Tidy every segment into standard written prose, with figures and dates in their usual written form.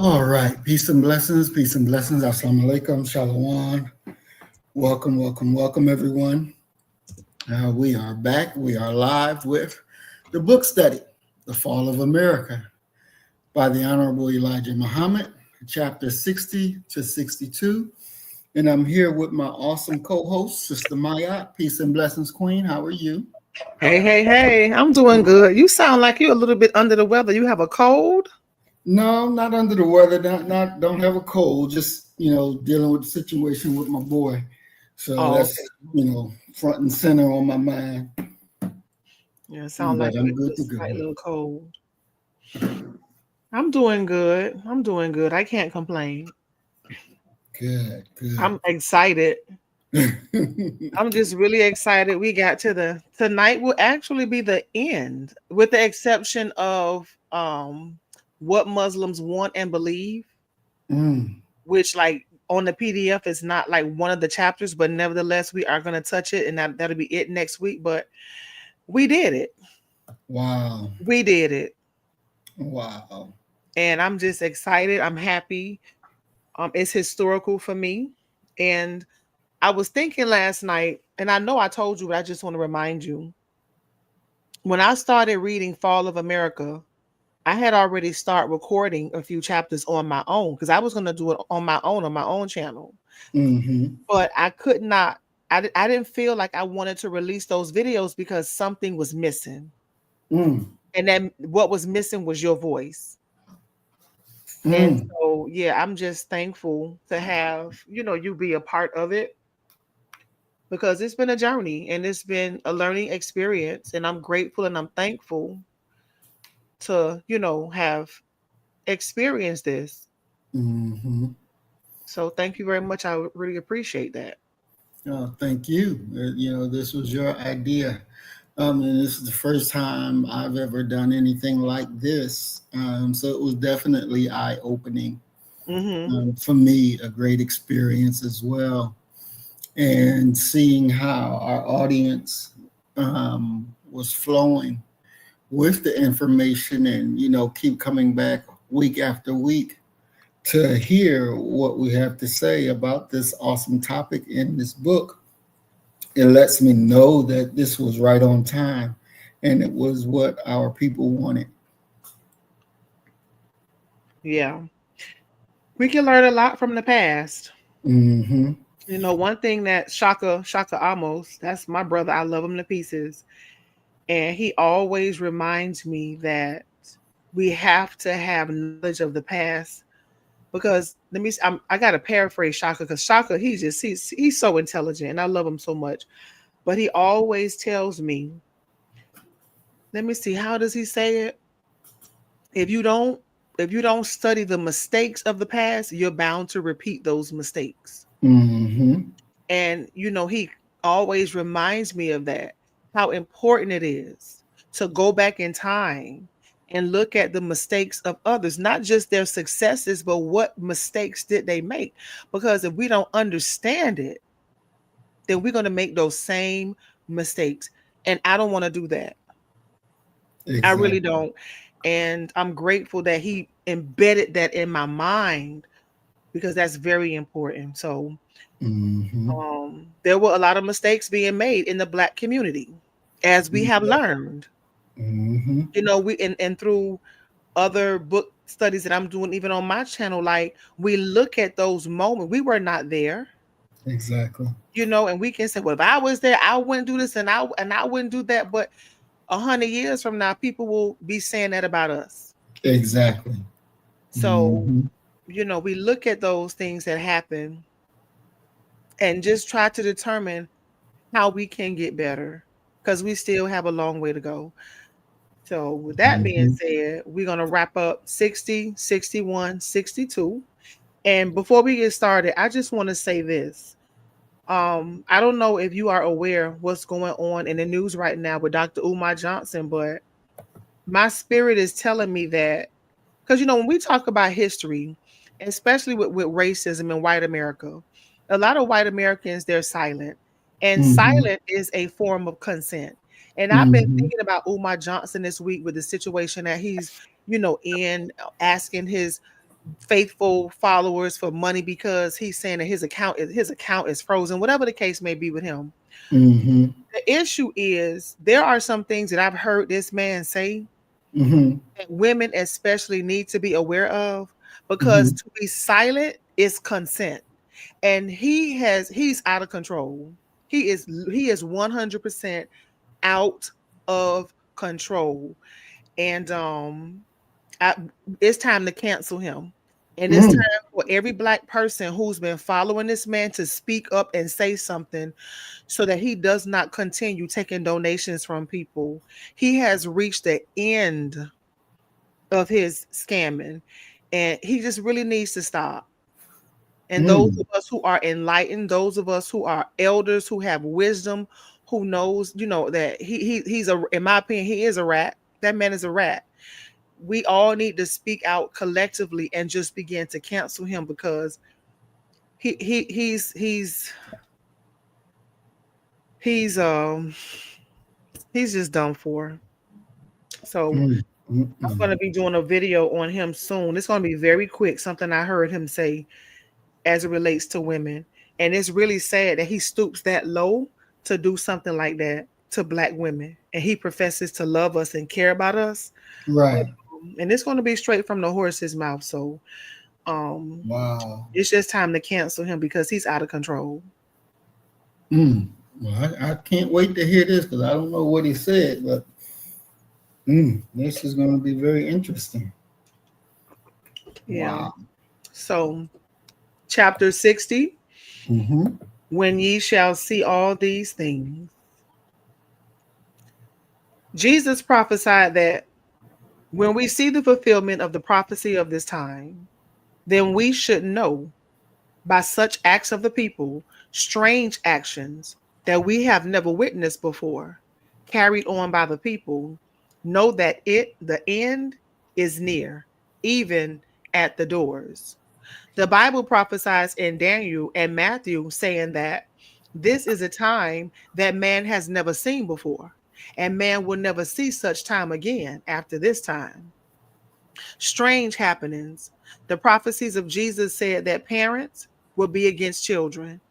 All right. Peace and blessings. Peace and blessings. Assalamu alaikum. Shalom. Welcome, welcome, welcome, everyone. We are back. We are live with the book study, The Fall of America, by the Honorable Elijah Muhammad, chapter 60 to 62. And I'm here with my awesome co-host, Sister Maya. Peace and blessings, Queen. How are you? Hey, I'm doing good. You sound like you're a little bit under the weather. You have a cold? No, not under the weather. Not don't have a cold. Just dealing with the situation with my boy. So Oh, that's okay. front and center on my mind. Yeah, it sounds But like I'm you're good to just go. a little cold. I'm doing good. I'm doing good. I can't complain. Good, I'm excited. good. I'm just really excited. We got to the tonight will actually be the end, with the exception of what Muslims want and believe, Mm, which like on the PDF is not like one of the chapters, but nevertheless we are gonna touch it and that'll be it next week. But we did it. wow, We did it. wow. And I'm just excited. I'm happy. It's historical for me. And I was thinking last night, and I know I told you, but I just want to remind you. When I started reading Fall of America, I had already started recording a few chapters on my own because I was going to do it on my own channel. Mm-hmm. But I could not. I didn't feel like I wanted to release those videos because something was missing. Mm, And then what was missing was your voice. And mm. so, yeah, I'm just thankful to have, you be a part of it because it's been a journey and it's been a learning experience. And I'm grateful and I'm thankful to, have experienced this. Mm-hmm. So thank you very much. I really appreciate that. Oh, thank you. This was your idea. And this is the first time I've ever done anything like this. So it was definitely eye-opening. Hmm. For me, a great experience as well. And seeing how our audience was flowing with the information and, keep coming back week after week to hear what we have to say about this awesome topic in this book. It lets me know that this was right on time and it was what our people wanted. Yeah. We can learn a lot from the past. Mm-hmm. One thing that Shaka Amos, that's my brother. I love him to pieces. And he always reminds me that we have to have knowledge of the past because I got to paraphrase Shaka because Shaka, he's so intelligent and I love him so much. But he always tells me, let me see, how does he say it? If you don't if you don't study the mistakes of the past, you're bound to repeat those mistakes. Mm-hmm. And he always reminds me of that, how important it is to go back in time and look at the mistakes of others, not just their successes, but what mistakes did they make? Because if we don't understand it, then we're going to make those same mistakes. And I don't want to do that. I really Exactly. don't. And I'm grateful that he embedded that in my mind because that's very important. So, Mm-hmm. there were a lot of mistakes being made in the Black community, as we have learned. Mm-hmm. We and through other book studies that I'm doing, even on my channel, like we look at those moments. We were not there, Exactly. and we can say, "Well, if I was there, I wouldn't do this, and I wouldn't do that." But 100 years from now, people will be saying that about us. Exactly. So, Mm-hmm. we look at those things that happen and just try to determine how we can get better because we still have a long way to go. So, with that being Mm-hmm. said, we're going to wrap up 60, 61, 62. And before we get started, I just want to say this. I don't know if you are aware what's going on in the news right now with Dr. Umar Johnson, but my spirit is telling me that because when we talk about history, especially with racism in white America, a lot of white Americans, they're silent. And Mm-hmm. silent is a form of consent. And I've been Mm-hmm. thinking about Umar Johnson this week with the situation that he's, in asking his faithful followers for money because he's saying that his account is frozen, whatever the case may be with him. Mm-hmm. The issue is there are some things that I've heard this man say Mm-hmm. that women especially need to be aware of, because Mm-hmm. to be silent is consent. And he's out of control. He is 100% out of control. And I, it's time to cancel him. And it's time Mm. for every black person who's been following this man to speak up and say something so that he does not continue taking donations from people. He has reached the end of his scamming, and he just really needs to stop. And those Mm. of us who are enlightened, those of us who are elders, who have wisdom, who knows, that he's a, in my opinion, he is a rat. That man is a rat. We all need to speak out collectively and just begin to cancel him, because he's he's just done for. So Mm. I'm Mm. gonna be doing a video on him soon. It's gonna be very quick, something I heard him say as it relates to women. And it's really sad that he stoops that low to do something like that to black women. And he professes to love us and care about us. Right. And it's going to be straight from the horse's mouth. So um Wow. it's just time to cancel him because he's out of control. Mm. Well, I can't wait to hear this because I don't know what he said, but this is going to be very interesting. Yeah. Wow. So chapter 60, Mm-hmm. when ye shall see all these things. Jesus prophesied that when we see the fulfillment of the prophecy of this time, then we should know by such acts of the people, strange actions that we have never witnessed before, carried on by the people, know that the end, is near, even at the doors. The Bible prophesies in Daniel and Matthew saying that this is a time that man has never seen before, and man will never see such time again after this time. Strange happenings. The prophecies of Jesus said that parents will be against children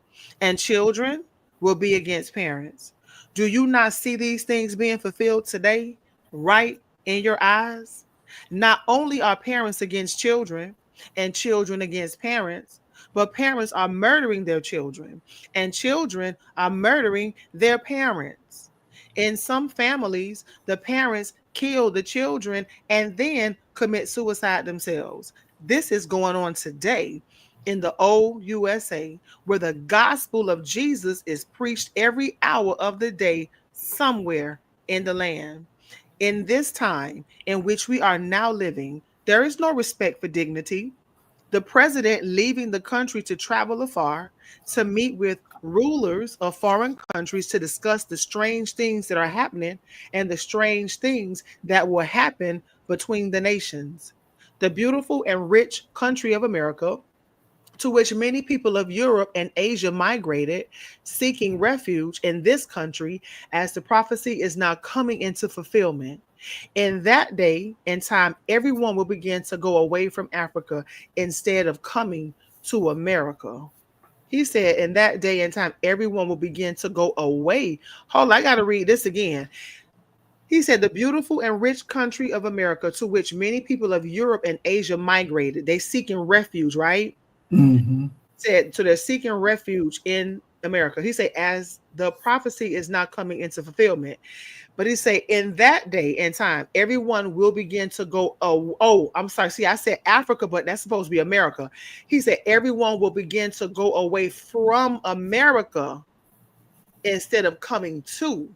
and children will be against parents. Do you not see these things being fulfilled today, right in your eyes? Not only are parents against children and children against parents, but parents are murdering their children and children are murdering their parents. In some families, the parents kill the children and then commit suicide themselves. This is going on today in the old USA, where the gospel of Jesus is preached every hour of the day somewhere in the land. In this time in which we are now living, there is no respect for dignity. The president leaving the country to travel afar to meet with rulers of foreign countries to discuss the strange things that are happening and the strange things that will happen between the nations. The beautiful and rich country of America, to which many people of Europe and Asia migrated, seeking refuge in this country, as the prophecy is now coming into fulfillment. In that day and time, everyone will begin to go away from Africa instead of coming to America. He said, in that day and time, everyone will begin to go away. Hold on, I got to read this again. He said, the beautiful and rich country of America, to which many people of Europe and Asia migrated, they seeking refuge, right? Mm-hmm. Said, so they're seeking refuge in America. He said, as the prophecy is not coming into fulfillment. But he say, in that day and time, everyone will begin to go. Oh, I'm sorry. See, I said Africa, but that's supposed to be America. He said, everyone will begin to go away from America instead of coming to.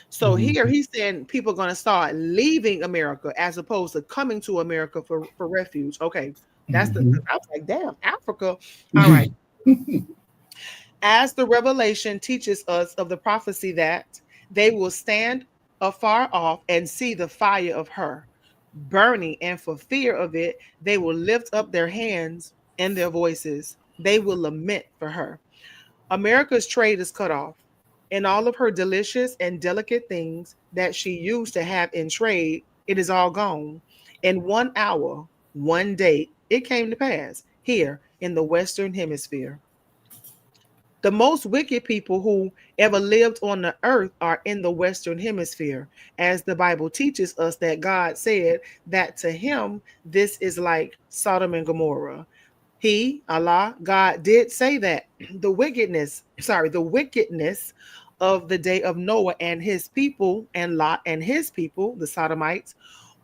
So here Mm-hmm. he's saying people are going to start leaving America as opposed to coming to America for refuge. Okay. That's the, Mm-hmm. I was like, damn, Africa. All right. As the revelation teaches us of the prophecy that they will stand afar off and see the fire of her burning, and for fear of it, they will lift up their hands and their voices. They will lament for her. America's trade is cut off, and all of her delicious and delicate things that she used to have in trade, it is all gone. In 1 hour, one day, It came to pass here in the Western Hemisphere. The most wicked people who ever lived on the earth are in the Western Hemisphere, as the Bible teaches us that God said that to him, this is like Sodom and Gomorrah. He, Allah, God did say that the wickedness of the day of Noah and his people, and Lot and his people, the Sodomites,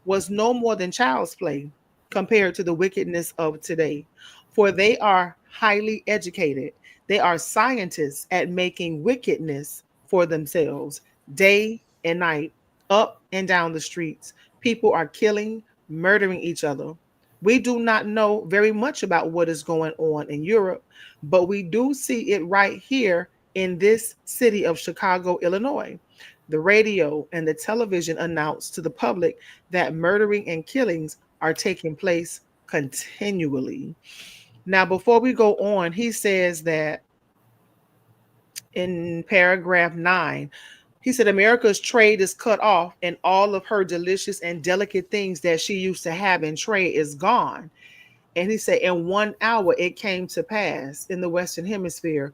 was no more than child's play compared to the wickedness of today. For they are highly educated. They are scientists at making wickedness for themselves day and night, up and down the streets. People are killing, murdering each other. We do not know very much about what is going on in Europe, but we do see it right here in this city of Chicago, Illinois. The radio and the television announced to the public that murdering and killings are taking place continually. Now, before we go on, he says that in paragraph 9, he said America's trade is cut off and all of her delicious and delicate things that she used to have in trade is gone. And he said in 1 hour it came to pass in the Western Hemisphere.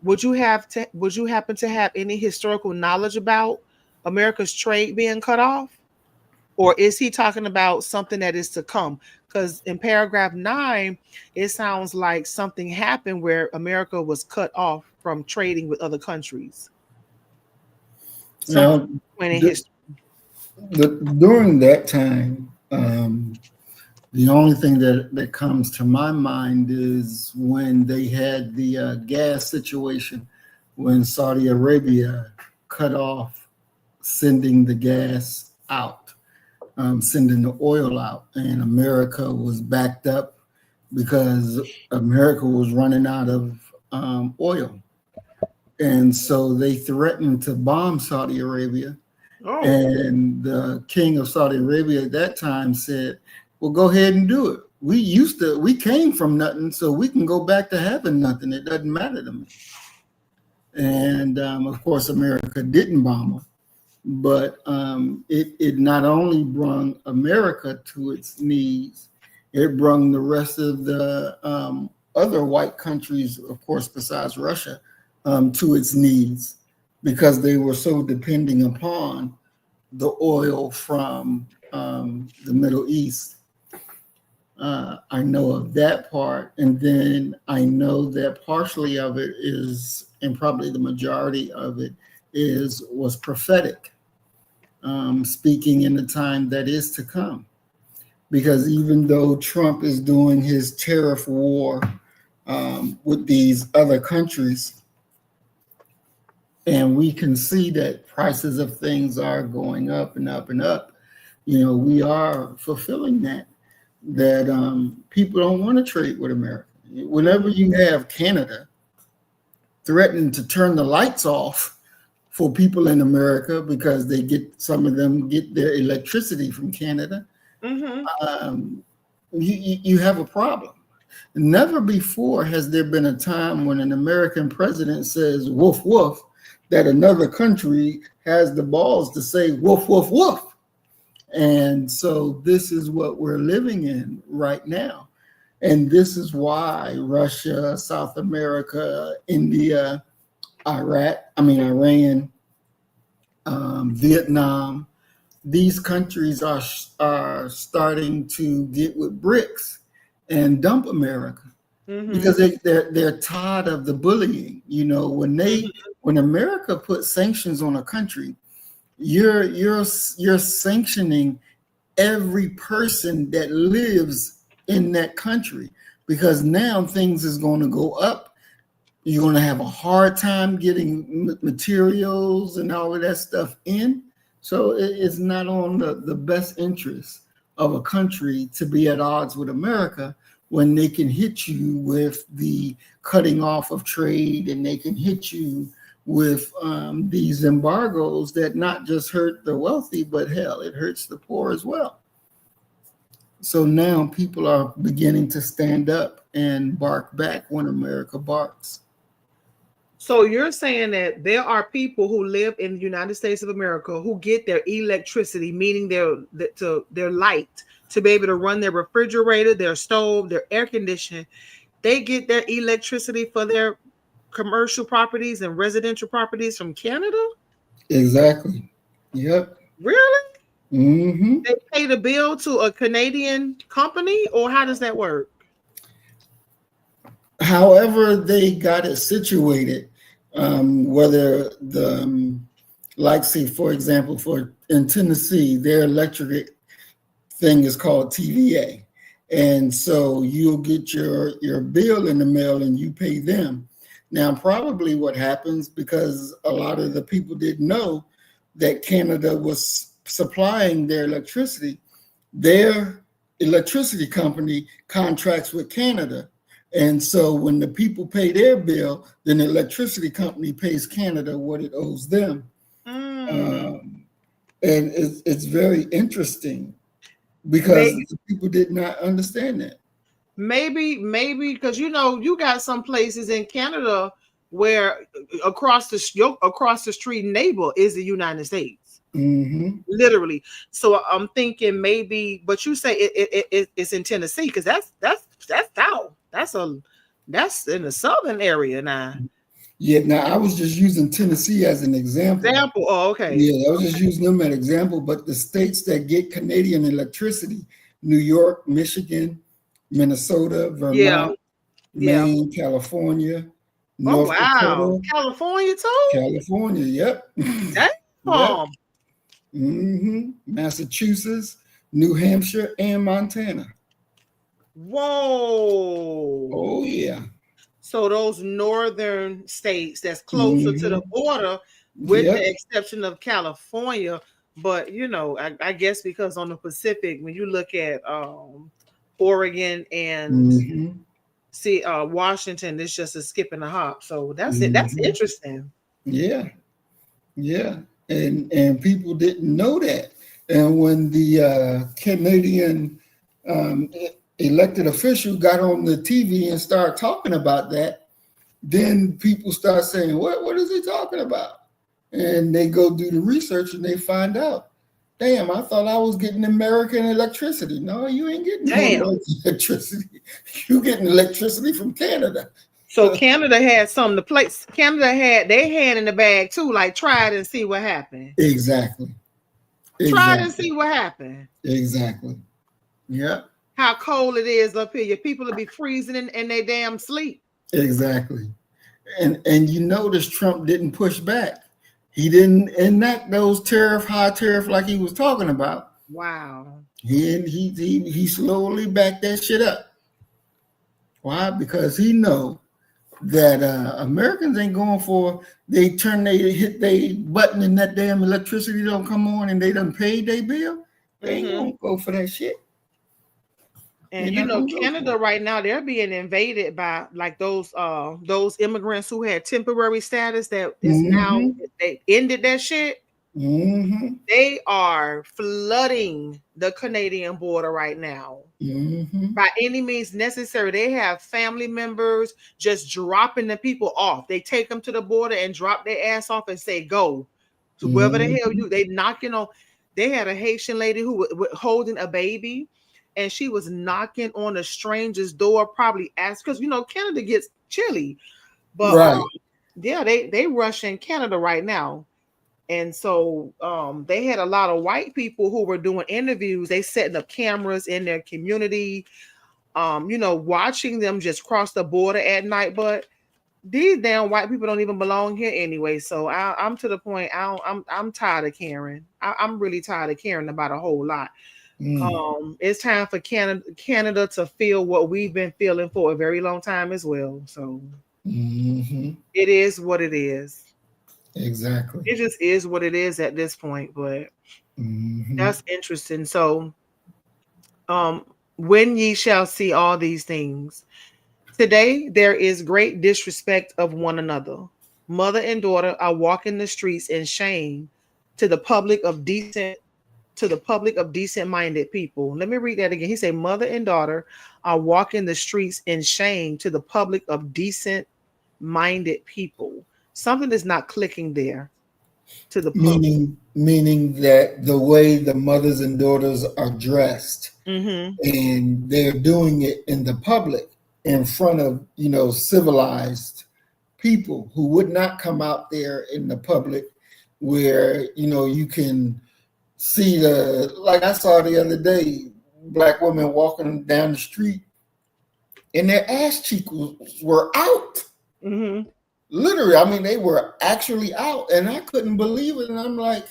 Would you happen to have any historical knowledge about America's trade being cut off? Or is he talking about something that is to come? Because in paragraph 9, it sounds like something happened where America was cut off from trading with other countries. Some Now, point in d- history. during that time, the only thing that comes to my mind is when they had the gas situation, when Saudi Arabia cut off sending the gas out, sending the oil out, and America was backed up because America was running out of oil. And so they threatened to bomb Saudi Arabia. Oh, And the king of Saudi Arabia at that time said, well, go ahead and do it. We came from nothing, so we can go back to having nothing. It doesn't matter to me. And of course, America didn't bomb them, but it not only brought America to its knees, it brought the rest of the other white countries, of course, besides Russia, to its knees because they were so depending upon the oil from the Middle East. I know of that part, and then I know that partially of it is, and probably the majority of it was prophetic, speaking in the time that is to come. Because even though Trump is doing his tariff war with these other countries, and we can see that prices of things are going up and up and up, we are fulfilling that people don't want to trade with America. Whenever you have Canada threatening to turn the lights off for people in America because some of them get their electricity from Canada, mm-hmm. You have a problem. Never before has there been a time when an American president says woof woof that another country has the balls to say woof woof woof. And so this is what we're living in right now. And this is why Russia, South America, India, Iran, Vietnam, these countries are starting to get with BRICS and dump America Mm-hmm. because they're tired of the bullying. When America puts sanctions on a country, you're sanctioning every person that lives in that country because now things is going to go up. You're going to have a hard time getting materials and all of that stuff in. So it's not on the best interest of a country to be at odds with America when they can hit you with the cutting off of trade and they can hit you with these embargoes that not just hurt the wealthy, but hell, it hurts the poor as well. So now people are beginning to stand up and bark back when America barks. So you're saying that there are people who live in the United States of America who get their electricity, meaning their light, to be able to run their refrigerator, their stove, their air conditioning. They get their electricity for their commercial properties and residential properties from Canada? Exactly. Yep. Really? Hmm. They pay the bill to a Canadian company, or how does that work? However, they got it situated, whether like, say, for example, for in Tennessee, their electric thing is called TVA. And so you'll get your bill in the mail and you pay them. Now, probably what happens, because a lot of the people didn't know that Canada was supplying their electricity, their electricity company contracts with Canada. And so when the people pay their bill, then the electricity company pays Canada what it owes them. Mm, Um, and it's very interesting because maybe, people did not understand that. maybe, because you got some places in Canada where across the street neighbor is the United States, Hmm. literally. So I'm thinking maybe, but you say it's in Tennessee because that's south. That's in the southern area now. Yeah, now I was just using Tennessee as an example. Example. Oh, okay. Yeah, I was just using them as an example, but the states that get Canadian electricity, New York, Michigan, Minnesota, Yeah, Vermont, yeah. Maine, California, Oh North wow, Dakota, California too. California, yep. Yep. Damn. Massachusetts, New Hampshire, and Montana. Whoa. Oh yeah. So those northern states that's closer to the Hmm. border, with the Yep. exception of California, but I guess because on the Pacific, when you look at Oregon and Hmm. see Washington, it's just a skip and a hop. So that's it. That's Hmm. interesting. Yeah. Yeah, and people didn't know that. And when the Canadian elected official got on the TV and started talking about that, then people start saying, what is he talking about?" And they go do the research and they find out, damn, I thought I was getting American electricity. No, you ain't getting no Damn. American electricity. You getting electricity from Canada. So Canada had something to place. Canada had their hand in the bag too. Like try it and see what happened. Exactly. Try it and Exactly. see what happened. Exactly. Yeah. How cold it is up here. Your people will be freezing in their damn sleep. Exactly. And you notice Trump didn't push back. He didn't enact those high tariff like he was talking about. Wow. He slowly backed that shit up. Why? Because he know that Americans ain't going for, they hit they button and that damn electricity don't come on and they done paid their bill. They ain't Mm-hmm. gonna go for that shit. They're And not gonna go for Canada it. right now, they're being invaded by like those immigrants who had temporary status that is now Mm-hmm. they ended that shit. Mm-hmm. They are flooding the Canadian border right now Mm-hmm. by any means necessary. They have family members just dropping the people off. They take them to the border and drop their ass off and say, go to wherever the hell Mm-hmm. they knocking on. They had a Haitian lady who was holding a baby and she was knocking on a stranger's door, probably asked, because Canada gets chilly. But Right. yeah, they rushing Canada right now. And so they had a lot of white people who were doing interviews. They setting up cameras in their community, watching them just cross the border at night. But these damn white people don't even belong here anyway. So I'm to the point. I'm tired of caring. I'm really tired of caring about a whole lot. Mm. It's time for Canada to feel what we've been feeling for a very long time as well. So Mm-hmm. it is what it is. Exactly. It just is what it is at this point. But Mm-hmm. that's interesting. So um, when ye shall see all these things. Today there is great disrespect of one another. Mother and daughter are walking the streets in shame to the public of decent minded people. Let me read that again. He said mother and daughter are walking the streets in shame to the public of decent minded people. Something is not clicking there to the public. Meaning that the way the mothers and daughters are dressed, Mm-hmm. and they're doing it in the public in front of civilized people who would not come out there in the public, where you can see the, like I saw the other day, black women walking down the street and their ass cheeks were out. Mm-hmm. Literally, I mean, they were actually out, and I couldn't believe it. And I'm like,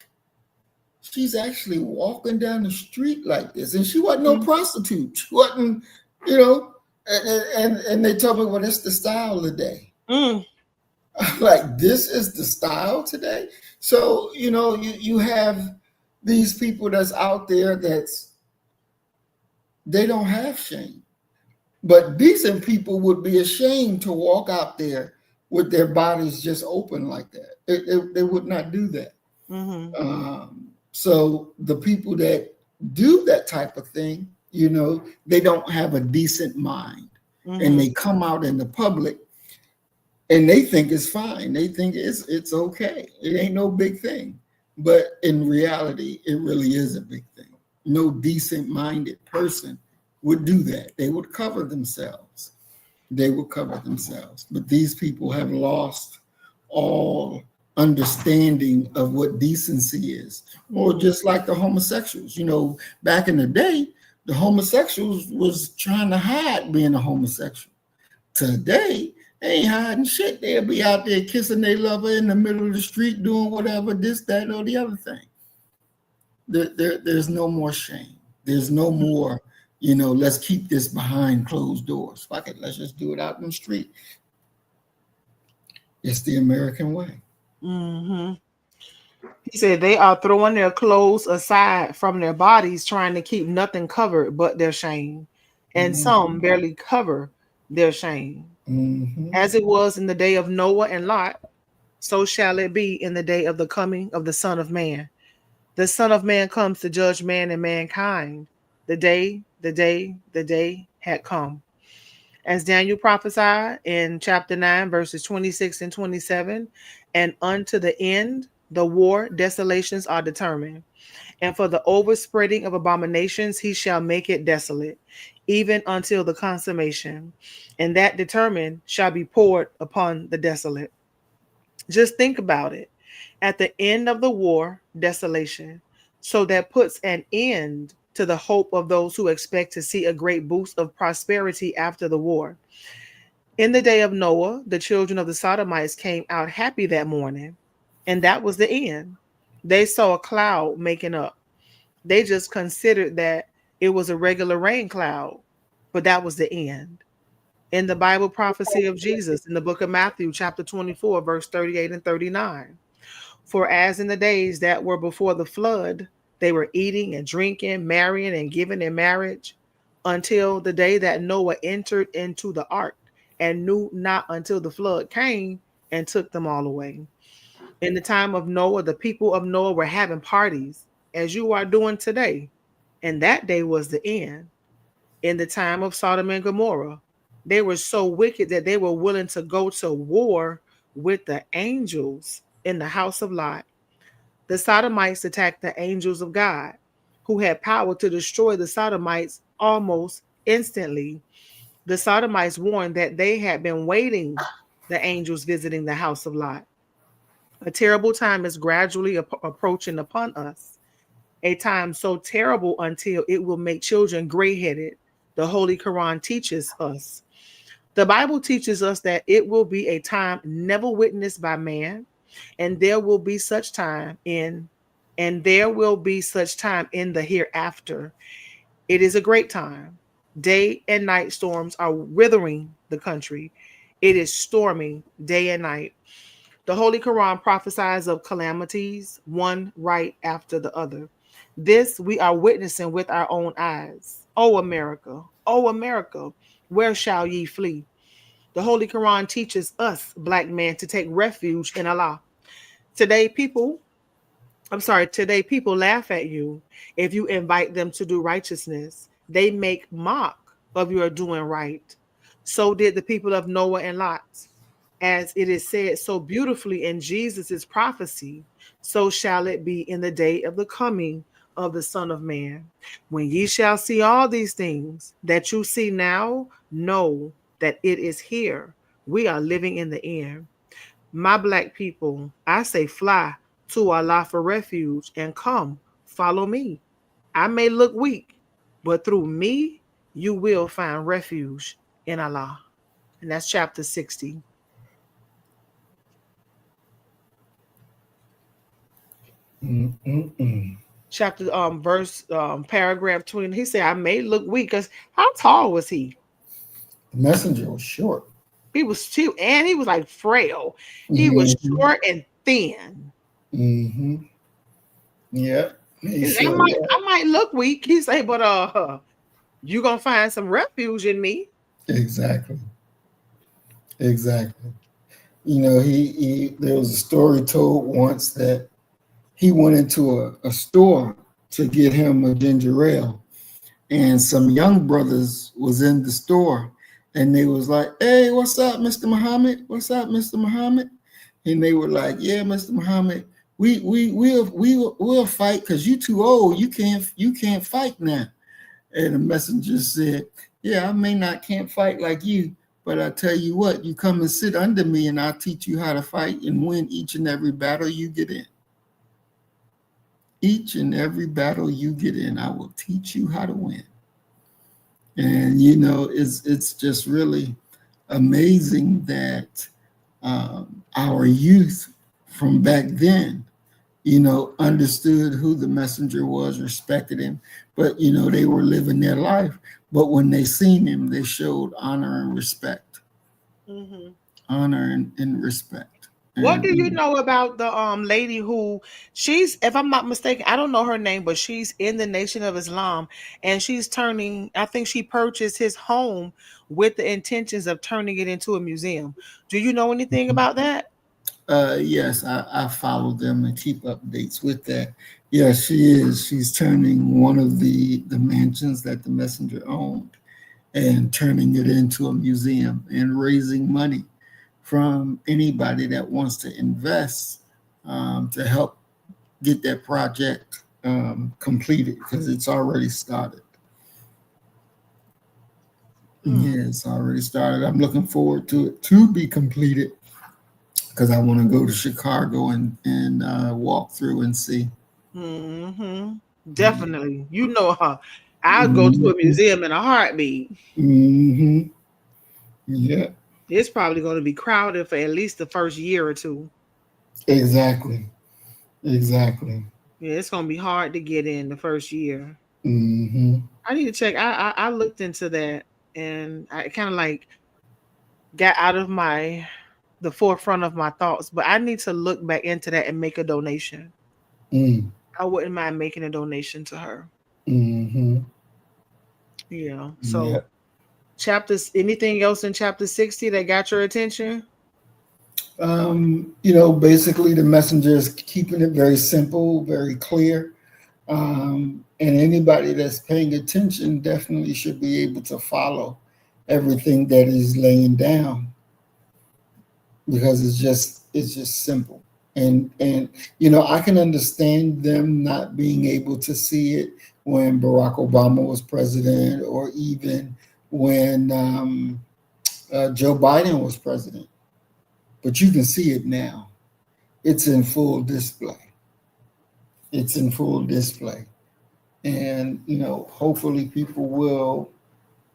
she's actually walking down the street like this, and she wasn't no prostitute. She wasn't, you know. And they told me, well, it's the style today. Mm. Like, this is the style today. So you have these people that's out there they don't have shame. But decent people would be ashamed to walk out there with their bodies just open like that. They would not do that. Mm-hmm. So the people that do that type of thing, they don't have a decent mind, and they come out in the public and they think it's fine. They think it's okay. It ain't no big thing. But in reality, it really is a big thing. No decent minded person would do that. They would cover themselves. But these people have lost all understanding of what decency is. Or just like the homosexuals. Back in the day, the homosexuals was trying to hide being a homosexual. Today, they ain't hiding shit. They'll be out there kissing their lover in the middle of the street, doing whatever, this, that, or the other thing. There's no more shame. There's no more, let's keep this behind closed doors. Fuck it, let's just do it out in the street. It's the American way. Mm-hmm. He said they are throwing their clothes aside from their bodies, trying to keep nothing covered but their shame. And some barely cover their shame. As it was in the day of Noah and Lot, so shall it be in the day of the coming of the Son of Man. The Son of Man comes to judge man and mankind. The day had come. As Daniel prophesied in chapter 9, verses 26 and 27, and unto the end, the war desolations are determined. And for the overspreading of abominations, he shall make it desolate, even until the consummation. And that determined shall be poured upon the desolate. Just think about it. At the end of the war, desolation. So that puts an end to the hope of those who expect to see a great boost of prosperity after the war. In the day of Noah, the children of the Sodomites came out happy that morning, and that was the end. They saw a cloud making up. They just considered that it was a regular rain cloud, but that was the end. In the Bible prophecy of Jesus in the book of Matthew, chapter 24, verse 38 and 39. For as in the days that were before the flood, they were eating and drinking, marrying and giving in marriage, until the day that Noah entered into the ark, and knew not until the flood came and took them all away. In the time of Noah, the people of Noah were having parties, as you are doing today, and that day was the end. In the time of Sodom and Gomorrah, they were so wicked that they were willing to go to war with the angels in the house of Lot. The Sodomites attacked the angels of God, who had power to destroy the Sodomites almost instantly. The Sodomites warned that they had been waiting the angels visiting the house of Lot. A terrible time is gradually approaching upon us, a time so terrible until it will make children gray headed. The Holy Quran teaches us. The Bible teaches us that it will be a time never witnessed by man, and there will be such time in the hereafter. It is a great time. Day and night storms are withering the country. It is storming day and night. The Holy Quran prophesies of calamities, one right after the other. This we are witnessing with our own eyes. O America, where shall ye flee? The Holy Quran teaches us, black men, to take refuge in Allah. Today, people, today people laugh at you if you invite them to do righteousness. They make mock of your doing right. So did the people of Noah and Lot. As it is said so beautifully in Jesus' prophecy, so shall it be in the day of the coming of the Son of Man. When ye shall see all these things that you see now, know that it is here. We are living in the end. My black people, I say fly to Allah for refuge and come, follow me. I may look weak, but through me, you will find refuge in Allah. And that's chapter 60. Mm-mm-mm. Chapter verse paragraph 20. He said, I may look weak, because how tall was he? The messenger was short. He was too, and he was like frail. He was Mm-hmm. short and thin. Mm-hmm. Yeah, he He said, sure was. I might look weak. He said, but you gonna find some refuge in me. Exactly. Exactly. You know, he there was a story told once that he went into a store to get him a ginger ale, and some young brothers was in the store, and they was like, "Hey, what's up, Mr. Muhammad? What's up, Mr. Muhammad?" And they were like, "Yeah, Mr. Muhammad, we'll fight because you too old. You can't fight now." And the messenger said, "Yeah, I may not can't fight like you, but I tell you what, you come and sit under me, and I'll teach you how to fight and win each and every battle you get in. Each and every battle you get in, I will teach you how to win." And you know, it's just really amazing that our youth from back then, you know, understood who the messenger was, respected him, but you know, they were living their life. But when they seen him, they showed honor and respect, Hmm. honor and respect. What do you And know about the lady who, she's, if I'm not mistaken, I don't know her name, but she's in the Nation of Islam, and she's turning, I think she purchased his home with the intentions of turning it into a museum. Do you know anything about that? yes, I follow them and keep updates with that. Yes, she is. She's turning one of the mansions that the messenger owned and turning it into a museum and raising money from anybody that wants to invest to help get that project completed because it's already started. Mm. Yeah, it's already started. I'm looking forward to it to be completed because I want to go to Chicago and walk through and see. Hmm. Yeah. Definitely. You know her. I'll go to a Hmm. museum in a heartbeat. Hmm. Yeah, It's probably going to be crowded for at least the first year or two. exactly. Exactly. Yeah, it's going to be hard to get in the first year. Hmm. I need to check. I looked into that, and I kind of like got out of my the forefront of my thoughts. But I need to look back into that and make a donation. Mm. I wouldn't mind making a donation to her. Hmm. Yeah. So Yeah. chapters. Anything else in chapter 60 that got your attention? You know, basically the messenger is keeping it very simple, very clear. And anybody that's paying attention definitely should be able to follow everything that he's laying down because it's just simple. And you know, I can understand them not being able to see it when Barack Obama was president or even when Joe Biden was president. But you can see it now. It's in full display. It's in full display. And, you know, hopefully people will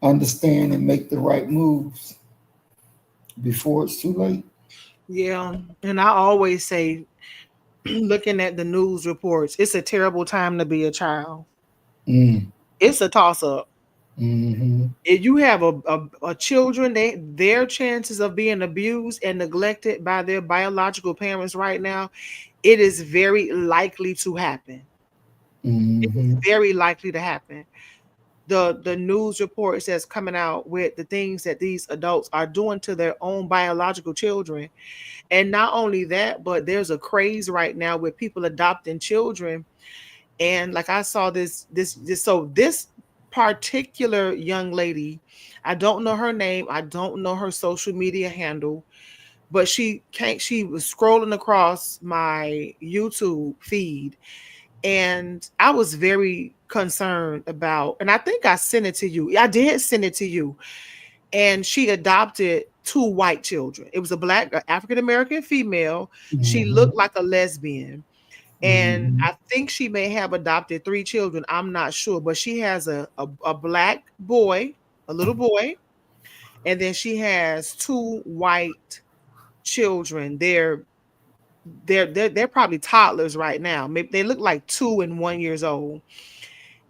understand and make the right moves before it's too late. Yeah. And I always say, looking at the news reports, it's a terrible time to be a child. Mm, It's a toss up. mm-hmm, If you have a children, their chances of being abused and neglected by their biological parents right now, it is very likely to happen. mm-hmm, Very likely to happen. The news reports that's coming out with the things that these adults are doing to their own biological children. And not only that, but there's a craze right now with people adopting children. And like I saw this particular young lady, I don't know her name, I don't know her social media handle, but she can't. She was scrolling across my YouTube feed, and I was very concerned about. And I think I sent it to you. I did send it to you. And she adopted two white children. It was a black African American female. She Mhm. looked like a lesbian, and Mhm. I think she may have adopted three children. I'm not sure, but she has a black boy, a little boy, and then she has two white children. They're probably toddlers right now. Maybe they look like 2 and 1 years old.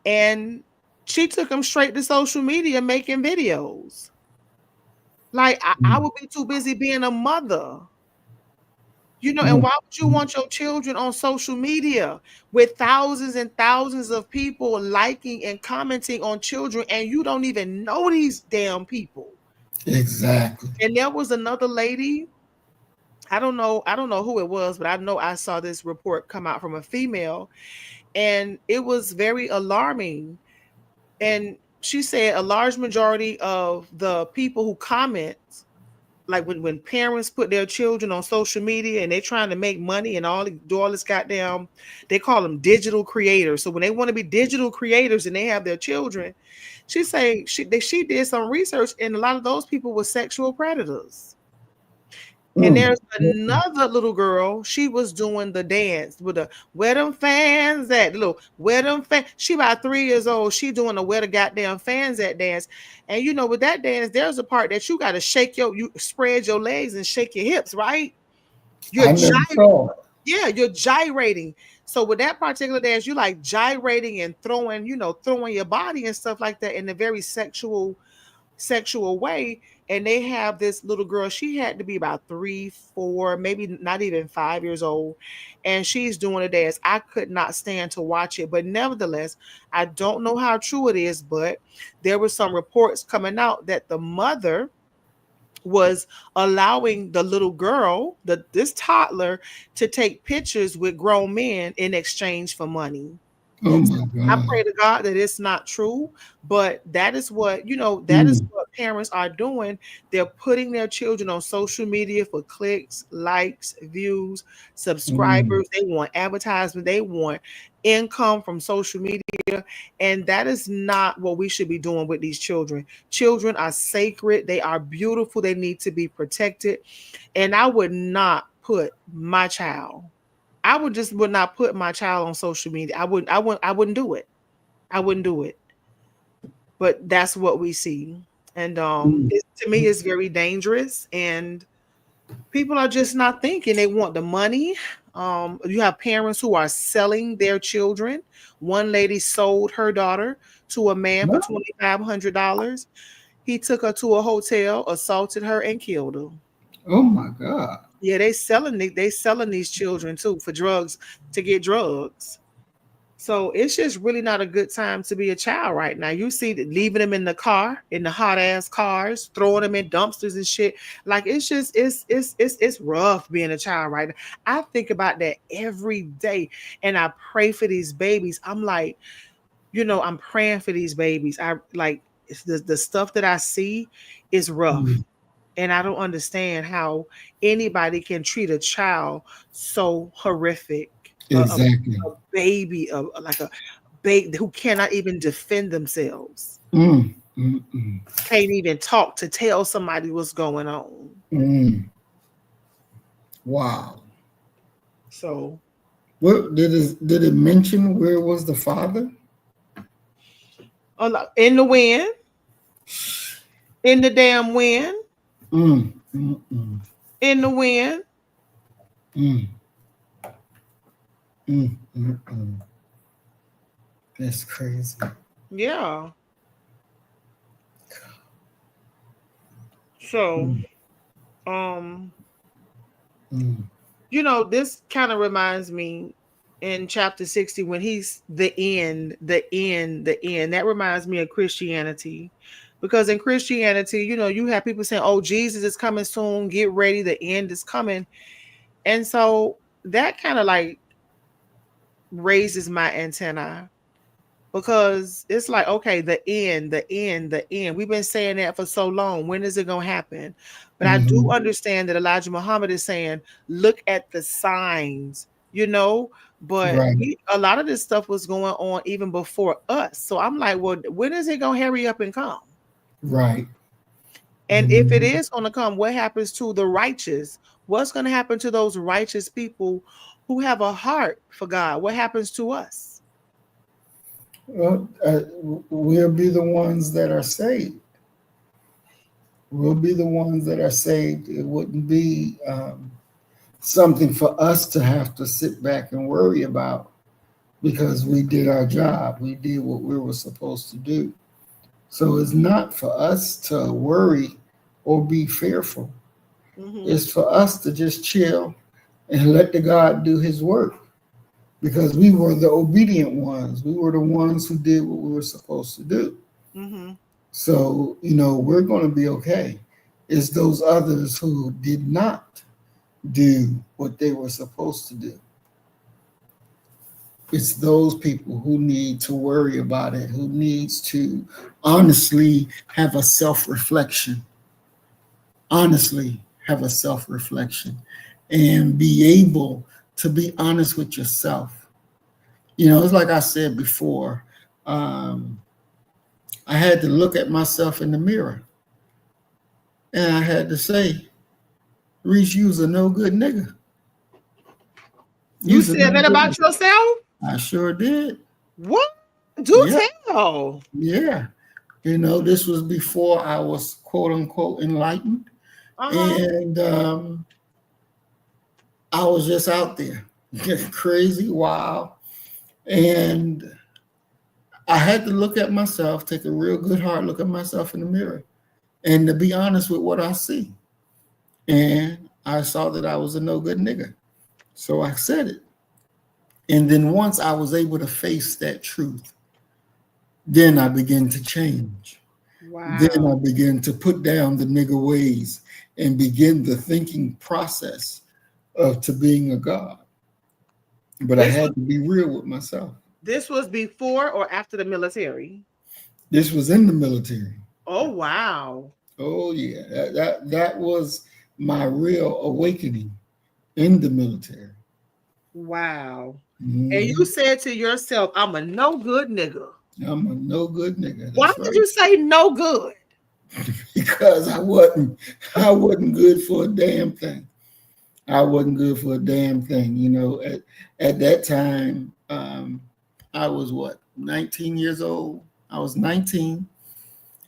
And she took them straight to social media making videos. Like I Mhm. would be too busy being a mother. And Mhm. why would you want your children on social media with thousands and thousands of people liking and commenting on children, and you don't even know these damn people? Exactly. And there was another lady, I don't know who it was, but I know I saw this report come out from a female, and it was very alarming. And she said a large majority of the people who comment, like when parents put their children on social media and they're trying to make money and do all this goddamn, they call them digital creators. So when they want to be digital creators and they have their children, she say she did some research, and a lot of those people were sexual predators. And Mm. there's another little girl. She was doing the dance with the where them fans at. The little where them fans. She about 3 years old. She doing the where the goddamn fans at dance. And with that dance, there's a part that you got to you spread your legs and shake your hips, right? You're I never saw it. yeah, you're gyrating. So with that particular dance, you like gyrating and throwing your body and stuff like that in a very sexual way. And they have this little girl. She had to be about 3, 4, maybe not even 5 years old, and she's doing a dance. I could not stand to watch it, but nevertheless, I don't know how true it is, but there were some reports coming out that the mother was allowing the little girl, this toddler, to take pictures with grown men in exchange for money. Oh So my I God. pray to God that it's not true, but that is Mm. what parents are doing. They're putting their children on social media for clicks, likes, views, Mm. subscribers. They want advertisement, they want income from social media, and that is not what we should be doing with these children. Children are sacred, they are beautiful, they need to be protected, and I would not put my child would not put my child on social media. I wouldn't do it. I wouldn't do it. But that's what we see. And Mm. to me it's very dangerous, and people are just not thinking. They want the money. You have parents who are selling their children. One lady sold her daughter to a man for What? $2,500. He took her to a hotel, assaulted her, and killed her. Oh my God. Yeah, they selling these children too for drugs, to get drugs. So it's just really not a good time to be a child right now. You see leaving them in the car, in the hot ass cars, throwing them in dumpsters and shit. Like it's just it's rough being a child right now. I think about that every day, and I pray for these babies. I'm like, I'm praying for these babies. I like it's the stuff that I see is rough, Mm. and I don't understand how anybody can treat a child so horrific. Exactly. A baby, like a baby who cannot even defend themselves, Mm. Mm. Mm. can't even talk to tell somebody what's going on. Mm. Wow. So, What did it mention where was the father? in the wind, in the damn wind, Mm. Mm. Mm. in the wind. Mm. Mm. Mm. Mm. That's crazy. Yeah. So, Mm. um, Mm. this kind of reminds me in chapter 60 when he's the end, the end, the end. That reminds me of Christianity. Because in Christianity, you have people saying, oh, Jesus is coming soon, get ready, the end is coming. And so that kind of like raises my antenna. because it's like, okay, the end, the end, the end. We've been saying that for so long. When is it going to happen? But I do Hmm. understand that Elijah Muhammad is saying, look at the signs, you know. But Right, a lot of this stuff was going on even before us. So I'm like, well, when is it going to hurry up and come? right. And if it Mhm. is going to come, what happens to the righteous? What's going to happen to those righteous people who have a heart for God? What happens to us? Well, we'll be the ones that are saved. We'll be the ones that are saved. It wouldn't be something for us to have to sit back and worry about because we did our job. We did what we were supposed to do. So it's not for us to worry or be fearful. Hmm. It's for us to just chill and let the God do his work because we were the obedient ones. We were the ones who did what we were supposed to do. Hmm. So, we're going to be okay. It's those others who did not do what they were supposed to do. It's those people who need to worry about it, who needs to honestly have a self-reflection, honestly have a self-reflection and be able to be honest with yourself. It's like I said before, um, I had to look at myself in the mirror and I had to say, Reese, you's a no good nigga. You You's a said no that good about nigga. yourself? I sure did. What? Do Yeah, tell. yeah. This was before I was quote unquote enlightened. Uh-huh. And I was just out there, crazy, wild. And I had to look at myself, take a real good hard look at myself in the mirror, and to be honest with what I see. And I saw that I was a no good nigga. So I said it. And then once I was able to face that truth, then I began to change. Then I Wow. began to put down the nigger ways and begin the thinking process of to being a God. But I This was had to be real with myself. this was before or after the military? This was in the military. Oh wow. Oh yeah, that was my real awakening in the military. Wow. And you Mhm. said to yourself, I'm a no good nigga. I'm a no good nigga. Why That's did right. you say no good? Because I wasn't good for a damn thing. I wasn't good for a damn thing. At that time, I was what, 19 years old. I was 19.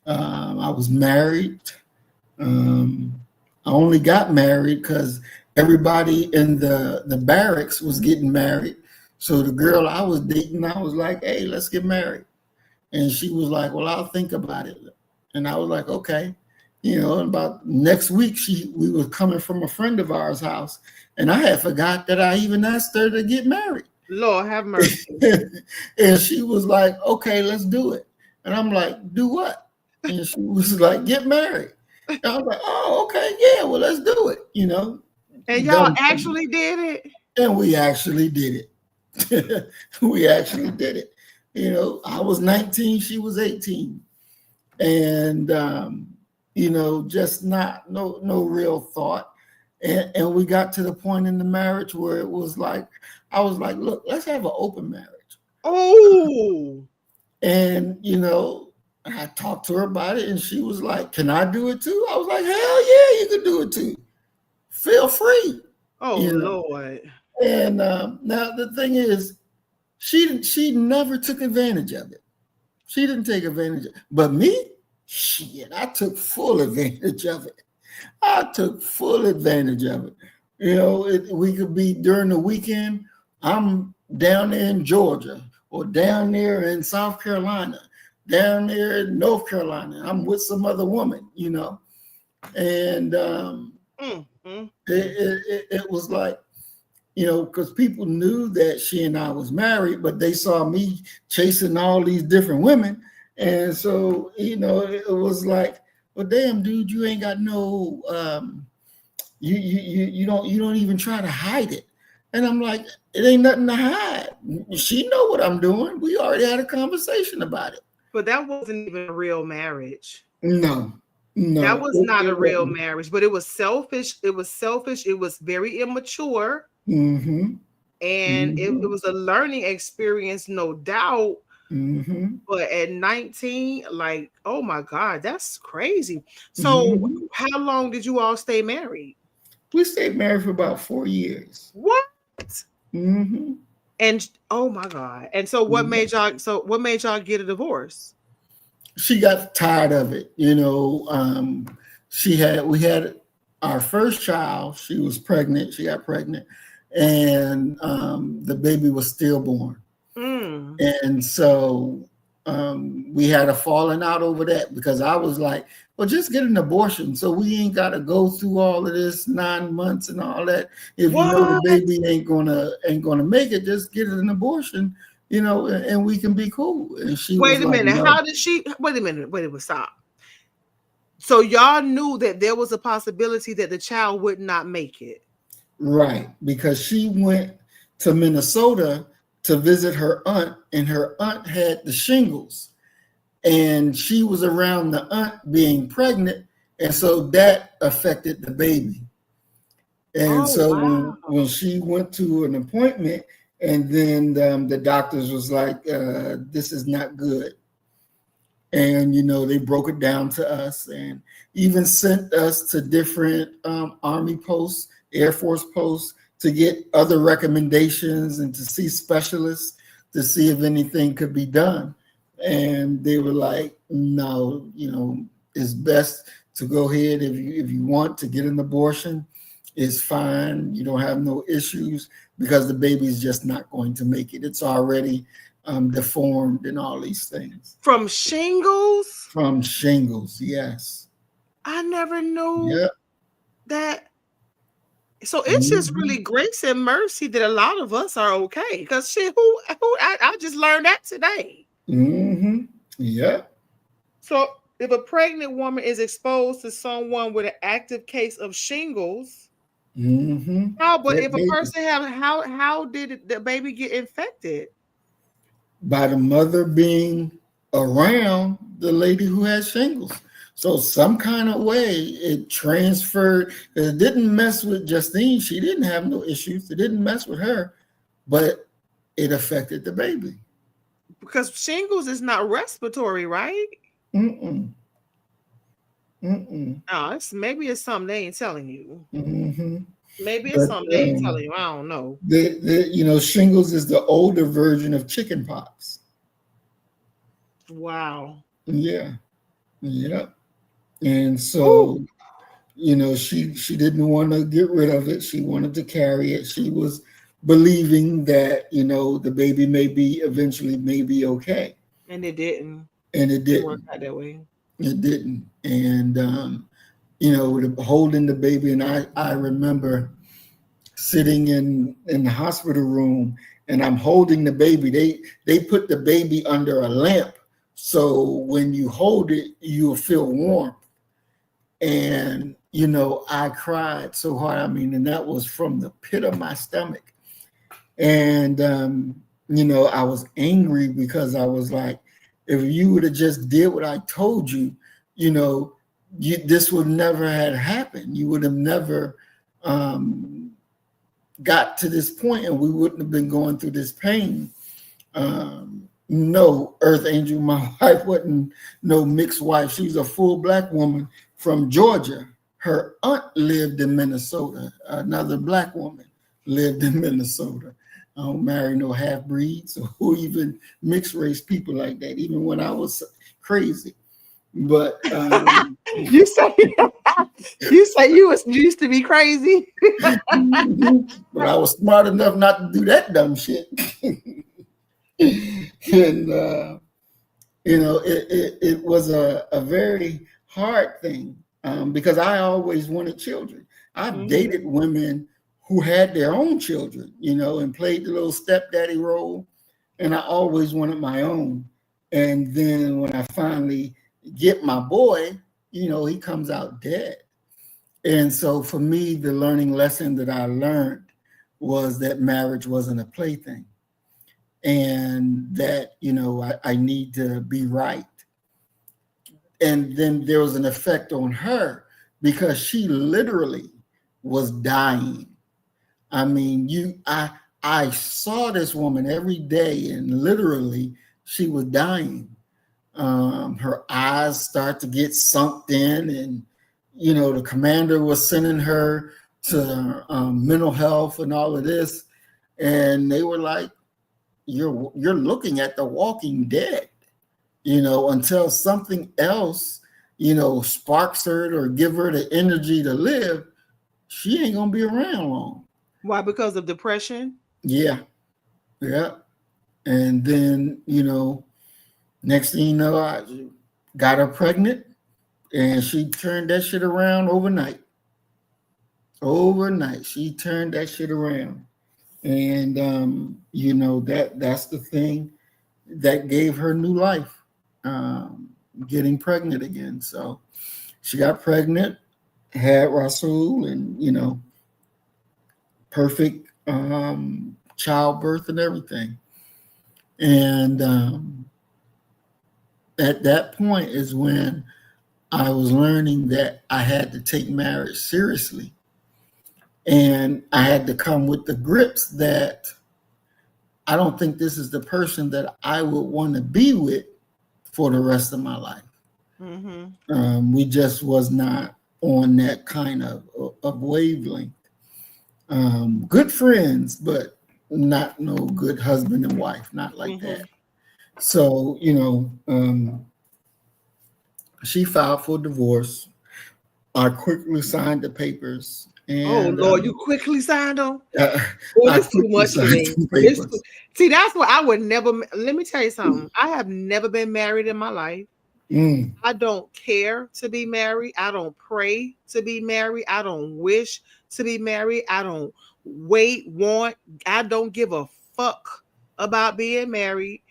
I was married. Um, I only got married because everybody in the barracks was getting married. So the girl I was dating, I was like, "Hey, let's get married." And she was like, "Well, I'll think about it." And I was like, "Okay." And about next week, we were coming from a friend of ours' house, and I had forgot that I even asked her to get married. Lord have mercy. And she was like, "Okay, let's do it." And I'm like, "Do what?" And she was like, "Get married." And I was like, "Oh, okay, yeah, well, let's do it." And y'all Dumb thing. actually did it? And we actually did it. We actually did it. I was 19, she was 18, and just not no real thought. And we got to the point in the marriage where it was like, I was like, "Look, let's have an open marriage." Oh. And I talked to her about it, and she was like, "Can I do it too?" I was like, "Hell yeah, you can do it too. Feel free." Oh You know. Lord. And now the thing is, she never took advantage of it. She didn't take advantage of it. But me, shit, I took full advantage of it. I took full advantage of it. We could be during the weekend. I'm down there in Georgia or down there in South Carolina, down there in North Carolina. I'm with some other woman, and Mm, mm, mm. it was like, because people knew that she and I was married, but they saw me chasing all these different women. And so, it was like, well, damn, dude, you ain't got no, you don't even try to hide it. And I'm like, it ain't nothing to hide. She know what I'm doing. We already had a conversation about it. But that wasn't even a real marriage. No, That no, was not a it real wasn't. marriage, but it was selfish. It was selfish. It was very immature. Mm-hmm. And it Mm-hmm. was a learning experience, no doubt. Mm-hmm. But at 19, like, oh my God, that's crazy. So, Mm-hmm. how long did you all stay married? We stayed married for about 4 years. What? Mm-hmm. And oh my God. And so what made y'all get a divorce? She got tired of it. You know, we had our first child. She was pregnant. She got pregnant, and the baby was stillborn. Mm. And so we had a falling out over that because I was like, well, just get an abortion. So we ain't got to go through all of this 9 months and all that. If you know the What? baby ain't gonna make it, just get an abortion, and we can be cool. And she was Wait a like, minute. no. How did she wait a minute? Wait a minute. Stop. So y'all knew that there was a possibility that the child would not make it. Right, because she went to Minnesota to visit her aunt, and her aunt had the shingles, and she was around the aunt being pregnant, and so that affected the baby. And Oh so wow. when she went to an appointment, and then the doctors was like, "This is not good," and they broke it down to us, and even sent us to different army posts, air force posts, to get other recommendations and to see specialists to see if anything could be done. And they were like, no, it's best to go ahead. If you want to get an abortion, it's fine. You don't have no issues, because the baby's just not going to make it. It's already deformed and all these things. From shingles? From shingles, yes. I never knew Yep. that. So it's just Hmm. really grace and mercy that a lot of us are okay. Because shit, who I just learned that today. Hmm. Yep. So if a pregnant woman is exposed to someone with an active case of shingles, Hmm. how? But That if a baby. person have how did the baby get infected? By the mother being around the lady who had shingles. So some kind of way it transferred. It didn't mess with Justine. She didn't have no issues. It didn't mess with her, but it affected the baby. Because shingles is not respiratory, right? Mm-mm. Mm-mm. Oh, maybe it's something they ain't telling you. Mm-hmm. Maybe it's But something they ain't telling you. I don't know. shingles is the older version of chicken pox. Wow. Yeah. Yeah. And Ooh. so she didn't want to get rid of it. She wanted to carry it. She was believing that the baby may be okay, And it didn't. and it Didn't work didn't. out that way. It didn't. And holding the baby, and I remember sitting in the hospital room, and I'm holding the baby. They put the baby under a lamp, so when you hold it, you'll feel warm. And I cried so hard. I mean, and that was from the pit of my stomach. And I was angry because I was like, if you would have just did what I told you, you know this would never had happened. You would have never got to this point, and we wouldn't have been going through this pain. No, Earth Angel, my wife wasn't no mixed wife. She's a full black woman from Georgia. Her aunt lived in Minnesota. Another black woman lived in Minnesota. I don't marry no half breeds or even mixed race people like that, even when I was crazy. But You say you used to be crazy. but I was smart enough not to do that dumb shit. And it was a very hard thing, because I always wanted children. I've Mhm. dated women who had their own children, and played the little stepdaddy role, and I always wanted my own. And then when I finally get my boy, he comes out dead. And so for me, the learning lesson that I learned was that marriage wasn't a plaything, and that, I need to be right. And then there was an effect on her because she literally was dying. I mean, I saw this woman every day, and literally she was dying. Her eyes start to get sunk in, and the commander was sending her to mental health and all of this, and they were like, "You're looking at the Walking Dead," until something else, sparks her or give her the energy to live. She ain't gonna be around long. Why? Because of depression? Yeah, yeah. And then, next thing you know, I got her pregnant, and she turned that shit around overnight. Overnight, she turned that shit around. And that's the thing that gave her new life, getting pregnant again. So she got pregnant, had Rasul, and perfect childbirth and everything. And at that point is when I was learning that I had to take marriage seriously. And I had to come with the grips that I don't think this is the person that I would want to be with for the rest of my life. We just was not on that kind of wavelength. Good friends, but not no good husband and wife, not like that. So, she filed for divorce. I quickly signed the papers, Oh and Lord, you quickly signed them? uh, Boy, I this too quickly much for signed me. the This too, papers. see, that's what I would never. Let me tell you something. I have never been married in my life. Mm, I don't care to be married. I don't pray to be married. I don't wish to be married. I don't want. I don't give a fuck about being married.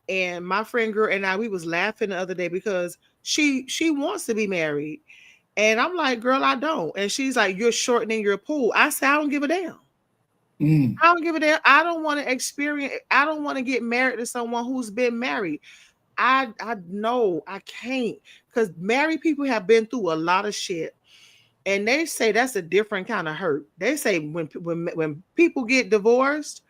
And my friend girl and I, we was laughing the other day because she wants to be married. And I'm like, girl, I don't. And she's like, you're shortening your pool. I said, I don't give a damn. mm, I don't give a damn. I don't want to experience, I don't want to get married to someone who's been married. I know I can't, because married people have been through a lot of shit. And they say that's a different kind of hurt. They say when people get divorced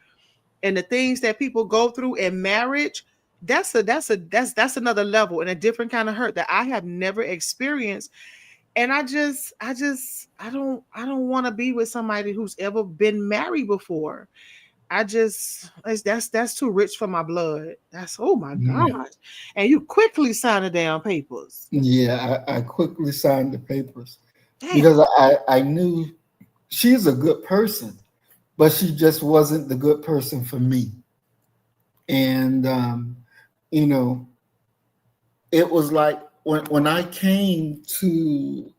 and the things that people go through in marriage, that's another level and a different kind of hurt that I have never experienced. And I don't want to be with somebody who's ever been married before. That's too rich for my blood. That's, oh my yeah. gosh. And you quickly sign the down papers. Yeah, I quickly signed the papers Damn. because I knew she's a good person, but she just wasn't the good person for me. And you know, it was like when I came to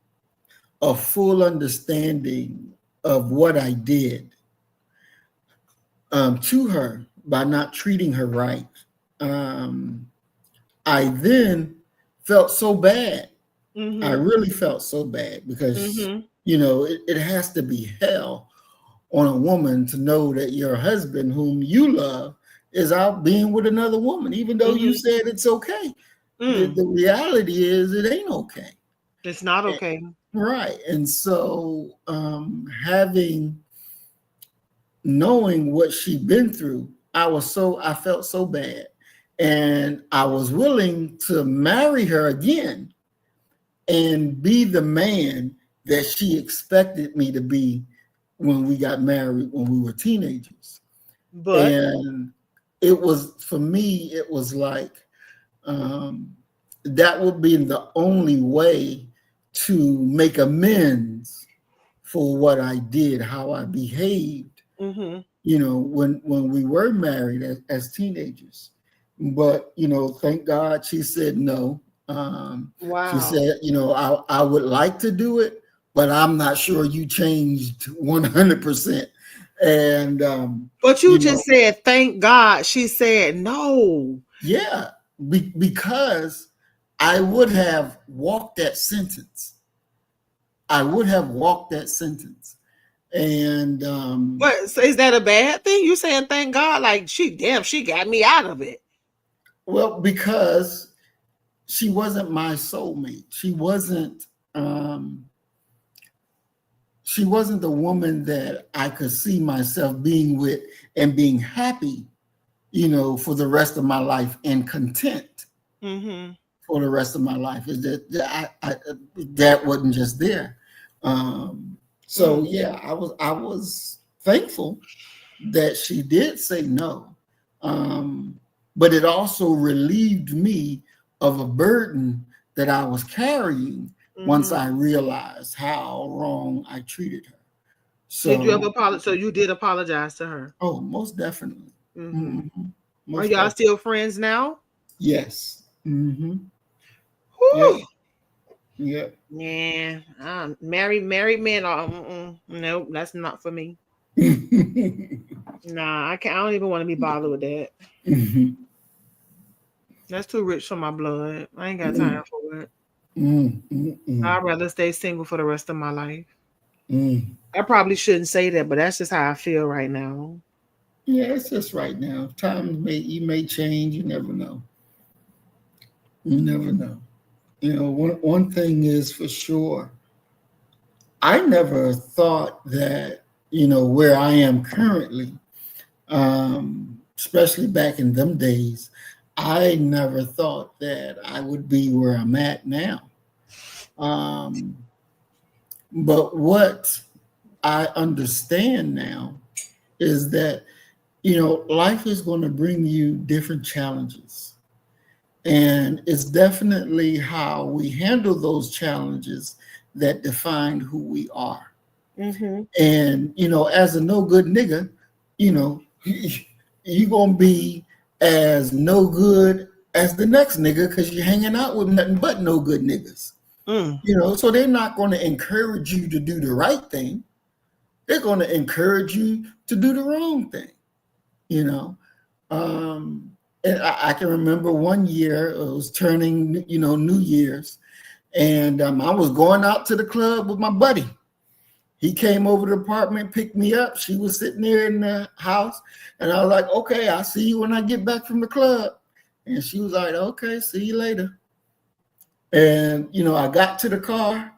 a full understanding of what I did to her by not treating her right. Um, I then felt so bad. I Mm-hmm. really felt so bad because, Mm-hmm. it has to be hell on a woman to know that your husband, whom you love, is out being with another woman, even though you Mm-hmm. said it's okay. The, Mm. the reality is it ain't okay. It's not okay. Right. And so having knowing what she'd been through, I felt so bad. And I was willing to marry her again and be the man that she expected me to be when we got married when we were teenagers. But And it was, for me, it was like that would be the only way to make amends for what I did, how I behaved, mm-hmm. when we were married as teenagers. But thank God she said no. She Wow. said, I would like to do it, but I'm not sure you changed 100%. And But you you know, just said, thank God. She said no. yeah, because I would have walked that sentence. I would have walked that sentence. And What, so is that a bad thing? You saying thank God? Like she got me out of it. well, because she wasn't my soulmate. Um, she wasn't the woman that I could see myself being with and being happy, for the rest of my life and content Mm-hmm. for the rest of my life. Is that wasn't just there. So yeah, I was thankful that she did say no, but it also relieved me of a burden that I was carrying once Mm-hmm. I realized how wrong I treated her. Did you ever So, apologize? So you did apologize to her. oh, most definitely. Mm-hmm. Mhm. Are Most y'all definitely. still friends now? Yes. Yep. Whew. Yep. Yeah, married men are nope, that's not for me. Nah, I can't. I don't even want to be bothered with that. That's too rich for my blood. I ain't got time for it. I'd rather stay single for the rest of my life. I probably shouldn't say that, but that's just how I feel right now. Yeah, it's just right now. You may change. You never know. You never know. One thing is for sure. I never thought that where I am currently, especially back in them days, I never thought that I would be where I'm at now. Um, but what I understand now is that life is going to bring you different challenges. And it's definitely how we handle those challenges that define who we are. Mm-hmm. And, as a no good nigga, you know, you're going to be as no good as the next nigga because you're hanging out with nothing but no good niggas. Mm. So they're not going to encourage you to do the right thing. They're going to encourage you to do the wrong thing, you know. And I can remember one year, it was turning, New Year's, and I was going out to the club with my buddy. He came over to the apartment, picked me up. She was sitting there in the house, and I was like, okay, I'll see you when I get back from the club. And she was like, okay, see you later. And, I got to the car,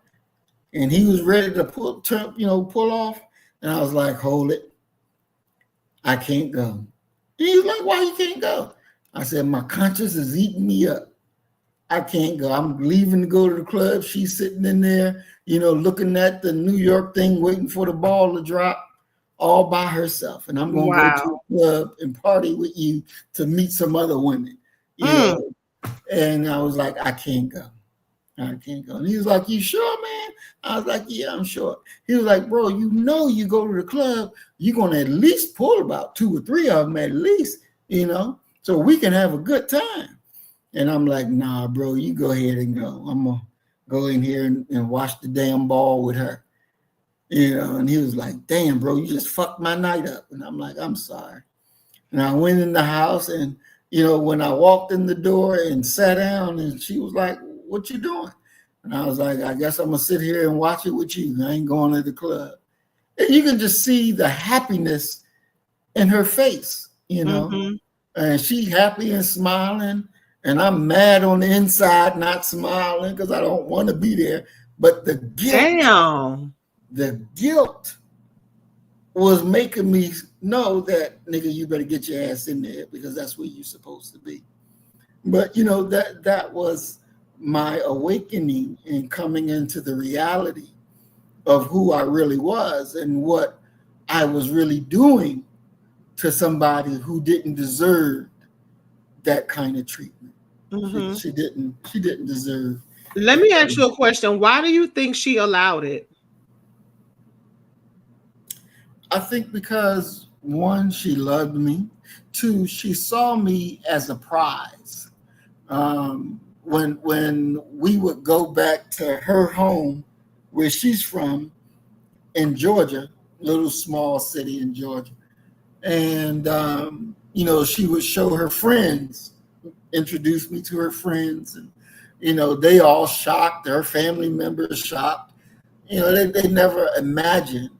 and he was ready to pull off. And I was like, hold it. I can't go. And he was like, why you can't go? I said, my conscience is eating me up. I can't go. I'm leaving to go to the club. She's sitting in there, looking at the New York thing, waiting for the ball to drop all by herself. And I'm going to go to Wow. a club and party with you to meet some other women, Mm. And I was like, I can't go. I can't go. And he was like, you sure, man? I was like, yeah, I'm sure. He was like, bro, you go to the club, you're going to at least pull about 2 or 3 of them at least, so we can have a good time. And I'm like, nah, bro, you go ahead and go. I'm going to go in here and watch the damn ball with her. And he was like, damn, bro, you just fucked my night up. And I'm like, I'm sorry. And I went in the house and, when I walked in the door and sat down and she was like, what you doing? And I was like, I guess I'm going to sit here and watch it with you. I ain't going to the club. And you can just see the happiness in her face, Mm-hmm. and she happy and smiling. And I'm mad on the inside, not smiling because I don't want to be there. But Damn. the guilt was making me know that, nigga, you better get your ass in there because that's where you're supposed to be. But that was my awakening and coming into the reality of who I really was and what I was really doing to somebody who didn't deserve that kind of treatment. Mm-hmm. She didn't deserve Let that me ask kind you of. a question. Why do you think she allowed it? I think because one, she loved me. Two, she saw me as a prize. When we would go back to her home, where she's from, in Georgia, little small city in Georgia, and she would show her friends, introduce me to her friends, and they all shocked. Her family members shocked. They never imagined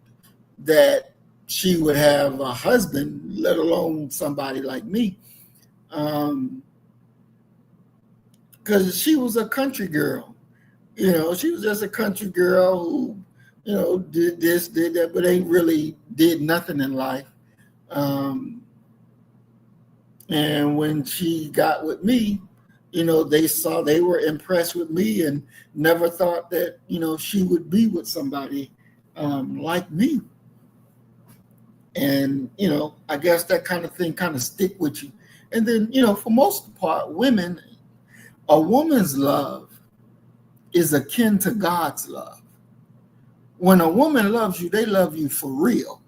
that she would have a husband, let alone somebody like me. Um, because she was a country girl. She was just a country girl who, did this, did that, but ain't really did nothing in life. Um, and when she got with me, they were impressed with me and never thought that, she would be with somebody like me. And, I guess that kind of thing kind of stick with you. And then, for most part, a woman's love is akin to God's love. When a woman loves you, they love you for real.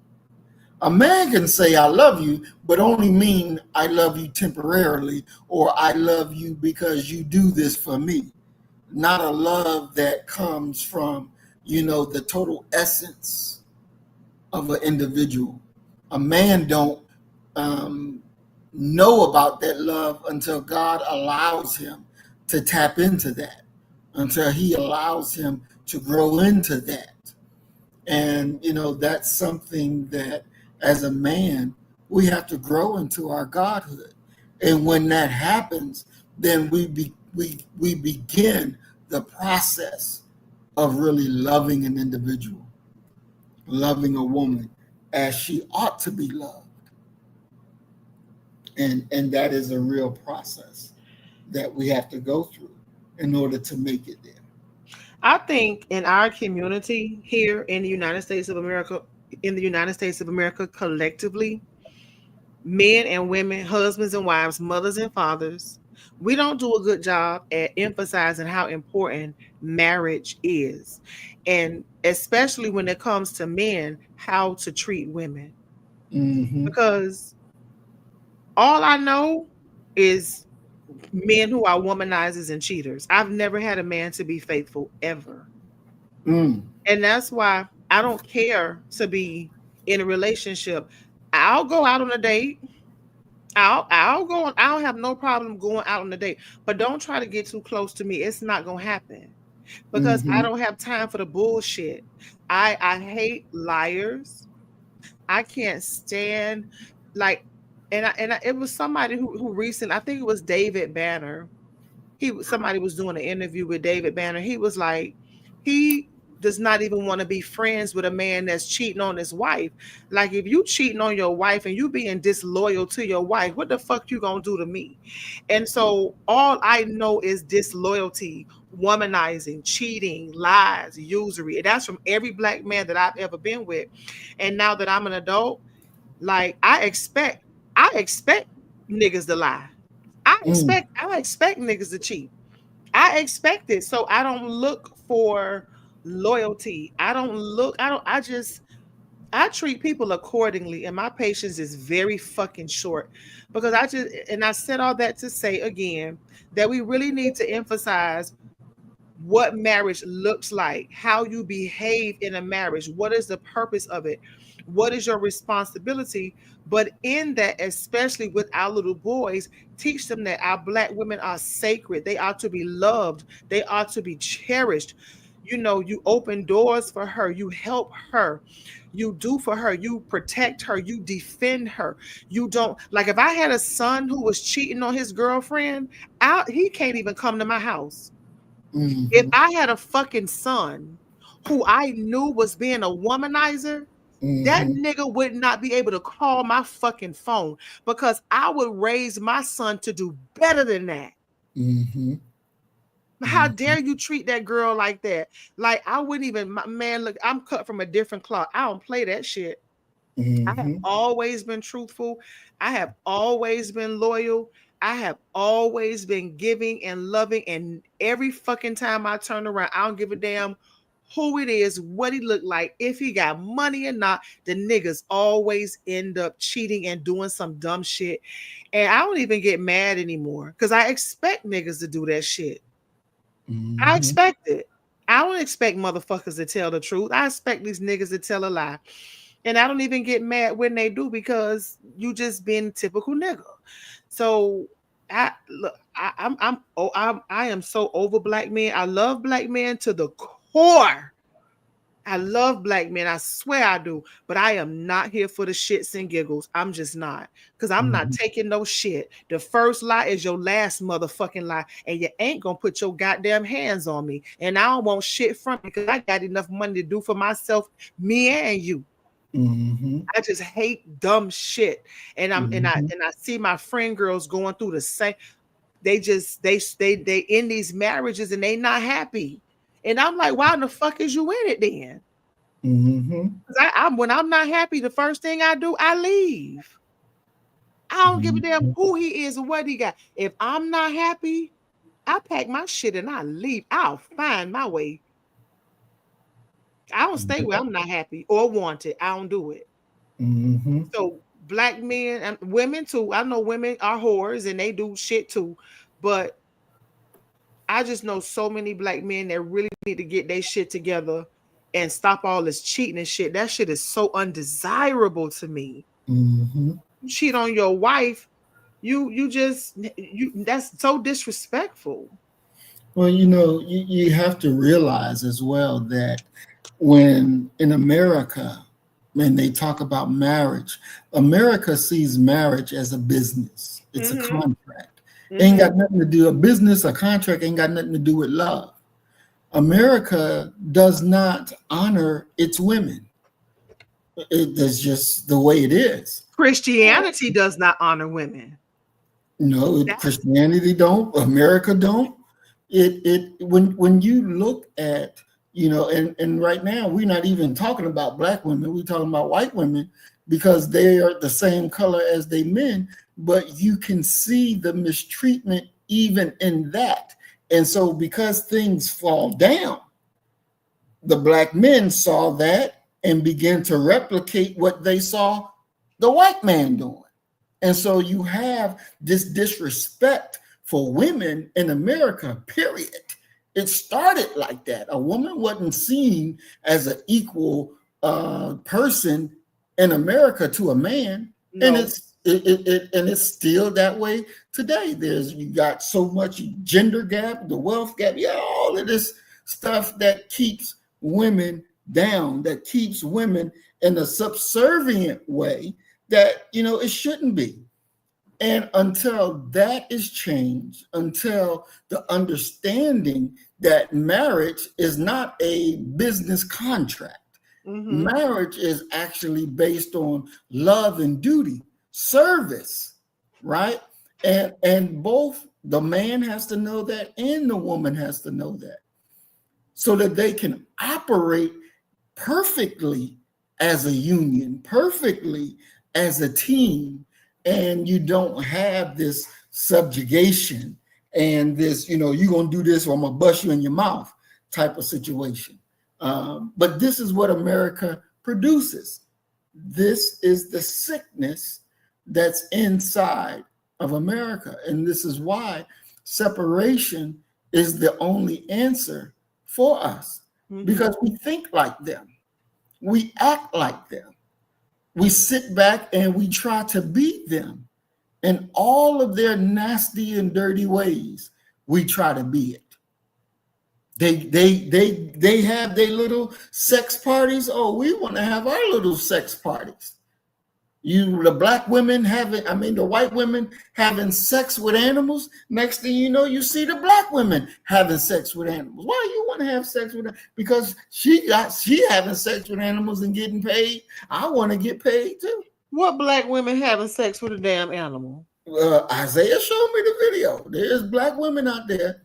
A man can say I love you, but only mean I love you temporarily, or I love you because you do this for me. Not a love that comes from, the total essence of an individual. A man don't um, know about that love until God allows him to tap into that, until he allows him to grow into that. And, that's something that as a man, we have to grow into our godhood. And when that happens, then we begin the process of really loving an individual, loving a woman as she ought to be loved. And that is a real process that we have to go through in order to make it there. I think in our community here in the United States of America collectively, men and women, husbands and wives, mothers and fathers, we don't do a good job at emphasizing how important marriage is. And especially when it comes to men, how to treat women. Mm-hmm. Because all I know is men who are womanizers and cheaters. I've never had a man to be faithful ever. Mm. And that's why I don't care to be in a relationship. I'll go out on a date. I'll go on. I don't have no problem going out on a date. But don't try to get too close to me. It's not gonna happen. Because I Mm-hmm. don't have time for the bullshit. I hate liars. I can't stand like it was somebody who recent, I think it was David Banner. Somebody was doing an interview with David Banner. He was like, he does not even want to be friends with a man that's cheating on his wife. Like if you cheating on your wife and you being disloyal to your wife, what the fuck you gonna do to me? And so all I know is disloyalty, womanizing, cheating, lies, usury. And that's from every black man that I've ever been with. And now that I'm an adult, like I expect niggas to lie. Mm. I expect niggas to cheat. I expect it. So I don't look for loyalty. I treat people accordingly and my patience is very fucking short because I said all that to say again that we really need to emphasize what marriage looks like, how you behave in a marriage, what is the purpose of it, what is your responsibility. But in that, especially with our little boys, teach them that our black women are sacred, they are to be loved, they are to be cherished. You know, you open doors for her, you help her, you do for her, you protect her, you defend her. You don't, like, if I had a son who was cheating on his girlfriend, he can't even come to my house. If Mm-hmm. I had a fucking son who I knew was being a womanizer, that Mm-hmm. nigga would not be able to call my fucking phone because I would raise my son to do better than that. Mm-hmm. How Mm-hmm. dare you treat that girl like that? Like, I wouldn't even, man, look, I'm cut from a different cloth. I don't play that shit. I have Mm-hmm. always been truthful. I have always been loyal. I have always been giving and loving. And every fucking time I turn around, I don't give a damn who it is, what he looked like, if he got money or not. The niggas always end up cheating and doing some dumb shit. And I don't even get mad anymore because I expect niggas to do that shit. I Mm-hmm. expect it. I don't expect motherfuckers to tell the truth. I expect these niggas to tell a lie. And I don't even get mad when they do because you just been typical nigga. So I look, I am so over black men. I love black men to the core. I love black men. I swear I do. But I am not here for the shits and giggles. I'm just not. Because I'm not Mhm. taking no shit. The first lie is your last motherfucking lie. And you ain't going to put your goddamn hands on me. And I don't want shit from you because I got enough money to do for myself, me and you. Mhm. I just hate dumb shit. And Mhm. I see my friend girls going through the same. They in these marriages and they not happy. And I'm like, why in the fuck is you in it then? Mhm. 'Cause I'm when I'm not happy, the first thing I do, I leave. I don't give a damn Mhm. who he is or what he got. If I'm not happy, I pack my shit and I leave. I'll find my way. I don't stay where I'm not happy or wanted. I don't do it. Mhm. So black men and women too. I know women are whores and they do shit too, but I just know so many black men that really need to get their shit together and stop all this cheating and shit. That shit is so undesirable to me. Mhm. You cheat on your wife, you just you that's so disrespectful. Well, you have to realize as well that when in America, when they talk about marriage, America sees marriage as a business. It's a Mm-hmm. contract. Ain't Mm-hmm. got nothing to do, a business, a contract ain't got nothing to do with love. America does not honor its women. That's just the way it is. Christianity does not honor women. No, That's Christianity don't. America don't. It when you look at and right now we're not even talking about black women. We're talking about white women because they are the same color as they men. But you can see the mistreatment even in that. And so because things fall down, the black men saw that and began to replicate what they saw the white man doing. And so you have this disrespect for women in America, period. It started like that. A woman wasn't seen as an equal person in America to a man. And no. it's still that way today. You got so much gender gap, the wealth gap, yeah, all of this stuff that keeps women down, that keeps women in a subservient way that it shouldn't be. And until that is changed, until the understanding that marriage is not a business contract, Mm-hmm. marriage is actually based on love and duty, service, right? And both the man has to know that and the woman has to know that so that they can operate perfectly as a union, perfectly as a team, and you don't have this subjugation and this, you're going to do this or I'm going to bust you in your mouth type of situation. But this is what America produces. This is the sickness that's inside of America. And this is why separation is the only answer for us Mm-hmm. because we think like them, we act like them, we sit back and we try to beat them in all of their nasty and dirty ways. We try to be it. They have their little sex parties. Oh, we want to have our little sex parties. The black women having, I mean, the white women having sex with animals. Next thing you know, you see the black women having sex with animals. Why you want to have sex with them? Because she having sex with animals and getting paid. I want to get paid too. What black women having sex with a damn animal? Isaiah showed me the video. There's black women out there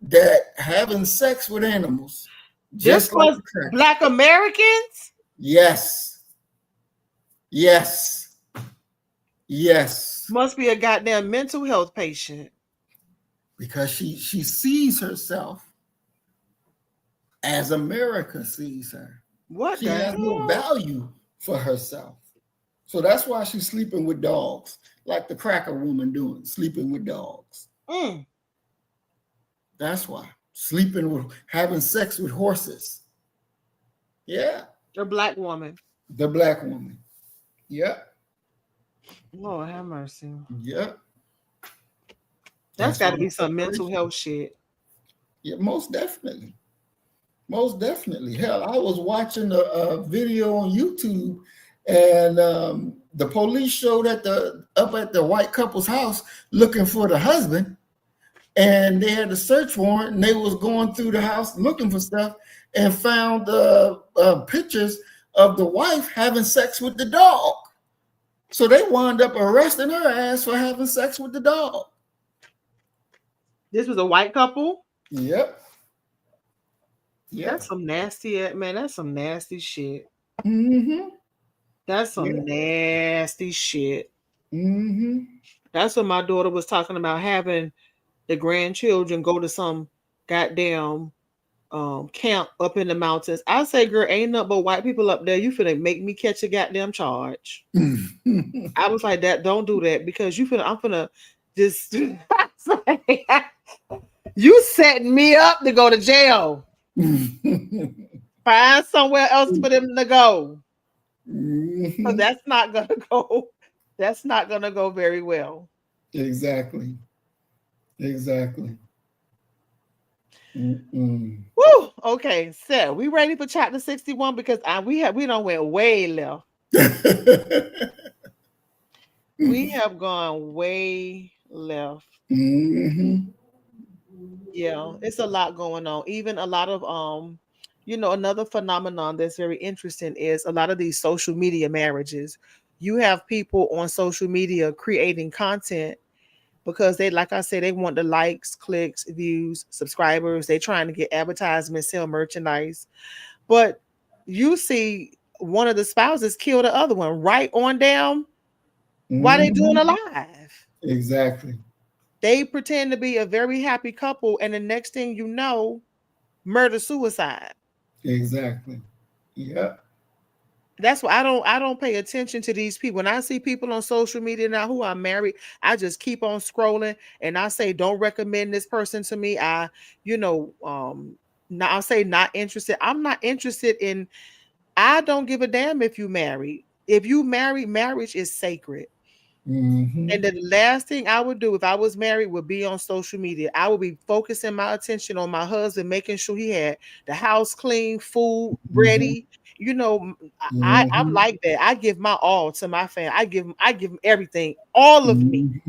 that having sex with animals, This just like was the cracker. black Americans? Yes, yes, yes. Must be a goddamn mental health patient. Because she sees herself as America sees her. What She the has no hell? value for herself. So that's why she's sleeping with dogs, like the cracker woman doing, sleeping with dogs. Mm, That's why. Sleeping with, having sex with horses. Yeah. a black woman. The black woman. Yep. Lord have mercy. Yep. That's That's got why to be some mental separation. health shit. Yeah, most definitely. Most definitely. Hell, I was watching a video on YouTube, and the police showed up at the white couple's house looking for the husband, and they had a search warrant, and they was going through the house looking for stuff, and found pictures of the wife having sex with the dog. So they wound up arresting her ass for having sex with the dog. This was a white couple. Yep. Yep. That's some nasty, man. That's some nasty shit. Mm-hmm. That's some Yep. nasty shit. Mm-hmm. That's what my daughter was talking about, having the grandchildren go to some goddamn camp up in the mountains. I say, girl, ain't nothing but white people up there. You finna make me catch a goddamn charge. I was like, that don't do that, because I'm finna just you setting me up to go to jail. Find somewhere else for them to go. So that's not gonna go. That's not gonna go very well. Exactly. Exactly. Mm-mm. Woo. Okay, so we ready for chapter 61, because we don't went way left. We have gone way left. Mm-hmm. Yeah, it's a lot going on. Even a lot of another phenomenon that's very interesting is a lot of these social media marriages. You have people on social media creating content because they, like I said, they want the likes, clicks, views, subscribers. They trying to get advertisements, sell merchandise. But you see one of the spouses kill the other one right on down while they doing a Mm-hmm. live. Exactly. They pretend to be a very happy couple, and the next thing you know, murder suicide. Exactly. Yep. That's why I don't pay attention to these people. When I see people on social media now who are married, I just keep on scrolling, and I say, don't recommend this person to me. You know, I'll say not interested. I'm not interested in. I don't give a damn if you married. If you married, marriage is sacred. Mm-hmm. And the last thing I would do if I was married would be on social media. I would be focusing my attention on my husband, making sure he had the house clean, food Mm-hmm. ready. You know, I'm Mm-hmm. like that. I give my all to my family. I give them everything, all of me.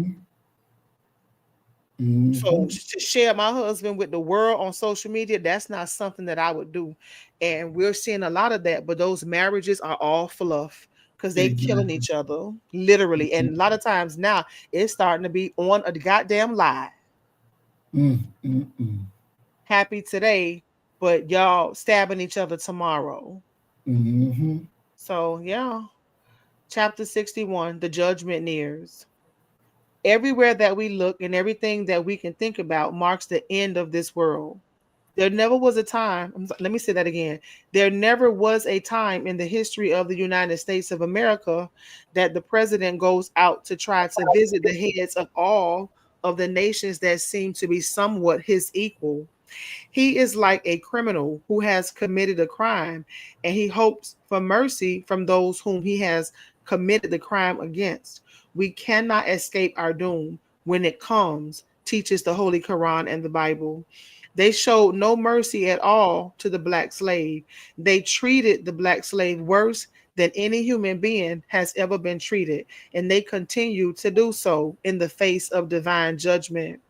Mm-hmm. So Mm-hmm. to share my husband with the world on social media, that's not something that I would do. And we're seeing a lot of that, but those marriages are all fluff because they killing Exactly. each other, literally. And a lot of times now it's starting to be on a goddamn lie. Mm-mm. Happy today, but y'all stabbing each other tomorrow. Mm-hmm. So yeah. Chapter 61, the judgment nears. Everywhere that we look and everything that we can think about marks the end of this world. There never was a time, let me say that again. There never was a time in the history of the United States of America that the president goes out to try to visit the heads of all of the nations that seem to be somewhat his equal. He is like a criminal who has committed a crime, and he hopes for mercy from those whom he has committed the crime against. We cannot escape our doom when it comes, teaches the Holy Quran and the Bible. They showed no mercy at all to the black slave. They treated the black slave worse than any human being has ever been treated, and they continue to do so in the face of divine judgment.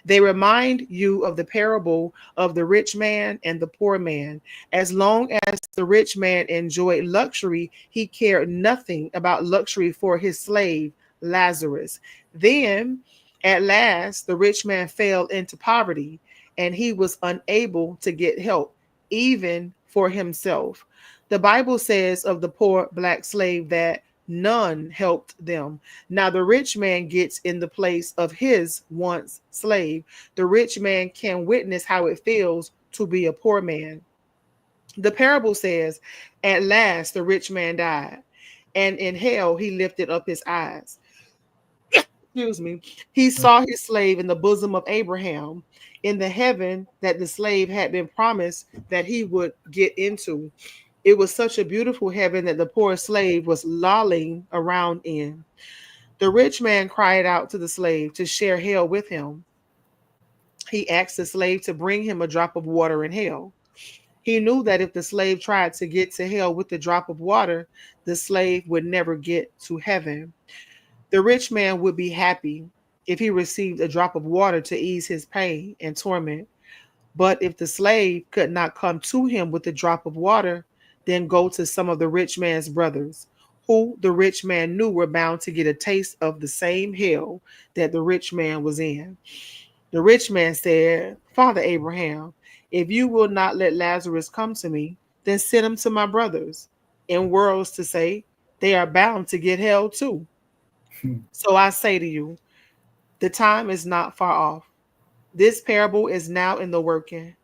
They remind you of the parable of the rich man and the poor man. As long as the rich man enjoyed luxury, he cared nothing about luxury for his slave, Lazarus. Then, at last, the rich man fell into poverty and he was unable to get help, even for himself. The Bible says of the poor black slave that none helped them. Now, the rich man gets in the place of his once slave. The rich man can witness how it feels to be a poor man. The parable says, at last the rich man died, and in hell he lifted up his eyes. Excuse me. He saw his slave in the bosom of Abraham, in the heaven that the slave had been promised that he would get into. It was such a beautiful heaven that the poor slave was lolling around in. The rich man cried out to the slave to share hell with him. He asked the slave to bring him a drop of water in hell. He knew that if the slave tried to get to hell with the drop of water, the slave would never get to heaven. The rich man would be happy if he received a drop of water to ease his pain and torment. But if the slave could not come to him with a drop of water, then go to some of the rich man's brothers, who the rich man knew were bound to get a taste of the same hell that the rich man was in. The rich man said, Father Abraham, if you will not let Lazarus come to me, then send him to my brothers. In words to say, they are bound to get hell too. So I say to you, the time is not far off. This parable is now in the working.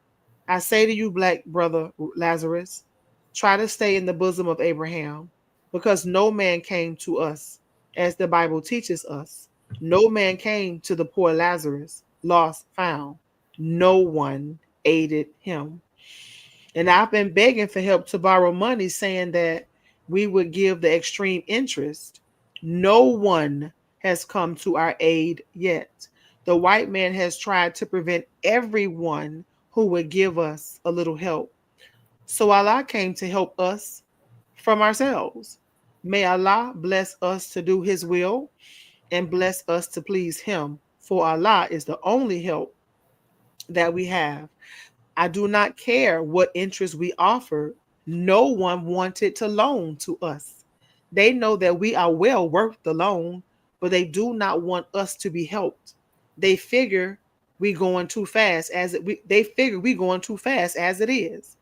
I say to you, black brother Lazarus, try to stay in the bosom of Abraham, because no man came to us, as the Bible teaches us. No man came to the poor Lazarus, lost, found. No one aided him. And I've been begging for help to borrow money, saying that we would give the extreme interest. No one has come to our aid yet. The white man has tried to prevent everyone who would give us a little help. So Allah came to help us from ourselves. May Allah bless us to do His will and bless us to please Him, for Allah is the only help that we have. I do not care what interest we offer. No one wanted to loan to us. They know that we are well worth the loan, but they do not want us to be helped. They figure we going too fast as it we they figure we going too fast as it is.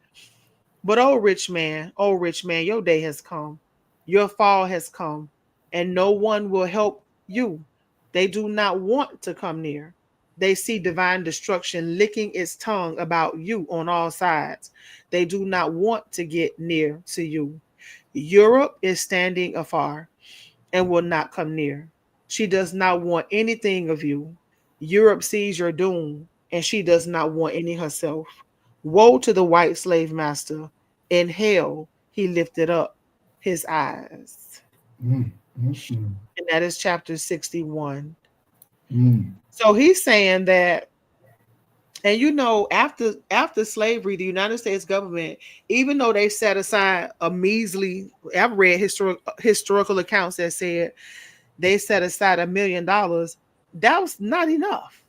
But oh rich man, your day has come. Your fall has come, and no one will help you. They do not want to come near. They see divine destruction licking its tongue about you on all sides. They do not want to get near to you. Europe is standing afar and will not come near. She does not want anything of you. Europe sees your doom, and she does not want any herself. Woe to the white slave master. In hell, he lifted up his eyes. Mm, mm, mm, And that is chapter 61. mm, So he's saying that, and after slavery, the United States government, even though they set aside a measly, I've read historical accounts that said they set aside $1 million. That was not enough.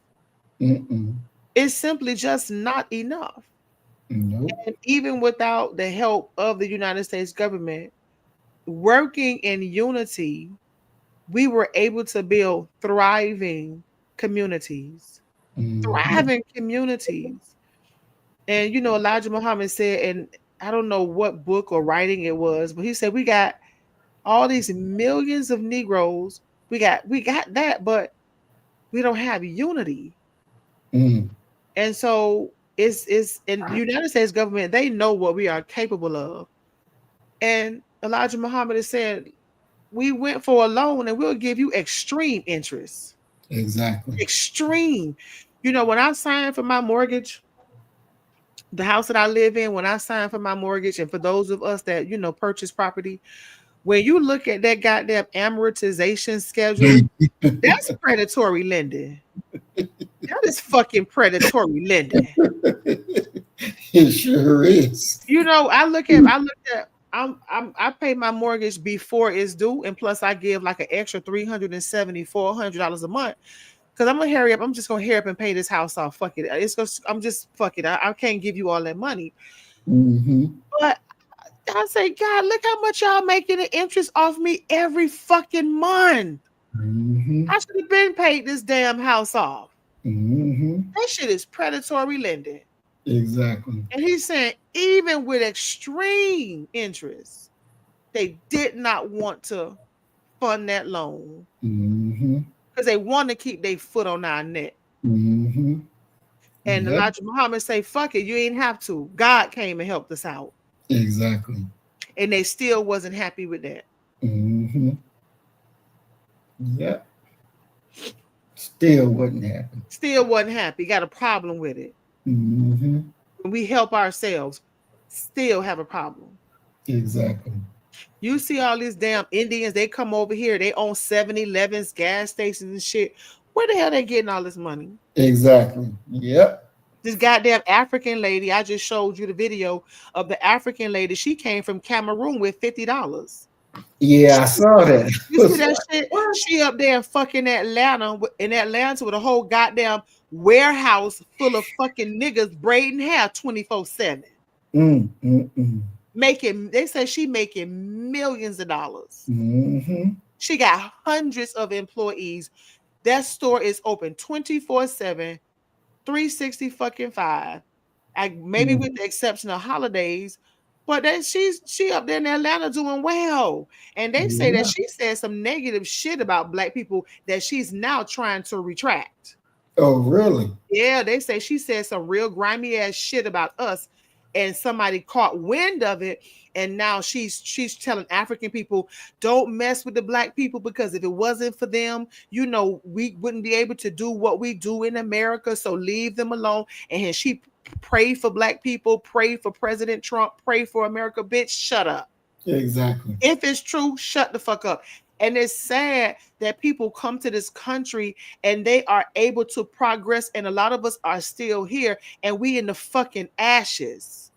mm-mm. It's simply just not enough. Nope. And even without the help of the United States government, working in unity, we were able to build communities, Mm-hmm. thriving communities. And Elijah Muhammad said, and I don't know what book or writing it was, but he said we got all these millions of Negroes. We got that, but we don't have unity. Mm, And so it's in the United States government, they know what we are capable of. And Elijah Muhammad has said, we went for a loan and we'll give you extreme interest. exactly. Extreme. When I signed for my mortgage, the house that I live in, when I signed for my mortgage, and for those of us that, purchase property, when you look at that goddamn amortization schedule, that's predatory lending. That is fucking predatory lending. It sure is. I pay my mortgage before it's due, and plus I give like an extra $370-$400 a month because I'm gonna hurry up. I'm just gonna hurry up and pay this house off. Fuck it. I'm just fuck it. I can't give you all that money. Mm-hmm. But I say, God, look how much y'all making the interest off me every fucking month. Mm-hmm. I should have been paid this damn house off. Mm-hmm. That shit is predatory lending. Exactly. And he's saying, even with extreme interest, they did not want to fund that loan Mm-hmm. because they want to keep their foot on our neck. Mm-hmm. And Yep. Elijah Muhammad say, fuck it, you ain't have to. God came and helped us out. Exactly. And they still wasn't happy with that. Mm-hmm. Yep. Still wouldn't happen. Still wasn't happy. Got a problem with it. Mm-hmm. When we help ourselves, still have a problem. Exactly. You see all these damn Indians, they come over here, they own 7-Elevens, gas stations and shit. Where the hell they getting all this money? Exactly. Yep. This goddamn African lady, I just showed you the video of the African lady. She came from Cameroon with $50. Yeah, I saw that. I You see was that like, shit? what? She up there in fucking Atlanta, in Atlanta with a whole goddamn warehouse full of fucking niggas braiding hair 24/7. Mm, mm, mm. Making, they say she making millions of dollars. Mm-hmm. She got hundreds of employees. That store is open 24/7, 360 fucking 5. Maybe Mm. with the exception of holidays, but then she up there in Atlanta doing well. And they say that Yeah. she said some negative shit about black people that she's now trying to retract. Oh, really? Yeah, they say she said some real grimy ass shit about us, and somebody caught wind of it, and now she's telling African people, don't mess with the black people, because if it wasn't for them, we wouldn't be able to do what we do in America. So leave them alone. And she prayed for black people, prayed for President Trump, pray for America. Bitch, shut up. Exactly. If it's true, shut the fuck up. And it's sad that people come to this country and they are able to progress, and a lot of us are still here, and we in the fucking ashes.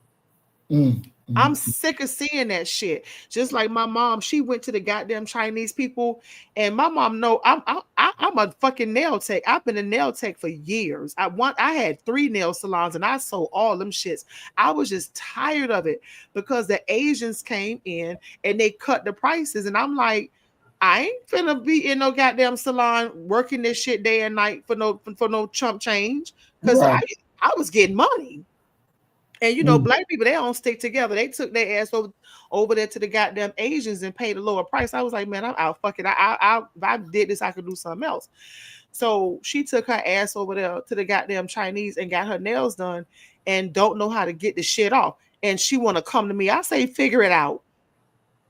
Mm, I'm mm, sick of seeing that shit. Just like my mom, she went to the goddamn Chinese people, and my mom know I'm a fucking nail tech. I've been a nail tech for years. I had 3 nail salons, and I sold all them shits. I was just tired of it because the Asians came in and they cut the prices, and I'm like, I ain't finna be in no goddamn salon working this shit day and night for no chump change, because I right. I was getting money. And Mm, black people, they don't stick together. They took their ass over there to the goddamn Asians and paid a lower price. I was like, man, I'm out. Fuck it. If I did this, I could do something else. So she took her ass over there to the goddamn Chinese and got her nails done, and don't know how to get the shit off. And she want to come to me. I say, figure it out.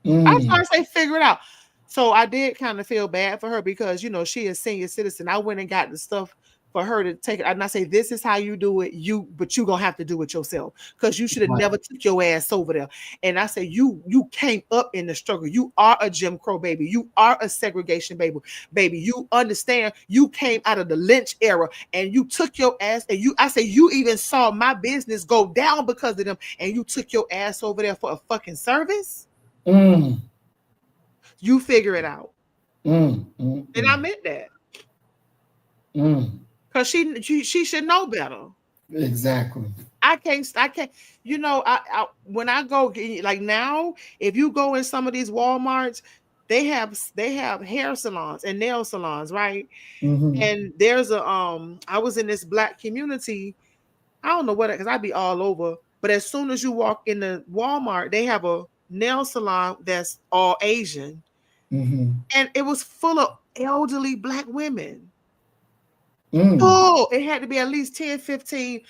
I was mm, trying to say, figure it out. So I did kind of feel bad for her because she is senior citizen. I went and got the stuff for her to take it. And I say, this is how you do it. But you gonna have to do it yourself, because you should have right. never took your ass over there. And I say, you came up in the struggle. You are a Jim Crow baby. You are a segregation baby. Baby, you understand. You came out of the lynch era, and you took your ass. And I say, you even saw my business go down because of them, and you took your ass over there for a fucking service. Mm, You figure it out. mm, mm, And I mm, meant that, mm. because she should know better. Exactly. I can't. When I go, like now, if you go in some of these Walmarts, they have hair salons and nail salons, right? Mm-hmm. And there's I was in this black community. I don't know what, because I be all over. But as soon as you walk in the Walmart, they have a nail salon that's all Asian, Mm-hmm. and it was full of elderly black women. Mm, Oh, it had to be at least 10, 15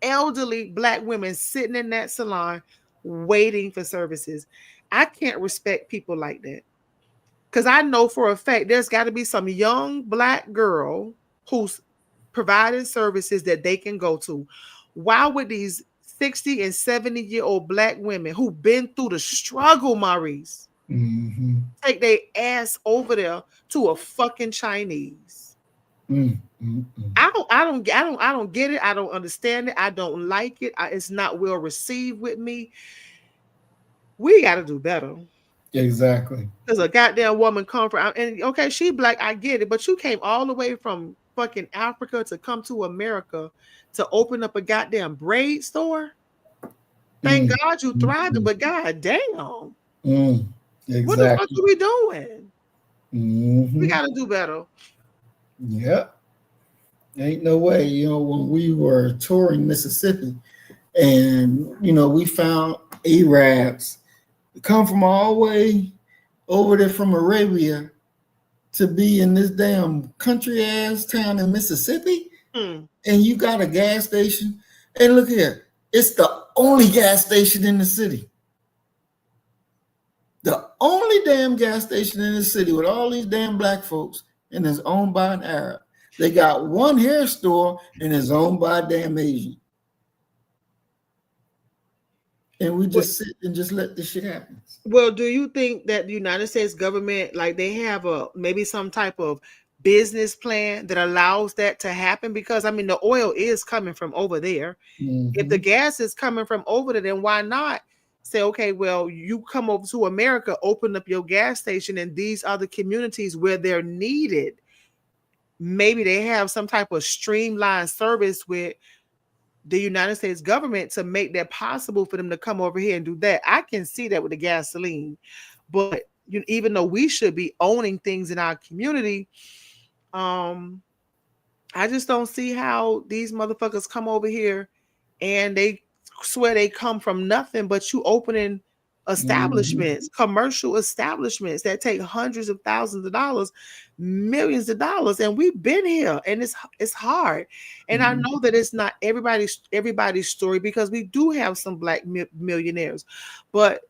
elderly black women sitting in that salon waiting for services. I can't respect people like that, because I know for a fact there's got to be some young black girl who's providing services that they can go to. Why would these 60 and 70-year-old black women who've been through the struggle, Maurice, mm-hmm. take their ass over there to a fucking Chinese? Mm, mm, mm. I don't get it. I don't understand it. I don't like it. It's not well received with me. We got to do better. Exactly. Because a goddamn woman come from, and okay, she black, I get it, but you came all the way from fucking Africa to come to America to open up a goddamn braid store. Thank Mm, God you mm, thriving, mm, but god damn, mm. what the fuck Exactly. are we doing? We Mm-hmm. got to do better. Yep. Ain't no way. When we were touring Mississippi, and we found Arabs come from all the way over there from Arabia to be in this damn country ass town in Mississippi, Hmm. and you got a gas station. And look here, it's the only gas station in the city. The only damn gas station in the city with all these damn black folks, and is owned by an Arab. They got one hair store and is owned by a damn Asian. And we What? just sit and just let this shit happen. Well, do you think that the United States government, like, they have a maybe some type of business plan that allows that to happen? Because I mean, the oil is coming from over there. If the Mm-hmm. gas is coming from over there, then why not say, okay, well, you come over to America, open up your gas station in these other communities where they're needed. Maybe they have some type of streamlined service with the United States government to make that possible for them to come over here and do that. I can see that with the gasoline, but even though we should be owning things in our community, um, I just don't see how these motherfuckers come over here and they swear they come from nothing, but you opening Mm-hmm. establishments, commercial establishments that take hundreds of thousands of dollars, millions of dollars, and we've been here, and it's hard. And I know that it's not everybody's story, because we do have some black millionaires, but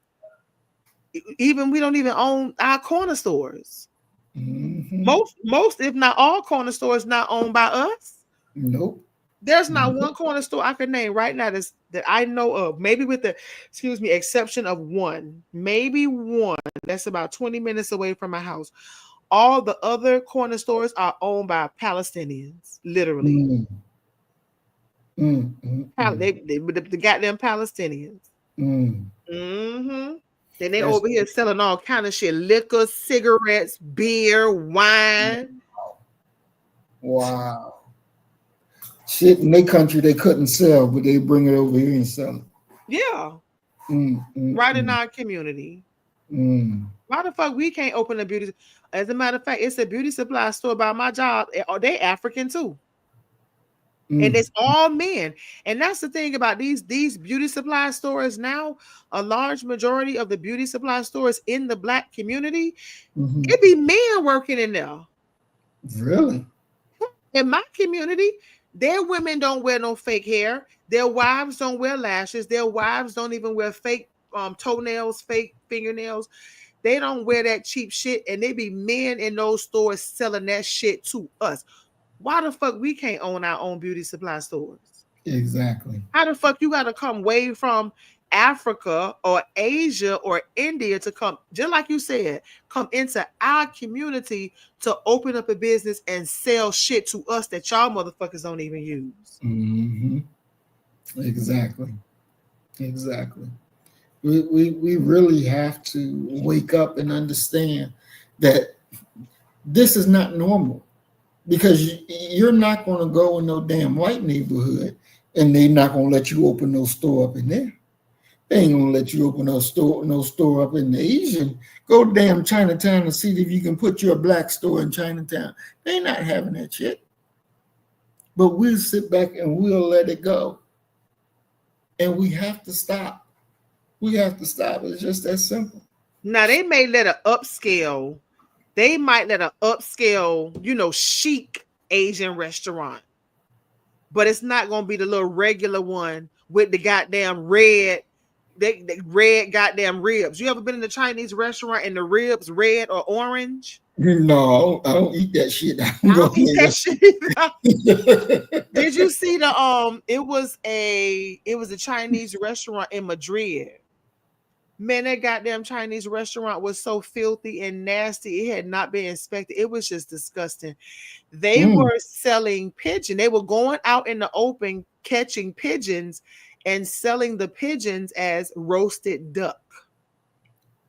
even we don't even own our corner stores. Mm-hmm. Most, if not all, corner stores not owned by us. Nope. There's not Nope. one corner store I could name right now that I know of. Maybe with the, excuse me, exception of one, maybe one that's about 20 minutes away from my house. All the other corner stores are owned by Palestinians, literally. Mm, mm, mm, mm, They the goddamn Palestinians. mm. Mm-hmm. And they That's over here selling all kind of shit: liquor, cigarettes, beer, wine. wow. Shit in their country they couldn't sell, but they bring it over here and sell it. Yeah, Mm, mm, right in mm, our community. mm, Why the fuck we can't open a beauty? As a matter of fact, it's a beauty supply store by my job. They African too, and mm, it's all men. And that's the thing about these beauty supply stores now. A large majority of the beauty supply stores in the black community, mm-hmm. it be men working in there. Really? In my community, their women don't wear no fake hair. Their wives don't wear lashes. Their wives don't even wear fake toenails, fake fingernails. They don't wear that cheap shit, and they be men in those stores selling that shit to us. Why the fuck we can't own our own beauty supply stores? Exactly. How the fuck you gotta come way from Africa or Asia or India to come, just like you said, come into our community to open up a business and sell shit to us that y'all motherfuckers don't even use? Mm-hmm. Exactly. Exactly. We really have to wake up and understand that this is not normal, because you're not going to go in no damn white neighborhood and they're not going to let you open no store up in there. They ain't gonna let you open no store up in the Asian. Go to damn Chinatown and see if you can put your black store in Chinatown. They not having that shit. But we'll sit back and we'll let it go. And we have to stop. We have to stop. It's just that simple. Now they may let an upscale, they might let an upscale, chic Asian restaurant, but it's not gonna be the little regular one with the goddamn red, the red goddamn ribs. You ever been in a Chinese restaurant and the ribs red or orange? No, I don't eat that shit. I don't I go don't eat that shit either. there. Did you see the it was a Chinese restaurant in Madrid. Man, that goddamn Chinese restaurant was so filthy and nasty. It had not been inspected. It was just disgusting. They Mm, were selling pigeon. They were going out in the open catching pigeons and selling the pigeons as roasted duck.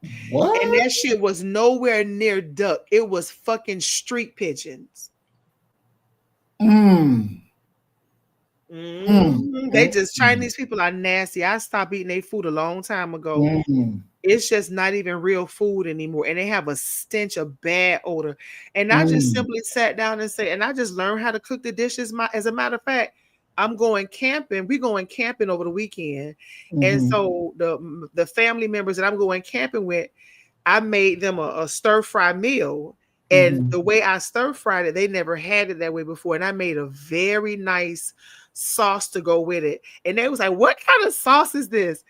And what? that shit was nowhere near duck. It was fucking street pigeons. Mm, mm, They mm, just, mm, Chinese people are nasty. I stopped eating their food a long time ago. mm, It's just not even real food anymore. And they have a stench of bad odor. And I just mm, simply sat down and said, and I just learned how to cook the dishes. As a matter of fact, I'm going camping. We're going camping over the weekend. And mhm, so the family members that I'm going camping with, I made them a stir fry meal. And mhm. the way I stir fried it, they never had it that way before. And I made a very nice sauce to go with it. And they was like, "What kind of sauce is this?"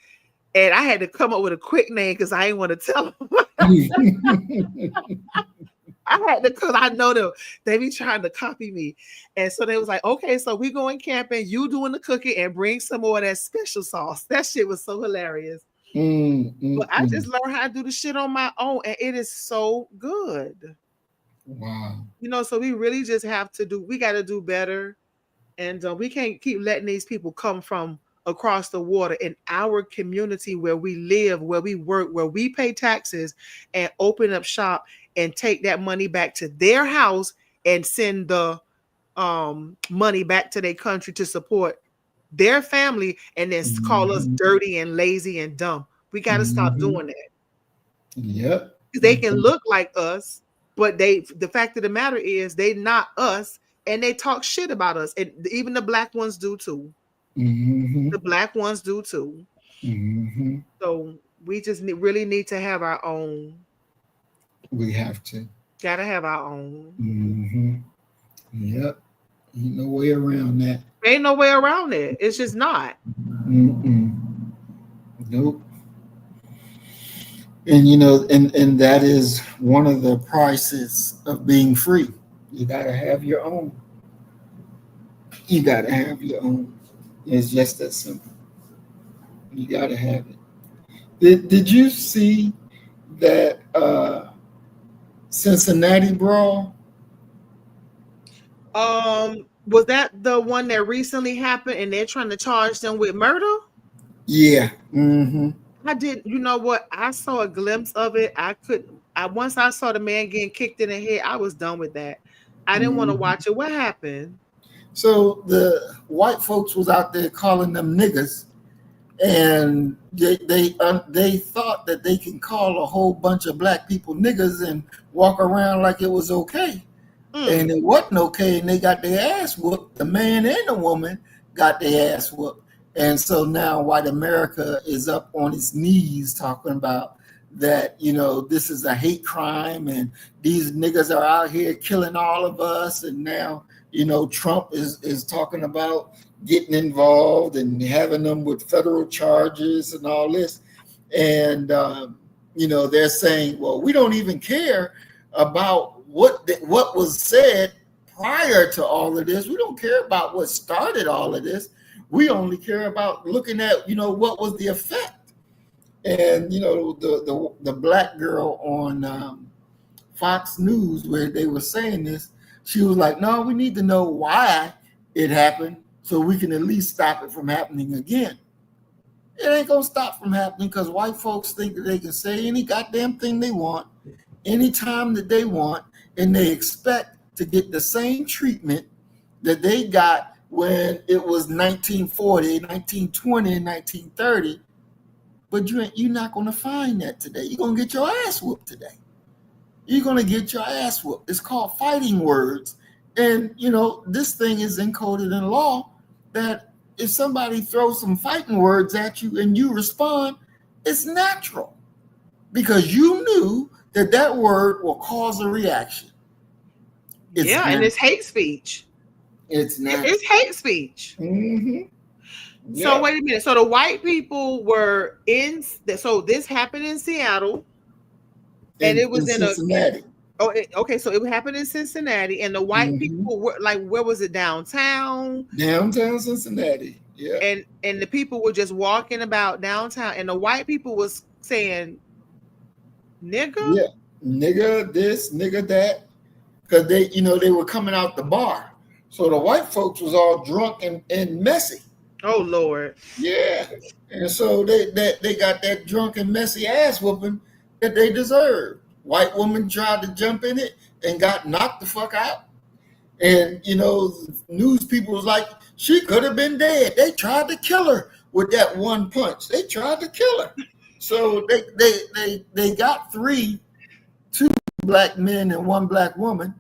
And I had to come up with a quick name because I didn't want to tell them. I had to, because I know them. They be trying to copy me. And so they was like, "Okay, so we going camping, you doing the cooking, and bring some more of that special sauce." That shit was so hilarious. Mm, mm, But I mm. just learned how to do the shit on my own, and it is so good. Wow. So we really just have to we got to do better. And we can't keep letting these people come from across the water in our community where we live, where we work, where we pay taxes, and open up shop and take that money back to their house and send the money back to their country to support their family, and then call us Mm-hmm. dirty and lazy and dumb. We got to stop Mm-hmm. doing that. Yep. They can look like us, but the fact of the matter is they not us, and they talk shit about us, and even the black ones do too. Mm-hmm. The black ones do too. Mm-hmm. So we just really need to have our own. We have to. Gotta have our own. Mm-hmm. Yep. Ain't no way around that. Ain't no way around it. It's just not. Mm-mm. Nope. And and that is one of the prices of being free. You gotta have your own. You gotta have your own. It's just that simple. You gotta have it. Did you see that Cincinnati brawl? Was that the one that recently happened, and they're trying to charge them with murder? Yeah. Mm-hmm. I did. You know what? I saw a glimpse of it. I couldn't. I once I saw the man getting kicked in the head, I was done with that. I didn't want to Mm-hmm. watch it. What happened? So the white folks was out there calling them niggas, and they thought that they can call a whole bunch of black people niggas and walk around like it was okay. And Mm. it wasn't okay, and they got their ass whooped. The man and the woman got their ass whooped, and so now white America is up on its knees talking about that. This is a hate crime, and these niggas are out here killing all of us. And now Trump is talking about getting involved and having them with federal charges and all this. And they're saying, well, we don't even care about what was said prior to all of this. We don't care about what started all of this. We only care about looking at what was the effect. And the black girl on Fox News, where they were saying this, she was like, no, we need to know why it happened so we can at least stop it from happening again. It ain't gonna stop from happening because white folks think that they can say any goddamn thing they want anytime that they want, and they expect to get the same treatment that they got when it was 1940, 1920, and 1930. But you're not going to find that today. You're going to get your ass whooped today. You're going to get your ass whooped. It's called fighting words. And, this thing is encoded in law that if somebody throws some fighting words at you and you respond, it's natural because you knew that word will cause a reaction. It's Yeah, and natural. it's hate speech. It's natural. It's hate speech. Mm-hmm. So Yeah. wait a minute. So the white people were in. So this happened in Seattle, and it In was in a. Cincinnati. Okay. So it happened in Cincinnati, and the white Mm-hmm. people were like, where was it? Downtown. Downtown Cincinnati. Yeah. And the people were just walking about downtown, and the white people was saying, "Nigga." Yeah. Nigga this, nigga that. Because they were coming out the bar. So the white folks was all drunk and messy. Oh Lord. Yeah. And so they got that drunk and messy ass whooping that they deserved. White woman tried to jump in it and got knocked the fuck out. And news people was like, she could have been dead. They tried to kill her with that one punch. They tried to kill her. So they got two black men and one black woman,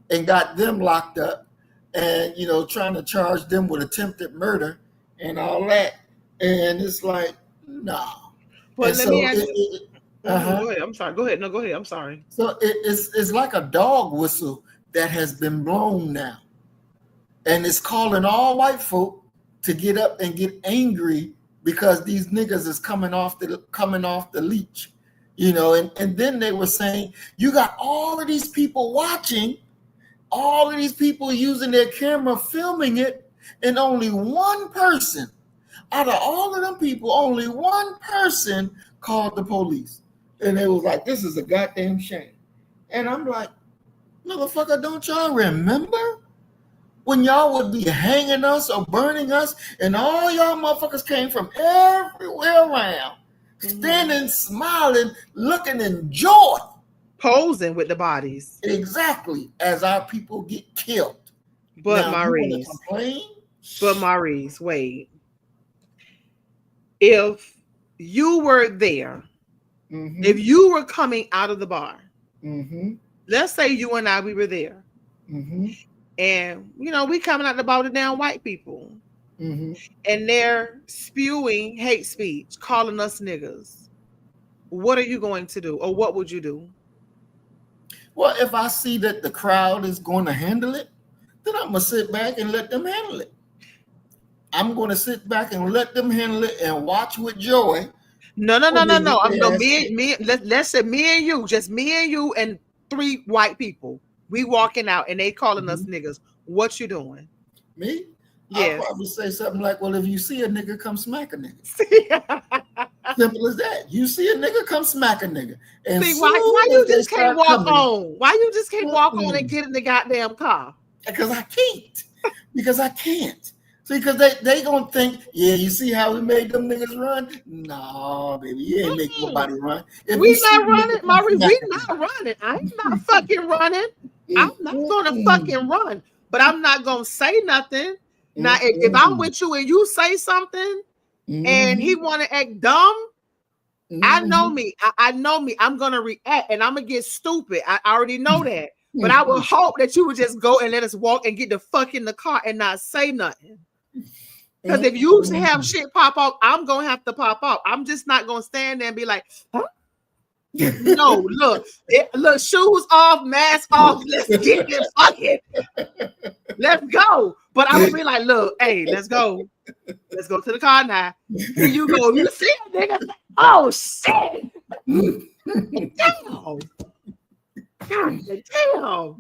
and got them locked up, and trying to charge them with attempted murder and all that. And it's like, no. Well, And let me so ask. uh-huh. Go ahead. I'm sorry. Go ahead. No, go ahead. I'm sorry. So it's like a dog whistle that has been blown now. And it's calling all white folk to get up and get angry because these niggas is coming off the leash. And then they were saying, you got all of these people watching, all of these people using their camera filming it, and only one person out of all of them people, only one person called the police. And they was like, this is a goddamn shame. And I'm like, Motherfucker, don't y'all remember when y'all would be hanging us or burning us, and all y'all motherfuckers came from everywhere around, standing, smiling, looking in joy. Posing with the bodies. Exactly, as our people get killed. But Now, you want to Maurice, complain? wait. If you were there, if you were coming out of the bar, let's say you and I, we were there, and we coming out the bar with down white people, and they're spewing hate speech, calling us niggas. What are you going to do, or what would you do? Well, if I see that the crowd is going to handle it, then I'm going to sit back and let them handle it. I'm going to sit back and let them handle it and watch with joy. No. I'm no me. Let's say me and you, just me and you and 3 white people. We walking out and they calling us niggas. What you doing? Me? Yes. I'll probably say something like, "Well, if you see a nigga, come smack a nigga." Simple as that. You see a nigga, come smack a nigga. And see, why you just can't walk on? Why you just can't walk on and get in the goddamn car? Because I can't. Because I can't. See, because they gonna think, yeah, you see how we made them niggas run? No, baby, you ain't make nobody run. If we not running, Maurice. We not running. I'm not fucking running. I'm not gonna fucking run. But I'm not gonna say nothing. Now, if I'm with you and you say something and he wanna act dumb, I know me. I know me. I'm gonna react and I'm gonna get stupid. I already know that. But I would hope that you would just go and let us walk and get the fuck in the car and not say nothing. Because if you have shit pop off, I'm gonna have to pop off. I'm just not gonna stand there and be like, huh? No, look, shoes off, mask off, let's get it fucking. Let's go. But I would be like, look, hey, let's go. Let's go to the car now. Here you go. You see it, nigga? Oh shit. Damn. God damn.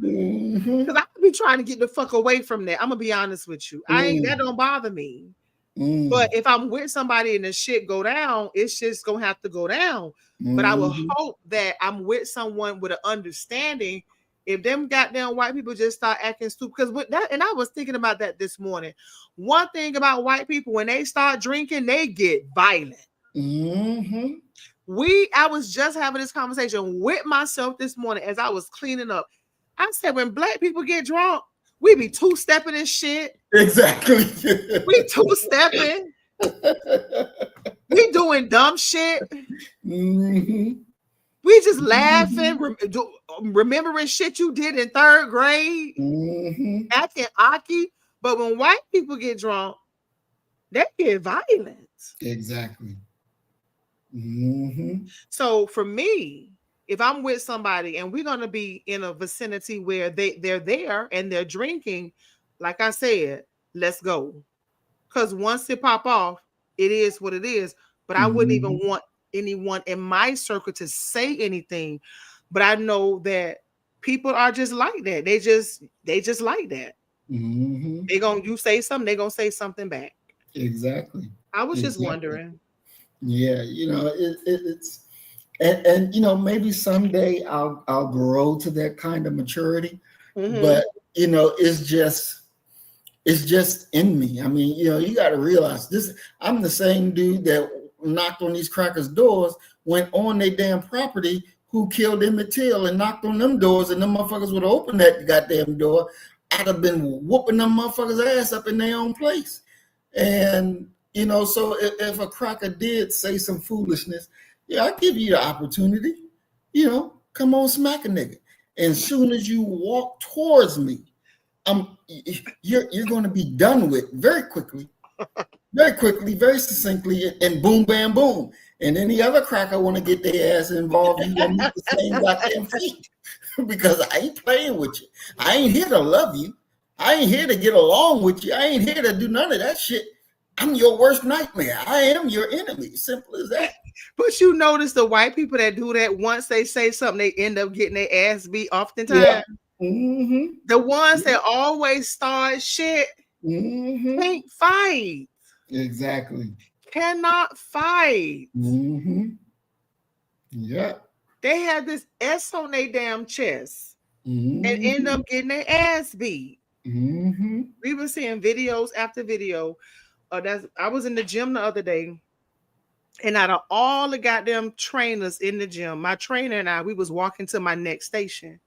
Because I be trying to get the fuck away from that. I'm gonna be honest with you. That don't bother me. But if I'm with somebody and the shit go down, it's just gonna have to go down. But I will hope that I'm with someone with an understanding. If them goddamn white people just start acting stupid, because that, and I was thinking about that this morning. One thing about white people, when they start drinking, they get violent. I was just having this conversation with myself this morning as I was cleaning up. I said, when black people get drunk, we be two-stepping and shit. Exactly. We two-stepping. We doing dumb shit. We just laughing, remembering shit you did in 3rd grade, acting aki. But when white people get drunk, they get violent. Exactly. So for me, if I'm with somebody and we're gonna be in a vicinity where they're there and they're drinking, like I said, let's go. Because once it pop off, it is what it is. But I wouldn't even want anyone in my circle to say anything. But I know that people are just like that. They just like that. You say something, they're gonna say something back. Exactly. I was just wondering. Yeah, it's and maybe someday I'll grow to that kind of maturity. But it's just in me. I mean, you got to realize this. I'm the same dude that knocked on these crackers' doors, went on their damn property, who killed Emmett Till and knocked on them doors, and them motherfuckers would have opened that goddamn door. I'd have been whooping them motherfuckers' ass up in their own place. And so if a cracker did say some foolishness, I give you the opportunity. Come on, smack a nigga. And as soon as you walk towards me, you're going to be done with very quickly, very succinctly, and boom, bam, boom. And any other cracker want to get their ass involved, you gonna meet the same goddamn fate. Because I ain't playing with you. I ain't here to love you. I ain't here to get along with you. I ain't here to do none of that shit. I'm your worst nightmare. I am your enemy. Simple as that. But you notice the white people that do that, once they say something, they end up getting their ass beat oftentimes. Yeah. The ones that always start shit can't fight. Exactly. Cannot fight. Yeah. They have this S on their damn chest. and end Mm-hmm. up getting their ass beat. Mm-hmm. We were seeing videos after video. I was in the gym the other day, and out of all the goddamn trainers in the gym, my trainer and I, we was walking to my next station.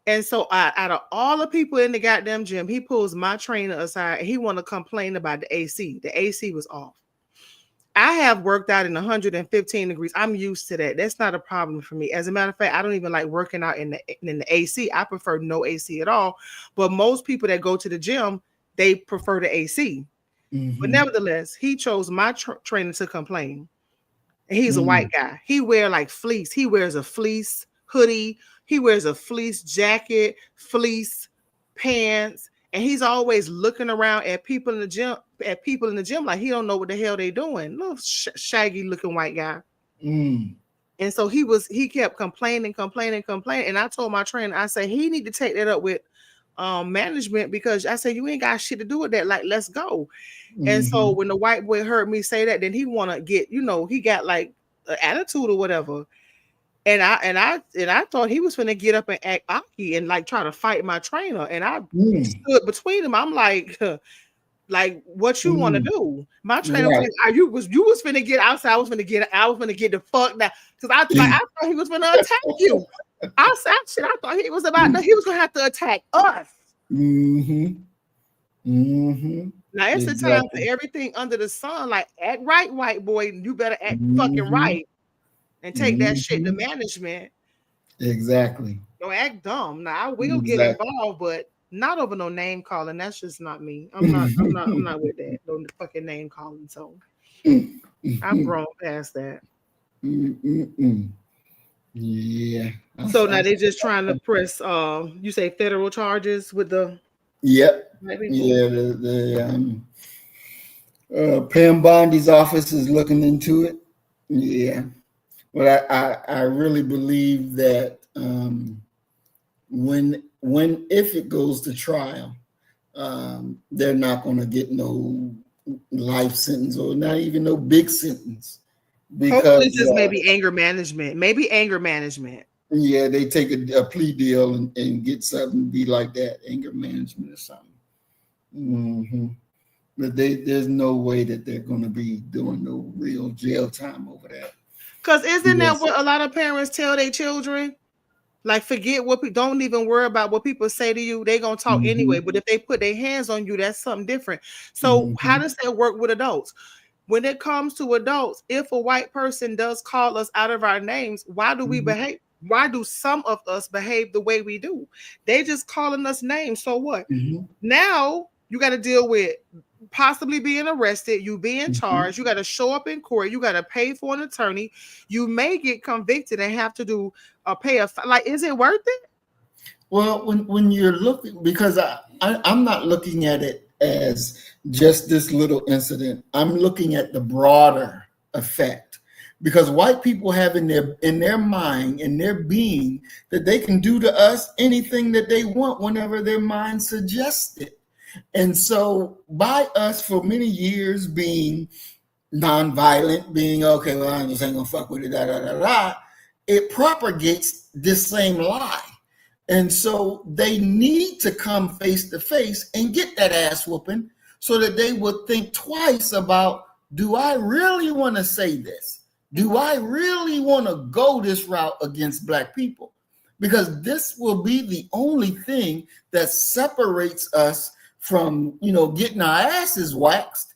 And so out of all the people in the goddamn gym, he pulls my trainer aside and he want to complain about the AC. The AC was off. I have worked out in 115 degrees. I'm used to that. That's not a problem for me. As a matter of fact, I don't even like working out in the AC. I prefer no AC at all. But most people that go to the gym, they prefer the AC. But Mm-hmm. nevertheless, he chose my trainer to complain. And he's a white Mm-hmm. guy. He wear like fleece. He wears a fleece hoodie. He wears a fleece jacket, fleece pants, and he's always looking around at people in the gym. At people in the gym, like he don't know what the hell they doing. Little shaggy looking white guy. Mm. And so he kept complaining, complaining, complaining. And I told my trainer, I said he need to take that up with management, because I said you ain't got shit to do with that. Like, let's go. And so Mm-hmm. when the white boy heard me say that, then he want to get, he got like an attitude or whatever. And I thought he was gonna get up and act Aki and like try to fight my trainer. And I Mm. stood between them. I'm like, like what you want to Mm. do? My trainer was Right. like, you was finna get outside. I was finna get the fuck down. Because I thought he was gonna attack you. I thought he was about to, he was gonna have to attack us. Mm-hmm. Mm-hmm. Now it's the time for Exactly. everything under the sun. Like, act right, white boy. You better act fucking Mm-hmm. right and take that shit to Mm-hmm. management. Exactly. Don't act dumb. Now I will get Exactly. involved, but not over no name calling. That's just not me. I'm not with that. No fucking name calling. So I've grown past that. Mm-mm. Yeah. So now they're just trying to press you say federal charges with the Yep. white people. Yeah. Pam Bondi's office is looking into it. Yeah. But I really believe that when if it goes to trial, they're not going to get no life sentence or not even no big sentence Hopefully because just maybe anger management. Maybe anger management. yeah, they take a plea deal and get something be like that, anger management or something. Hmm. But there's no way that they're going to be doing no real jail time over that. Because isn't that Yes. what a lot of parents tell their children? Like, forget what don't even worry about what people say to you. They gonna talk anyway. Hmm. But if they put their hands on you, that's something different. So how Hmm. does that work with adults? When it comes to adults, if a white person does call us out of our names, why do we Hmm. behave? Why do some of us behave the way we do? They just calling us names. So what? Hmm. Now you got to deal with possibly being arrested, you being Hmm. charged, you got to show up in court, you got to pay for an attorney, you may get convicted and have to do pay a like. Is it worth it? Well, when you're looking, because I'm not looking at it as just this little incident. I'm looking at the broader effect, because white people have in their mind, in their being, that they can do to us anything that they want whenever their mind suggests it. And so by us for many years being nonviolent, being okay, well, I just ain't gonna fuck with it, da da da da, it propagates this same lie. And so they need to come face to face and get that ass whooping so that they would think twice about, do I really want to say this? Do I really want to go this route against Black people? Because this will be the only thing that separates us from, getting our asses waxed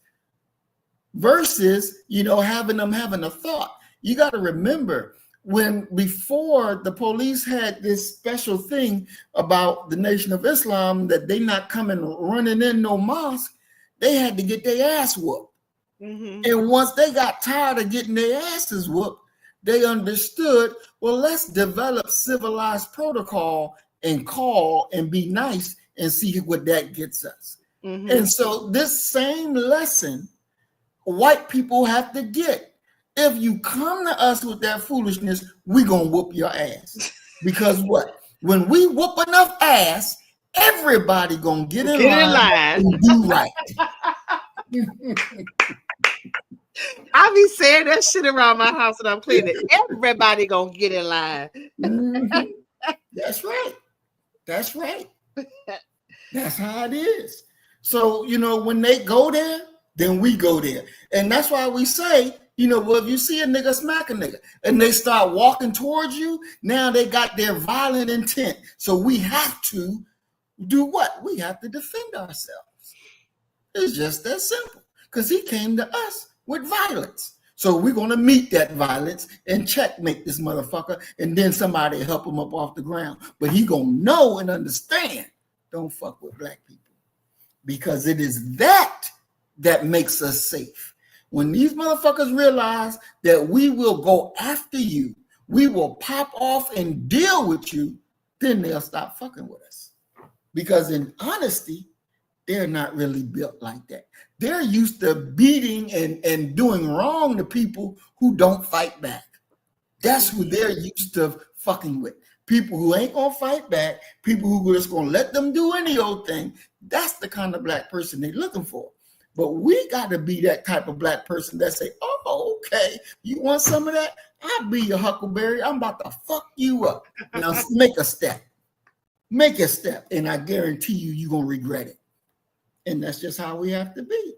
versus, having a thought. You got to remember, when before the police had this special thing about the Nation of Islam that they not coming running in no mosque, they had to get their ass whooped. Mm-hmm. And once they got tired of getting their asses whooped, they understood, well, let's develop civilized protocol and call and be nice and see what that gets us. Mm-hmm. And so this same lesson white people have to get. If you come to us with that foolishness, we gonna whoop your ass. Because what? When we whoop enough ass, everybody gonna get in line and do right. I be saying that shit around my house when I'm cleaning. Everybody gonna get in line. Mm-hmm. That's right. That's right. That's how it is. So, when they go there, then we go there. And that's why we say, well, if you see a nigga smack a nigga and they start walking towards you, now they got their violent intent. So we have to do what? We have to defend ourselves. It's just that simple. Because he came to us with violence. So we're going to meet that violence and checkmate this motherfucker, and then somebody help him up off the ground. But he going to know and understand, don't fuck with black people. Because it is that makes us safe. When these motherfuckers realize that we will go after you, we will pop off and deal with you, then they'll stop fucking with us. Because in honesty, they're not really built like that. They're used to beating and doing wrong to people who don't fight back. That's who they're used to fucking with. People who ain't gonna fight back, people who are just gonna let them do any old thing. That's the kind of black person they're looking for. But we got to be that type of black person that say, oh, okay, you want some of that? I'll be your huckleberry. I'm about to fuck you up. Now make a step. Make a step, and I guarantee you're gonna regret it. And that's just how we have to be,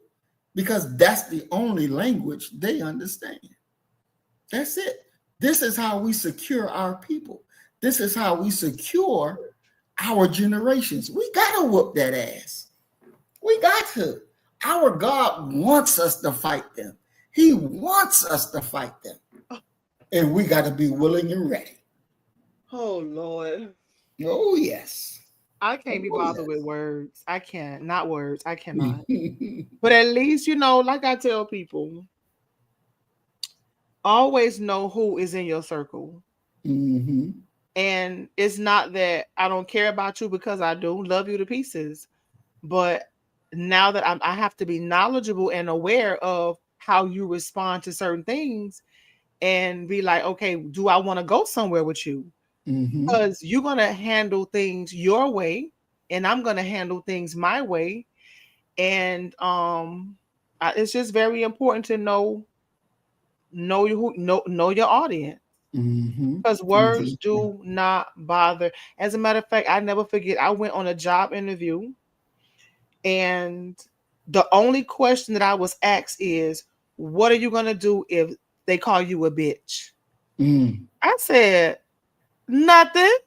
because that's the only language they understand. That's it. This is how we secure our people. This is how we secure our generations. We got to whoop that ass. We got to. Our God wants us to fight them. He wants us to fight them. And we got to be willing and ready. Oh, Lord. Oh, yes. I can't be bothered with words. I can't. Not words. I cannot. But at least, like I tell people, always know who is in your circle. Mm-hmm. And it's not that I don't care about you, because I do love you to pieces. But now that I have to be knowledgeable and aware of how you respond to certain things, and be like, okay, do I want to go somewhere with you? Mm-hmm. Because you're going to handle things your way, and I'm going to handle things my way. And it's just very important to know your audience. Mm-hmm. Because words do not bother. As a matter of fact, I never forget, I went on a job interview, and the only question that I was asked is, what are you going to do if they call you a bitch? I said, nothing.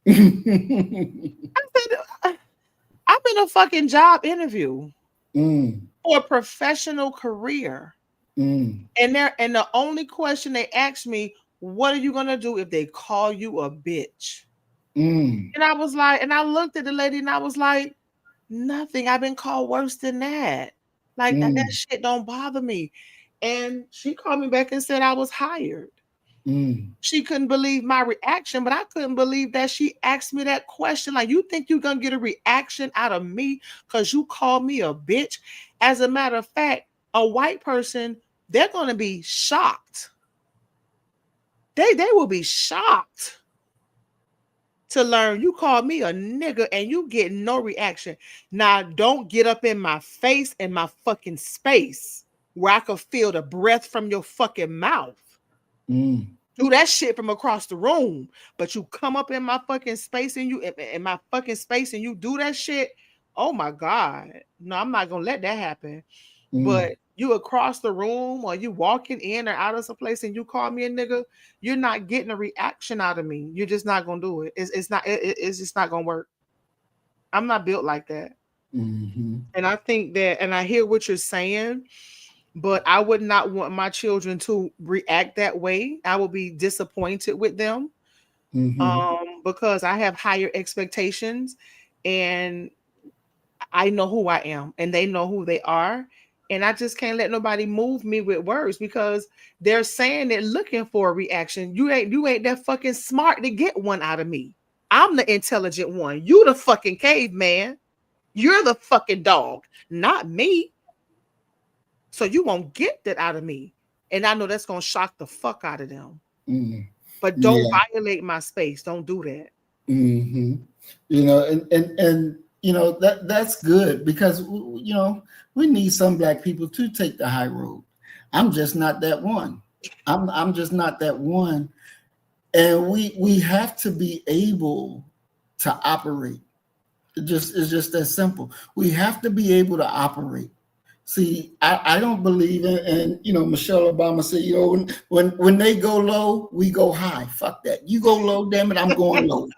I said, I'm in a fucking job interview for a professional career. And the only question they asked me, what are you gonna do if they call you a bitch? And I was like, and I looked at the lady and I was like, nothing. I've been called worse than that. Like that shit don't bother me. And she called me back and said I was hired. She couldn't believe my reaction, but I couldn't believe that she asked me that question. Like, you think you're gonna get a reaction out of me because you called me a bitch? As a matter of fact, a white person, they're gonna be shocked. They will be shocked to learn you called me a nigga and you get no reaction. Now, don't get up in my face and my fucking space where I could feel the breath from your fucking mouth. Do that shit from across the room, but you come up in my fucking space and you do that shit. Oh my God. No, I'm not gonna let that happen. But you across the room, or you walking in or out of some place and you call me a nigga, you're not getting a reaction out of me. You're just not gonna do it. It's just not gonna work. I'm not built like that. And I think that, and I hear what you're saying, but I would not want my children to react that way. I will be disappointed with them, because I have higher expectations, and I know who I am and they know who they are. And I just can't let nobody move me with words, because they're saying it looking for a reaction. You ain't that fucking smart to get one out of me. I'm the intelligent one. You the fucking caveman. You're the fucking dog, not me. So you won't get that out of me. And I know that's going to shock the fuck out of them. But don't violate my space. Don't do that. And that's good, because we need some black people to take the high road. I'm just not that one. I'm just not that one. And we have to be able to operate. It's just that simple. We have to be able to operate. See, I don't believe in, and Michelle Obama said, when they go low, we go high. Fuck that. You go low, damn it, I'm going low.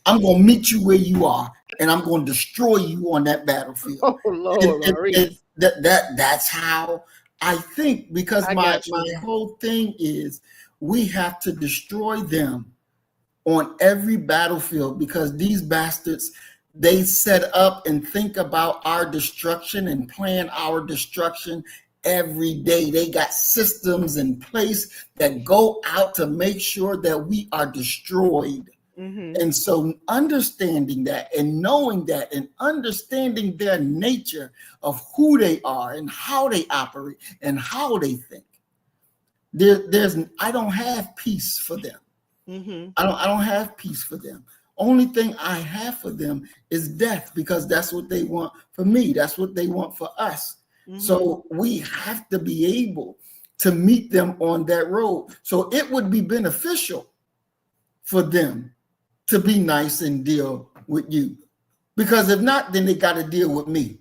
I'm gonna meet you where you are, and I'm gonna destroy you on that battlefield. Oh Lord, Maurice. That's how I think, because I my got you. whole thing is we have to destroy them on every battlefield, because these bastards, they set up and think about our destruction and plan our destruction every day. They got systems in place that go out to make sure that we are destroyed. Mm-hmm. And so understanding that and knowing that and understanding their nature of who they are and how they operate and how they think, I don't have peace for them. Mm-hmm. I don't have peace for them. Only thing I have for them is death, because that's what they want for me. That's what they want for us. Mm-hmm. So we have to be able to meet them on that road. So it would be beneficial for them to be nice and deal with you, because if not, then they got to deal with me.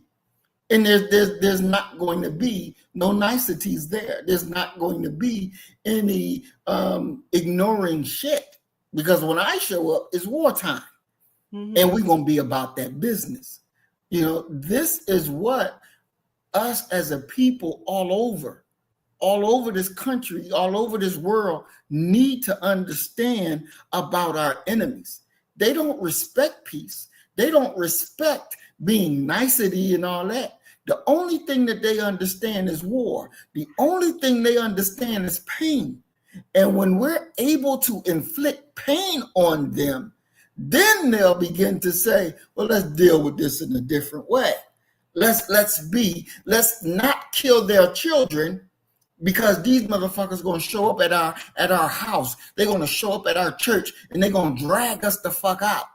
And there's not going to be no niceties there. There's not going to be any ignoring shit, because when I show up, it's wartime, and we're going to be about that business. This is what us as a people all over this country, all over this world, need to understand about our enemies. They don't respect peace. They don't respect being nicety and all that. The only thing that they understand is war. The only thing they understand is pain. And when we're able to inflict pain on them, then they'll begin to say, well, let's deal with this in a different way. Let's not kill their children, because these motherfuckers going to show up at our house. They're going to show up at our church, and they're going to drag us the fuck out.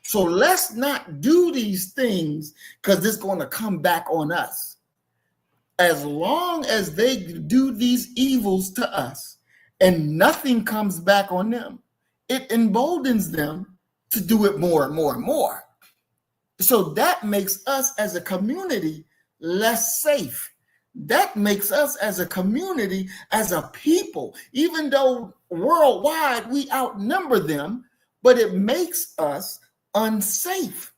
So let's not do these things, because it's going to come back on us. As long as they do these evils to us and nothing comes back on them, it emboldens them to do it more and more and more. So that makes us as a community less safe. That makes us as a community, as a people, even though worldwide we outnumber them, but it makes us unsafe.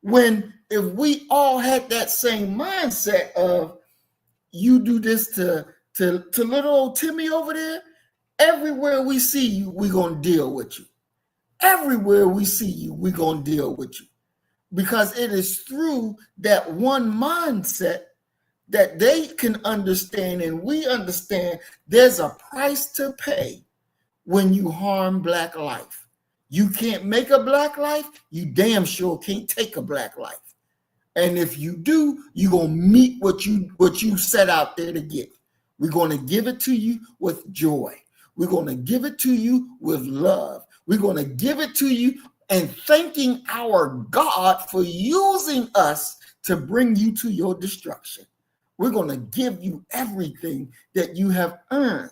If we all had that same mindset of, you do this to little old Timmy over there, everywhere we see you, we're going to deal with you. Everywhere we see you, we're going to deal with you. Because it is through that one mindset that they can understand, and we understand there's a price to pay when you harm Black life. You can't make a Black life, you damn sure can't take a Black life. And if you do, you're going to meet what you set out there to get. We're going to give it to you with joy. We're going to give it to you with love. We're going to give it to you and thanking our God for using us to bring you to your destruction. We're going to give you everything that you have earned.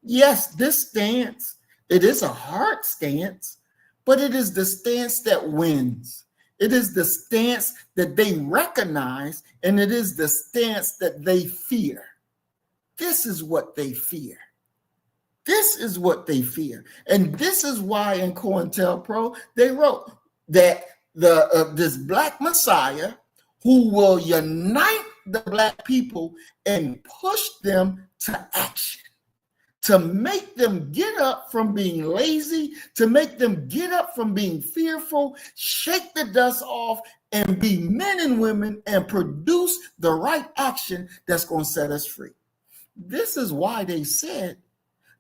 Yes, this stance, it is a hard stance, but it is the stance that wins. It is the stance that they recognize, and it is the stance that they fear. This is what they fear. This is what they fear. And this is why in COINTELPRO, they wrote that this Black Messiah who will unite the Black people and push them to action, to make them get up from being lazy, to make them get up from being fearful, shake the dust off, and be men and women and produce the right action that's going to set us free. This is why they said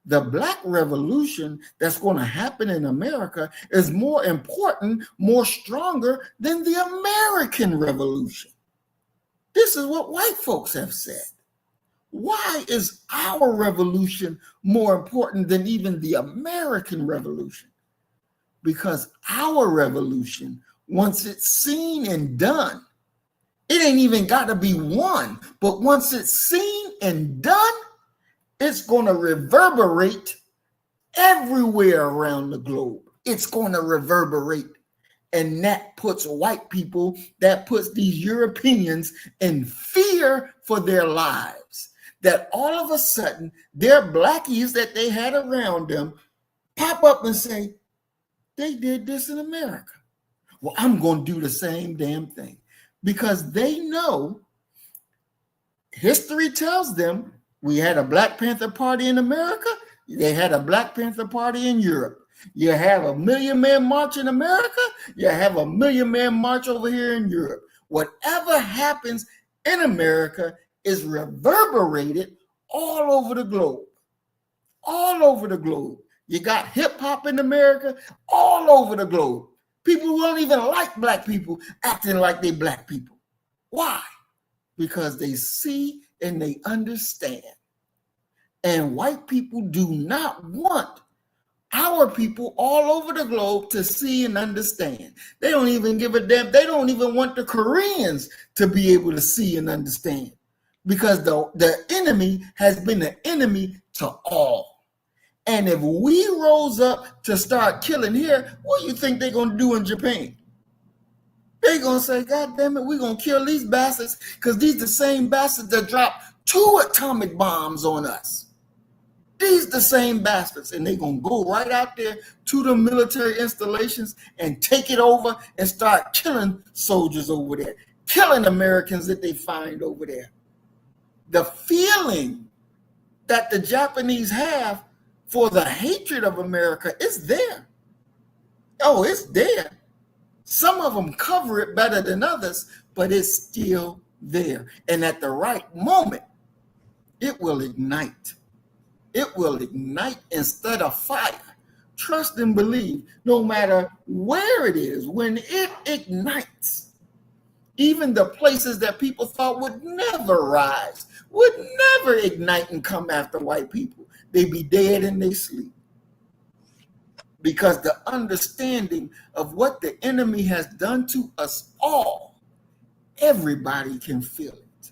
the Black revolution that's going to happen in America is more important, more stronger than the American revolution. This is what white folks have said. Why is our revolution more important than even the American revolution? Because our revolution, once it's seen and done, it ain't even got to be won, but once it's seen and done, it's going to reverberate everywhere around the globe. It's going to reverberate. And that puts white people, that puts these Europeans in fear for their lives. That all of a sudden, their blackies that they had around them pop up and say, they did this in America. Well, I'm going to do the same damn thing. Because they know, history tells them, we had a Black Panther Party in America, they had a Black Panther Party in Europe. You have a Million Man March in America, you have a Million Man March over here in Europe. Whatever happens in America is reverberated all over the globe. All over the globe. You got hip hop in America, all over the globe. People who don't even like black people acting like they black people. Why? Because they see and they understand. And white people do not want our people all over the globe to see and understand. They don't even give a damn. They don't even want the Koreans to be able to see and understand, because the enemy has been an enemy to all. And if we rose up to start killing here, what do you think they're going to do in Japan? They're going to say, God damn it, we're going to kill these bastards, because these the same bastards that dropped 2 atomic bombs on us. These the same bastards, and they're going to go right out there to the military installations and take it over and start killing soldiers over there, killing Americans that they find over there. The feeling that the Japanese have for the hatred of America is there. Oh, it's there. Some of them cover it better than others, but it's still there. And at the right moment, it will ignite. It will ignite instead of fire. Trust and believe, no matter where it is, when it ignites, even the places that people thought would never rise, would never ignite and come after white people, they be dead in their sleep. Because the understanding of what the enemy has done to us all, everybody can feel it.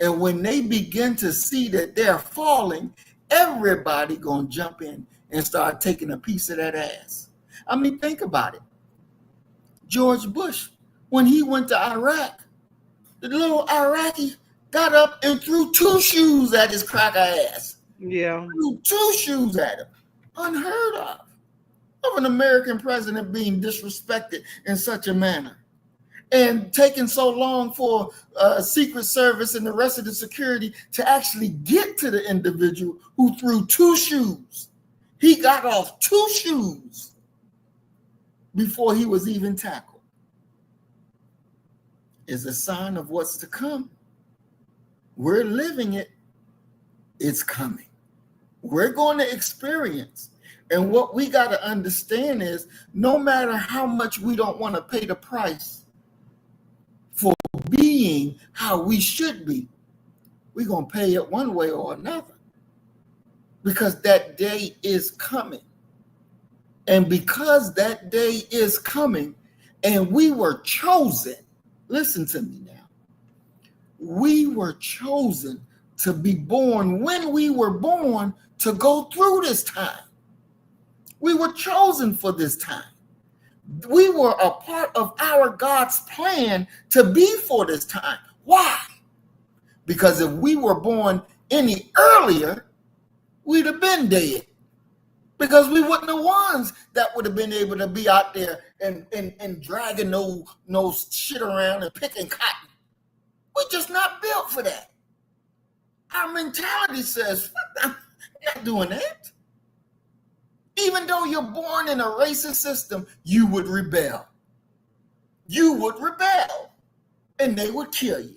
And when they begin to see that they're falling, everybody gonna jump in and start taking a piece of that ass. I mean, think about it. George Bush, when he went to Iraq, the little Iraqi got up and threw 2 shoes at his cracker ass. Yeah. Threw 2 shoes at him. Unheard of an American president being disrespected in such a manner. And taking so long for Secret Service and the rest of the security to actually get to the individual who threw 2 shoes. He got off 2 shoes before he was even tackled. It's a sign of what's to come. We're living it. It's coming. We're going to experience. And what we got to understand is, no matter how much we don't want to pay the price for being how we should be, we're going to pay it one way or another, because that day is coming. And because that day is coming and we were chosen, listen to me now, we were chosen to be born when we were born to go through this time. We were chosen for this time. We were a part of our God's plan to be for this time. Why? Because if we were born any earlier, we'd have been dead. Because we weren't the ones that would have been able to be out there and dragging no shit around and picking cotton. We're just not built for that. Our mentality says, I'm not doing that. Even though you're born in a racist system, you would rebel. You would rebel, and they would kill you.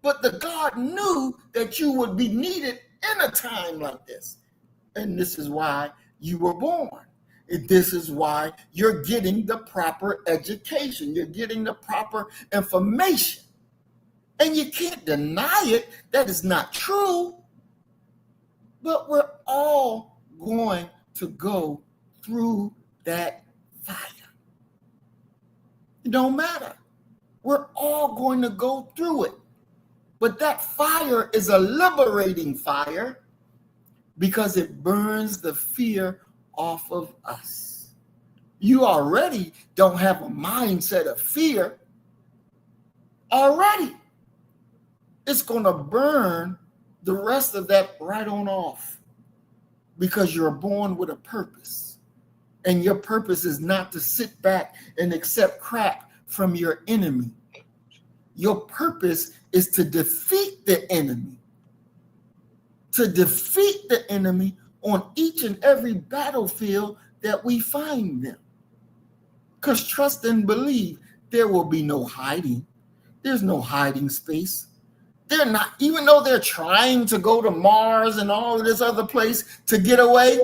But the God knew that you would be needed in a time like this. And this is why you were born. This is why you're getting the proper education. You're getting the proper information. And you can't deny it. That is not true. But we're all going to go through that fire. It don't matter. We're all going to go through it. But that fire is a liberating fire because it burns the fear off of us. You already don't have a mindset of fear. Already. It's going to burn the rest of that right on off, because you're born with a purpose. And your purpose is not to sit back and accept crap from your enemy. Your purpose is to defeat the enemy. To defeat the enemy on each and every battlefield that we find them. Because trust and believe, there will be no hiding. There's no hiding space. They're not, even though they're trying to go to Mars and all of this other place to get away,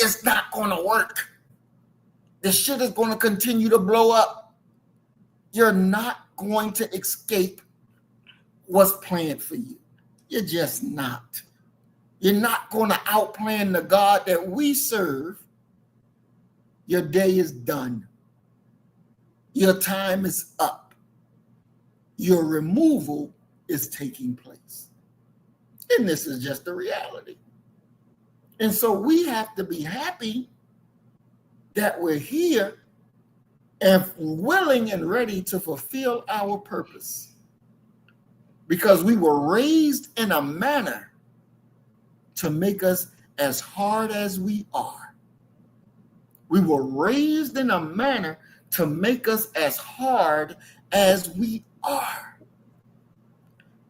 it's not going to work. The shit is going to continue to blow up. You're not going to escape what's planned for you. You're just not. You're not going to outplan the God that we serve. Your day is done. Your time is up. Your removal is taking place. And this is just the reality. And so we have to be happy that we're here and willing and ready to fulfill our purpose. Because we were raised in a manner to make us as hard as we are. We were raised in a manner to make us as hard as we are.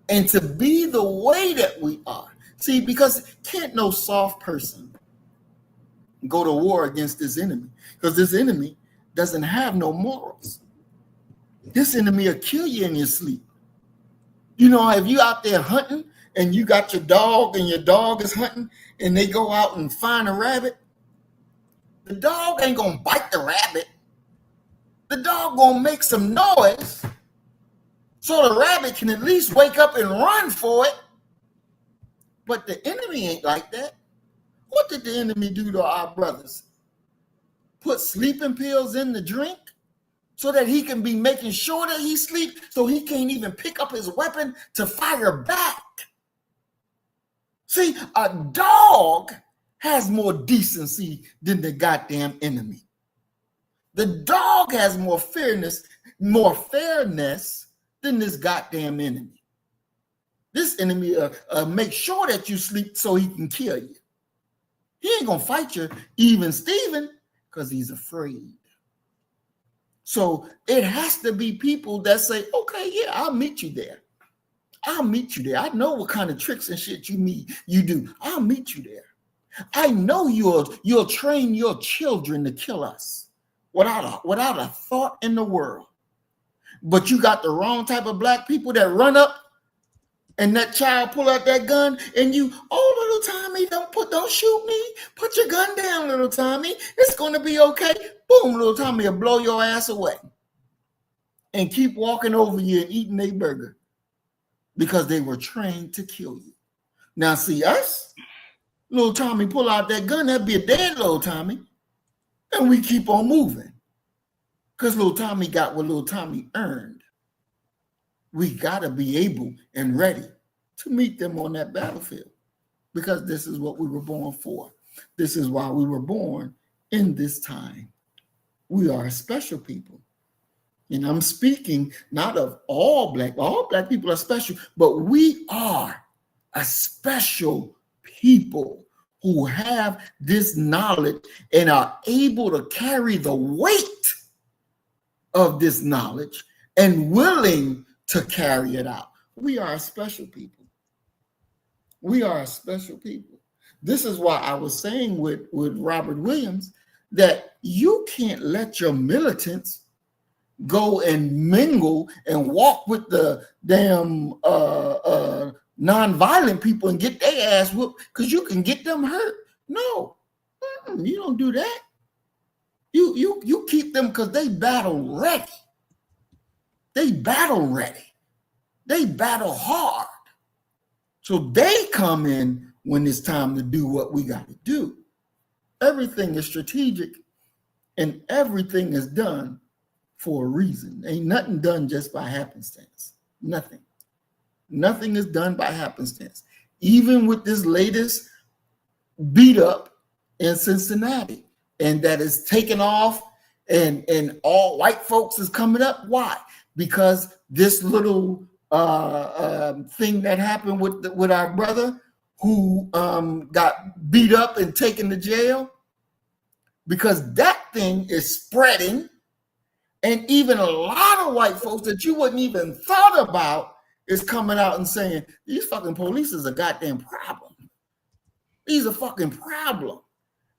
And to be the way that we are. See, because can't no soft person go to war against this enemy, because this enemy doesn't have no morals. This enemy will kill you in your sleep. You know, if you out there hunting and you got your dog and your dog is hunting and they go out and find a rabbit, the dog ain't gonna bite the rabbit. The dog gonna make some noise so the rabbit can at least wake up and run for it. But the enemy ain't like that. What did the enemy do to our brothers? Put sleeping pills in the drink so that he can be making sure that he sleeps, so he can't even pick up his weapon to fire back. See, a dog has more decency than the goddamn enemy. The dog has more fairness than this goddamn enemy. This enemy make sure that you sleep so he can kill you. He ain't gonna fight you, even Steven, because he's afraid. So it has to be people that say, okay, yeah, I'll meet you there. I'll meet you there. I know what kind of tricks and shit you do. I'll meet you there. I know you'll train your children to kill us without a thought in the world. But you got the wrong type of black people that run up and that child pull out that gun and you, oh, little Tommy, don't shoot me. Put your gun down, little Tommy. It's going to be okay. Boom, little Tommy will blow your ass away and keep walking over you and eating their burger because they were trained to kill you. Now, see us, little Tommy pull out that gun, that'd be a dead little Tommy. And we keep on moving because little Tommy got what little Tommy earned. We got to be able and ready to meet them on that battlefield because this is what we were born for. This is why we were born in this time. We are a special people. And I'm speaking not of all black people are special, but we are a special people who have this knowledge and are able to carry the weight of this knowledge and willing to carry it out. We are a special people. We are a special people. This is why I was saying with Robert Williams that you can't let your militants go and mingle and walk with the damn nonviolent people and get their ass whooped because you can get them hurt. No, you don't do that. You keep them because they battle ready. They battle ready. They battle hard. So they come in when it's time to do what we got to do. Everything is strategic and everything is done for a reason. Ain't nothing done just by happenstance. Nothing. Nothing is done by happenstance. Even with this latest beat up in Cincinnati, and that is taking off, and all white folks is coming up. Why? Because this little thing that happened with our brother who got beat up and taken to jail, because that thing is spreading, and even a lot of white folks that you wouldn't even thought about is coming out and saying these fucking police is a goddamn problem. These are fucking problem.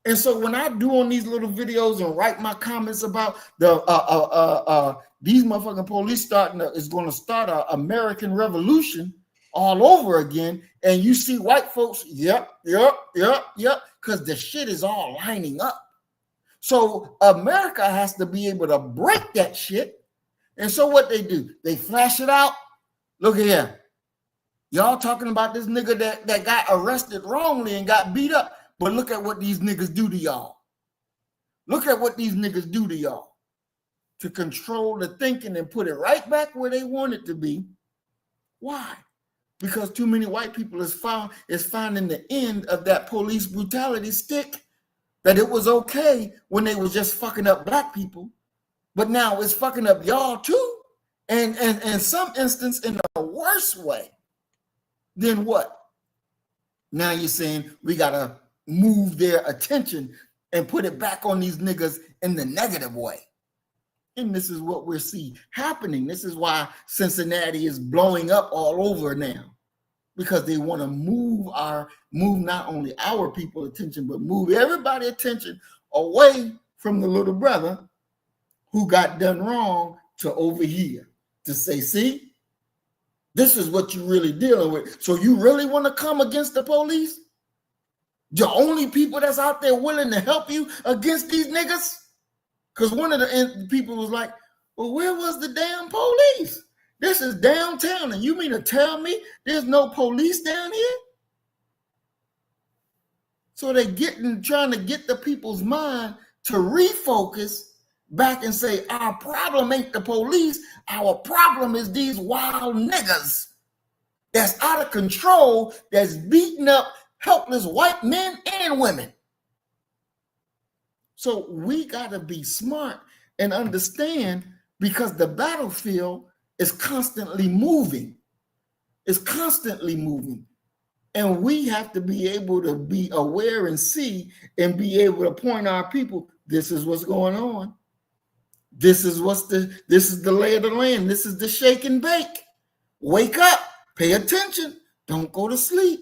And so when I do on these little videos and write my comments about these motherfucking police is going to start an American revolution all over again, and you see white folks, yep, because the shit is all lining up. So America has to be able to break that shit. And so what they do, they flash it out. Look at here. Y'all talking about this nigga that got arrested wrongly and got beat up. But look at what these niggas do to y'all. Look at what these niggas do to y'all. To control the thinking and put it right back where they want it to be. Why? Because too many white people is finding the end of that police brutality stick. That it was okay when they was just fucking up black people, but now it's fucking up y'all too, and in some instance in a worse way. Then what? Now you're saying we gotta move their attention and put it back on these niggas in the negative way. And this is what we're seeing happening. This is why Cincinnati is blowing up all over now. Because they want to move not only our people attention, but move everybody attention away from the little brother who got done wrong to over here to say, see, this is what you're really dealing with. So you really want to come against the police? The only people that's out there willing to help you against these niggas? Because one of the people was like, well, where was the damn police? This is downtown, and you mean to tell me there's no police down here? So they're trying to get the people's mind to refocus back and say, our problem ain't the police, our problem is these wild niggas that's out of control, that's beating up helpless white men and women. So we got to be smart and understand, because the battlefield is constantly moving. It's constantly moving. And we have to be able to be aware and see and be able to point our people, this is what's going on. This is the lay of the land. This is the shake and bake. Wake up, pay attention. Don't go to sleep.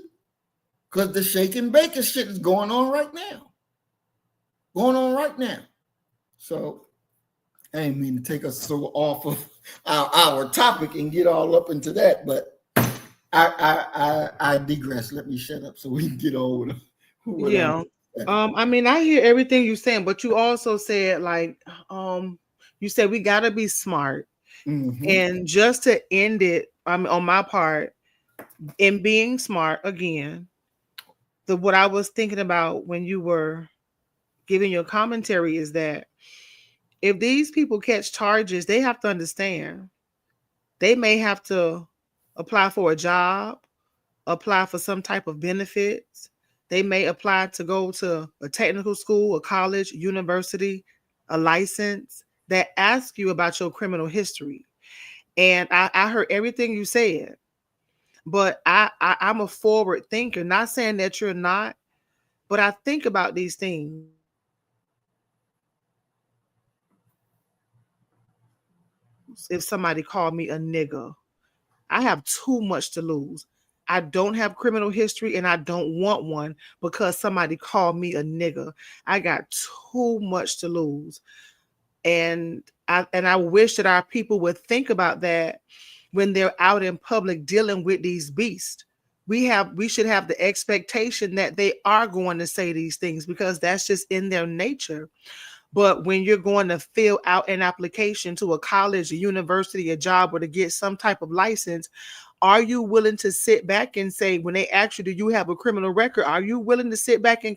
Because the shake and bake shit is going on right now. Going on right now. So I ain't mean to take us so off of our topic and get all up into that, but I digress. Let me shut up so we can get on with yeah. I mean, I hear everything you're saying, but you also said you said we gotta be smart. Mm-hmm. And just to end it, on my part, in being smart again, what I was thinking about when you were giving your commentary is that if these people catch charges, they have to understand they may have to apply for a job, apply for some type of benefits. They may apply to go to a technical school, a college, university, a license that asks you about your criminal history. And I heard everything you said, but I'm a forward thinker, not saying that you're not, but I think about these things. If somebody called me a nigga, I have too much to lose. I don't have criminal history and I don't want one because somebody called me a nigga. I got too much to lose. And I wish that our people would think about that when they're out in public dealing with these beasts. We should have the expectation that they are going to say these things because that's just in their nature. But when you're going to fill out an application to a college, a university, a job, or to get some type of license, are you willing to sit back and say, when they ask you, do you have a criminal record? Are you willing to sit back and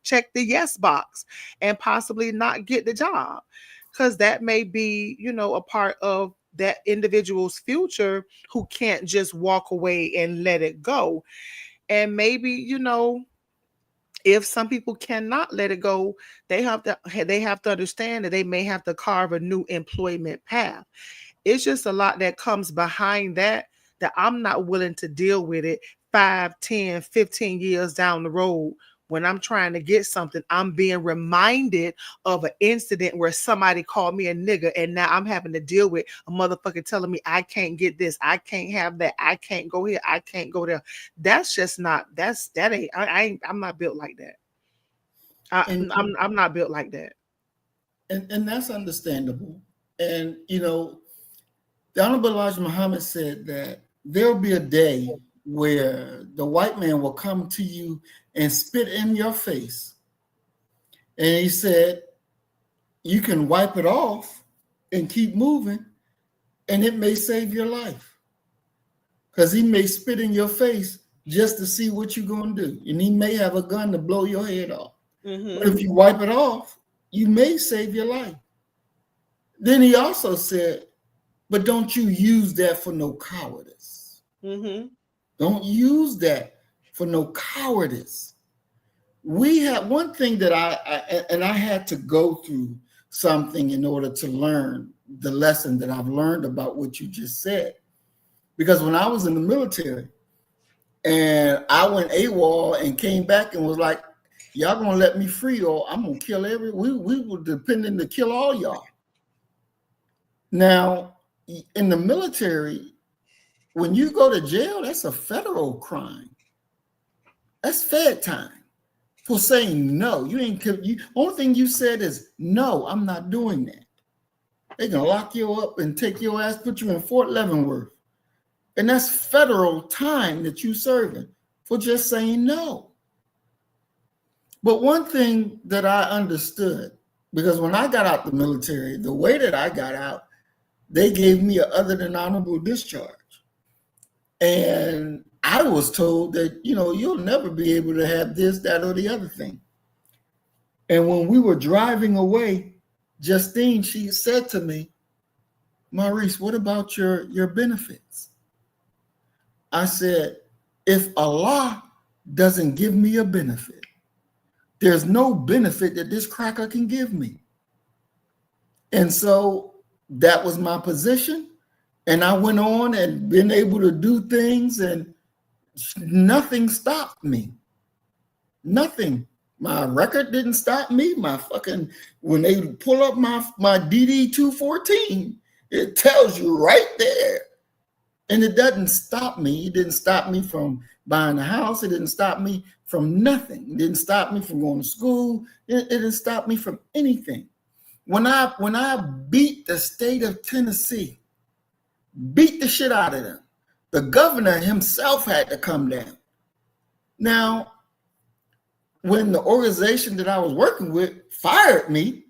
check the yes box and possibly not get the job? Because that may be, a part of that individual's future who can't just walk away and let it go. And maybe, If some people cannot let it go, they have to understand that they may have to carve a new employment path. It's just a lot that comes behind that I'm not willing to deal with it 5, 10, 15 years down the road. When I'm trying to get something, I'm being reminded of an incident where somebody called me a nigga, and now I'm having to deal with a motherfucker telling me I can't get this, I can't have that, I can't go here, I can't go there. That's just not. That ain't. I'm not built like that. And I'm not built like that. and that's understandable. And the Honorable Elijah Muhammad said that there'll be a day where the white man will come to you and spit in your face. And he said, you can wipe it off and keep moving, and it may save your life. Because he may spit in your face just to see what you're going to do. And he may have a gun to blow your head off. Mm-hmm. But if you wipe it off, you may save your life. Then he also said, but don't you use that for no cowardice. Mm-hmm. Don't use that for no cowardice. We have one thing that I had to go through something in order to learn the lesson that I've learned about what you just said. Because when I was in the military and I went AWOL and came back and was like, y'all gonna let me free or I'm gonna kill we were depending to kill all y'all. Now, in the military, when you go to jail, that's a federal crime. That's Fed time for saying no. Only thing you said is no, I'm not doing that. They're gonna lock you up and take your ass, put you in Fort Leavenworth. And that's federal time that you're serving for just saying no. But one thing that I understood, because when I got out the military, the way that I got out, they gave me an other than honorable discharge. And I was told that, you'll never be able to have this, that, or the other thing. And when we were driving away, Justine, she said to me, Maurice, what about your benefits? I said, if Allah doesn't give me a benefit, there's no benefit that this cracker can give me. And so that was my position. And I went on and been able to do things and nothing stopped me. Nothing. My record didn't stop me. When they pull up my DD 214, it tells you right there. And it doesn't stop me. It didn't stop me from buying a house. It didn't stop me from nothing. It didn't stop me from going to school. It didn't stop me from anything. When I beat the state of Tennessee, beat the shit out of them, the governor himself had to come down. Now, when the organization that I was working with fired me,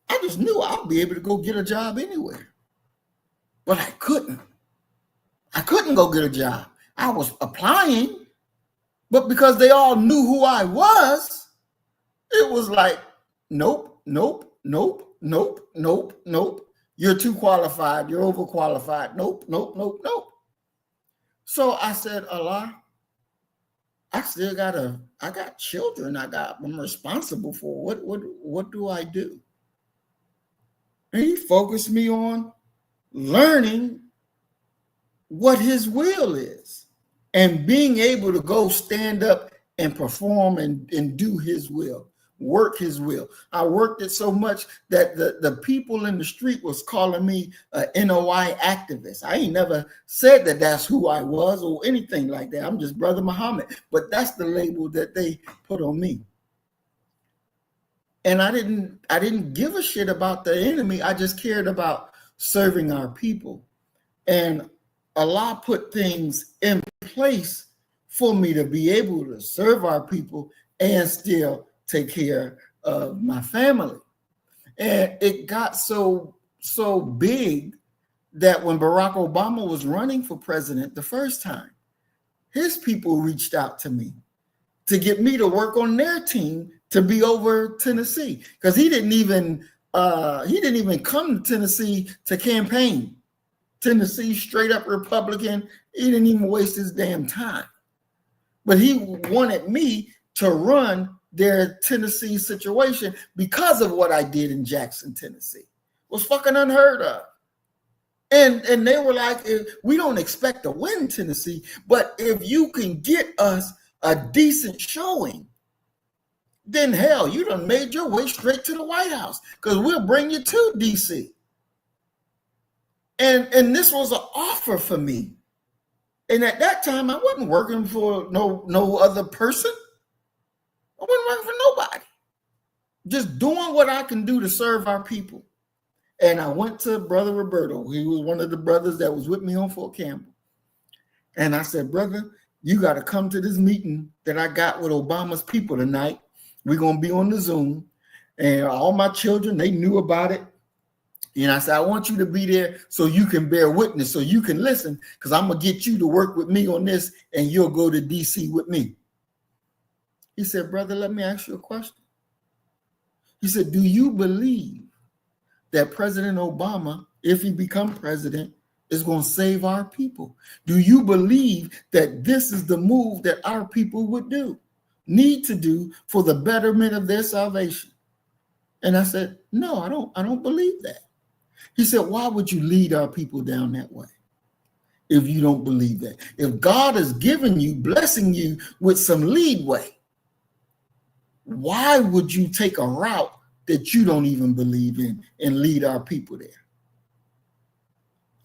I just knew I'd be able to go get a job anywhere. But I couldn't. I couldn't go get a job. I was applying, but because they all knew who I was, it was like, nope, nope, nope, nope, nope, nope. You're too qualified. You're overqualified. Nope, nope, nope, nope. So I said, Allah, I got children. I'm responsible for. What do I do? And he focused me on learning what his will is and being able to go stand up and perform and do his will, work his will. I worked it so much that the people in the street was calling me a NOI activist. I ain't never said that that's who I was or anything like that. I'm just Brother Muhammad, but that's the label that they put on me. And I didn't give a shit about the enemy. I just cared about serving our people. And Allah put things in place for me to be able to serve our people and still take care of my family. And it got so big that when Barack Obama was running for president the first time, his people reached out to me to get me to work on their team to be over Tennessee, because he didn't even come to Tennessee to campaign. Tennessee, straight up Republican. He didn't even waste his damn time. But he wanted me to run their Tennessee situation because of what I did in Jackson, Tennessee. It was fucking unheard of. And they were like, we don't expect to win Tennessee, but if you can get us a decent showing, then hell, you done made your way straight to the White House because we'll bring you to DC. And this was an offer for me. And at that time, I wasn't working for no other person. I wasn't working for nobody. Just doing what I can do to serve our people. And I went to Brother Roberto. He was one of the brothers that was with me on Fort Campbell. And I said, brother, you got to come to this meeting that I got with Obama's people tonight. We're going to be on the Zoom. And all my children, they knew about it. And I said, I want you to be there so you can bear witness, so you can listen, because I'm going to get you to work with me on this, and you'll go to D.C. with me. He said, brother, let me ask you a question. He said, do you believe that President Obama, if he becomes president, is going to save our people? Do you believe that this is the move that our people would need to do for the betterment of their salvation? And I said, no, I don't believe that. He said, why would you lead our people down that way if you don't believe that? If God has given you, blessing you with some leadway, why would you take a route that you don't even believe in and lead our people there?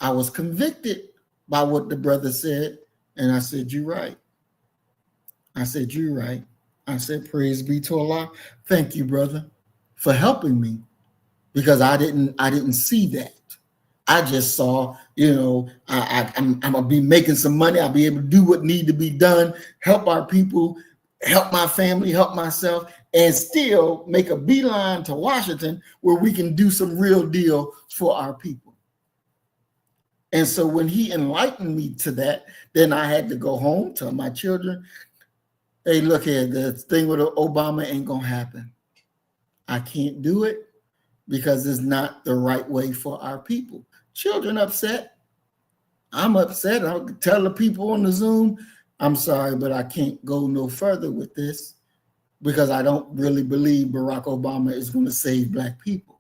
I was convicted by what the brother said, and I said, you're right. I said, you're right. I said, praise be to Allah. Thank you, brother, for helping me, because I didn't see that. I just saw, I'm gonna be making some money. I'll be able to do what need to be done, help our people, help my family, help myself, and still make a beeline to Washington where we can do some real deal for our people. And so when he enlightened me to that, then I had to go home, tell my children, hey, look here, the thing with Obama ain't gonna happen. I can't do it because it's not the right way for our people. Children upset. I'm upset. I'll tell the people on the Zoom, I'm sorry, but I can't go no further with this because I don't really believe Barack Obama is going to save Black people.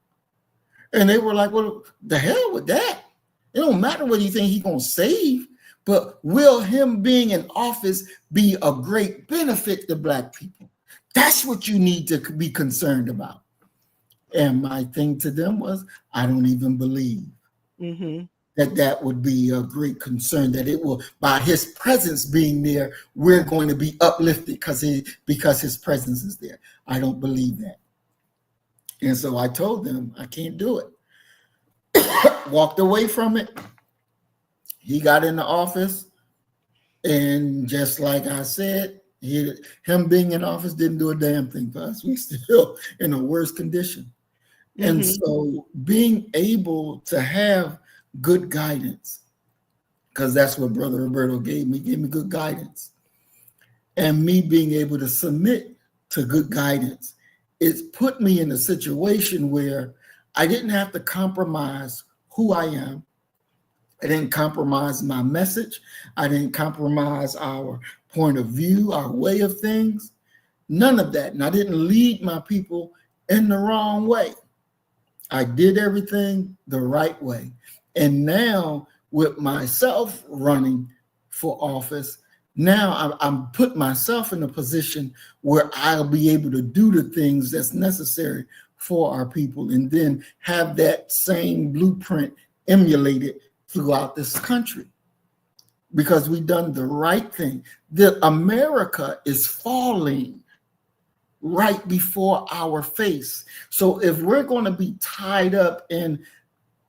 And they were like, well, the hell with that. It don't matter what you think he's going to save, but will him being in office be a great benefit to Black people? That's what you need to be concerned about. And my thing to them was, I don't even believe that would be a great concern, that it will, by his presence being there, we're going to be uplifted because his presence is there. I don't believe that. And so I told them, I can't do it. Walked away from it. He got in the office, and just like I said, him being in office didn't do a damn thing for us. We still in a worse condition. And so being able to have good guidance, because that's what Brother Roberto gave me good guidance. And me being able to submit to good guidance, it's put me in a situation where I didn't have to compromise who I am. I didn't compromise my message. I didn't compromise our point of view, our way of things. None of that. And I didn't lead my people in the wrong way. I did everything the right way. And now with myself running for office, now I'm put myself in a position where I'll be able to do the things that's necessary for our people, and then have that same blueprint emulated throughout this country, because we've done the right thing. America is falling right before our face. So if we're going to be tied up in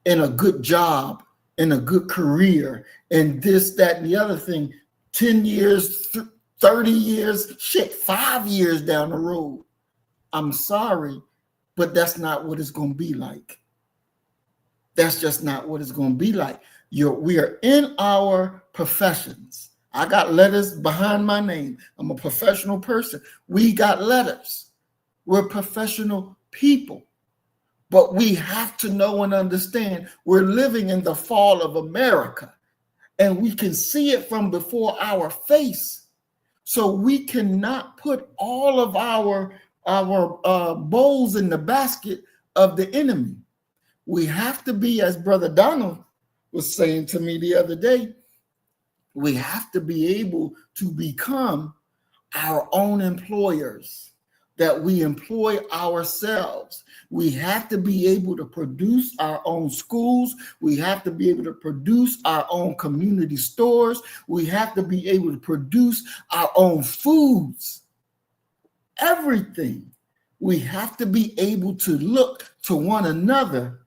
a good job, in a good career, and this, that, and the other thing, 10 years, 30 years, 5 years down the road, I'm sorry, but that's not what it's going to be like. That's just not what it's going to be like. We are in our professions. I got letters behind my name. I'm a professional person. We got letters. We're professional people. But we have to know and understand we're living in the fall of America, and we can see it from before our face. So we cannot put all of our our bowls in the basket of the enemy. We have to be, as Brother Donald was saying to me the other day, we have to be able to become our own employers, that we employ ourselves. We have to be able to produce our own schools. We have to be able to produce our own community stores. We have to be able to produce our own foods, everything. We have to be able to look to one another,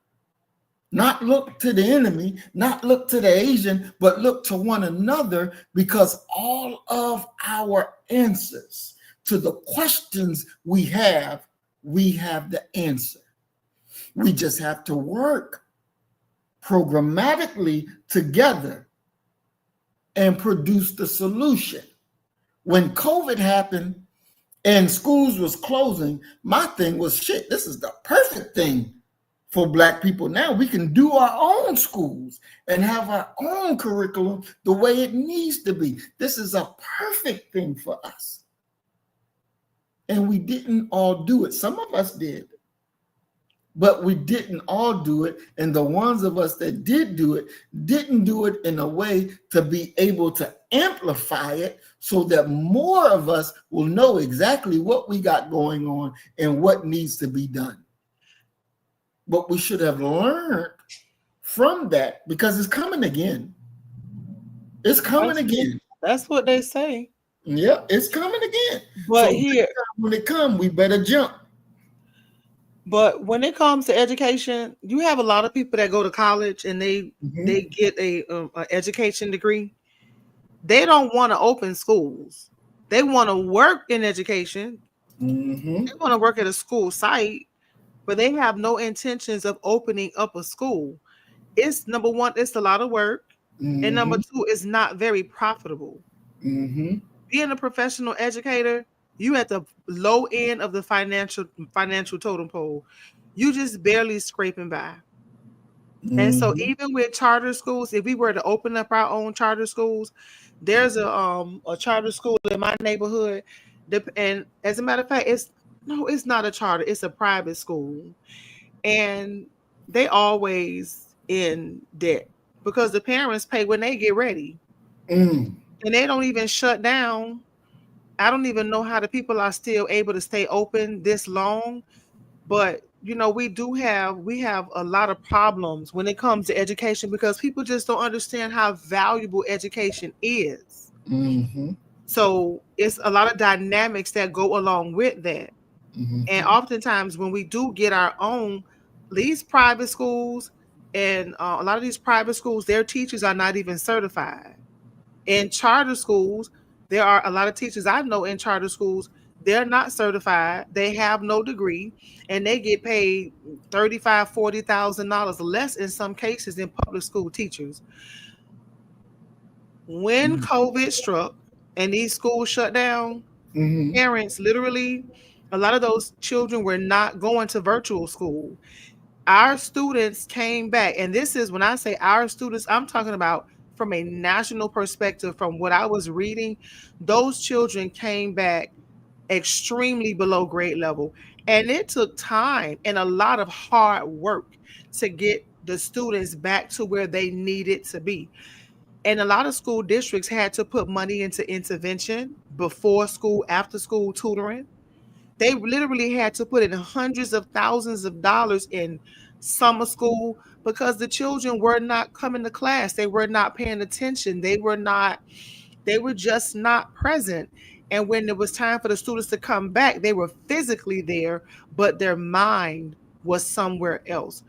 not look to the enemy, not look to the Asian, but look to one another, because all of our answers to the questions we have the answer. We just have to work programmatically together and produce the solution. When COVID happened and schools was closing, my thing was, shit, this is the perfect thing for Black people. Now we can do our own schools and have our own curriculum the way it needs to be. This is a perfect thing for us. And we didn't all do it. Some of us did, but we didn't all do it. And the ones of us that did do it, didn't do it in a way to be able to amplify it so that more of us will know exactly what we got going on and what needs to be done. But we should have learned from that, because it's coming again. It's coming again. That's what they say. Yeah, it's coming again. But So here, when it comes, we better jump. but when it comes to education, you have a lot of people that go to college and they get a education degree. They don't want to open schools. They want to work in education. Mm-hmm. They want to work at a school site, but they have no intentions of opening up a school. It's number one, it's a lot of work. And number two, it's not very profitable. Mm-hmm. Being a professional educator, you at the low end of the financial totem pole. You just barely scraping by. And so Mm-hmm. even with charter schools, if we were to open up our own charter schools, there's a charter school in my neighborhood. And as a matter of fact, it's not a charter, it's a private school. And they always in debt because the parents pay when they get ready. Mm. And they don't even shut down. I don't even know how the people are still able to stay open this long. But we have a lot of problems when it comes to education because people just don't understand how valuable education is. Mm-hmm. So it's a lot of dynamics that go along with that. And Mm-hmm. oftentimes when we do get our own, these private schools and a lot of these private schools, their teachers are not even certified. In charter schools, there are a lot of teachers I know in charter schools, they're not certified, they have no degree, and they get paid $35,000-$40,000 less in some cases than public school teachers. When COVID struck and these schools shut down, Mm-hmm. parents literally, a lot of those children were not going to virtual school. Our students came back, and this is when I say our students, I'm talking about from a national perspective. From what I was reading, those children came back extremely below grade level, and it took time and a lot of hard work to get the students back to where they needed to be. And a lot of school districts had to put money into intervention, before school, after school tutoring. They literally had to put in hundreds of thousands of dollars in summer school because the children were not coming to class. They were not paying attention. They were just not present. And when it was time for the students to come back, they were physically there, but their mind was somewhere else.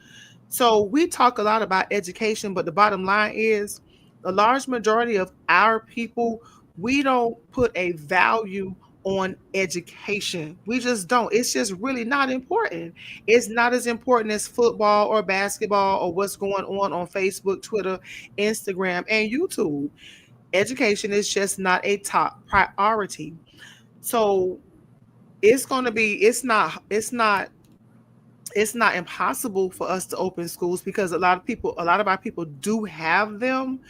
So we talk a lot about education, but the bottom line is the large majority of our people, we don't put a value on education. We just don't. It's just really not important. It's not as important as football or basketball or what's going on Facebook, Twitter, Instagram, and YouTube. Education is just not a top priority. So it's going to be, it's not impossible for us to open schools because a lot of our people do have them,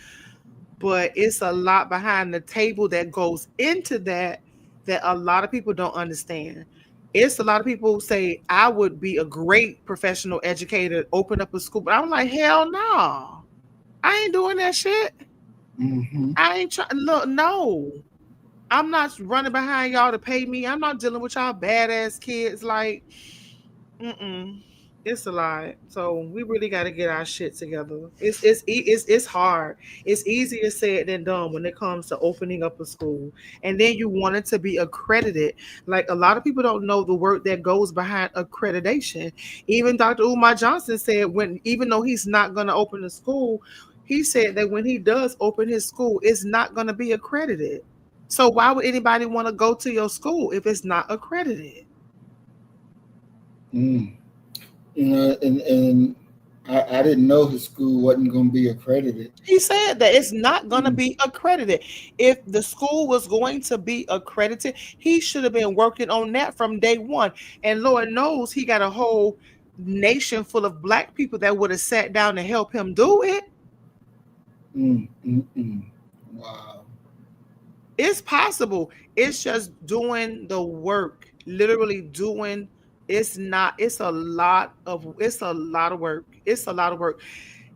but it's a lot behind the table that goes into that a lot of people don't understand. It's a lot of people who say I would be a great professional educator, open up a school, but I'm like, hell no, I ain't doing that shit. Mm-hmm. I ain't trying. Look, no, I'm not running behind y'all to pay me. I'm not dealing with y'all badass kids. Like, mm-mm. It's a lot. So we really got to get our shit together. It's hard. It's easier said than done when it comes to opening up a school. And then you want it to be accredited. Like a lot of people don't know the work that goes behind accreditation. Even Dr. Umar Johnson said when even though he's not going to open a school, he said that when he does open his school, it's not going to be accredited. So why would anybody want to go to your school if it's not accredited? Mm. And I didn't know his school wasn't going to be accredited. He said that it's not going to Mm. be accredited. If the school was going to be accredited, he should have been working on that from day one. And Lord knows he got a whole nation full of black people that would have sat down to help him do it. Mm. Mm. Mm. Wow. It's possible. It's just doing the work, literally doing. It's not. It's a lot of work. It's a lot of work.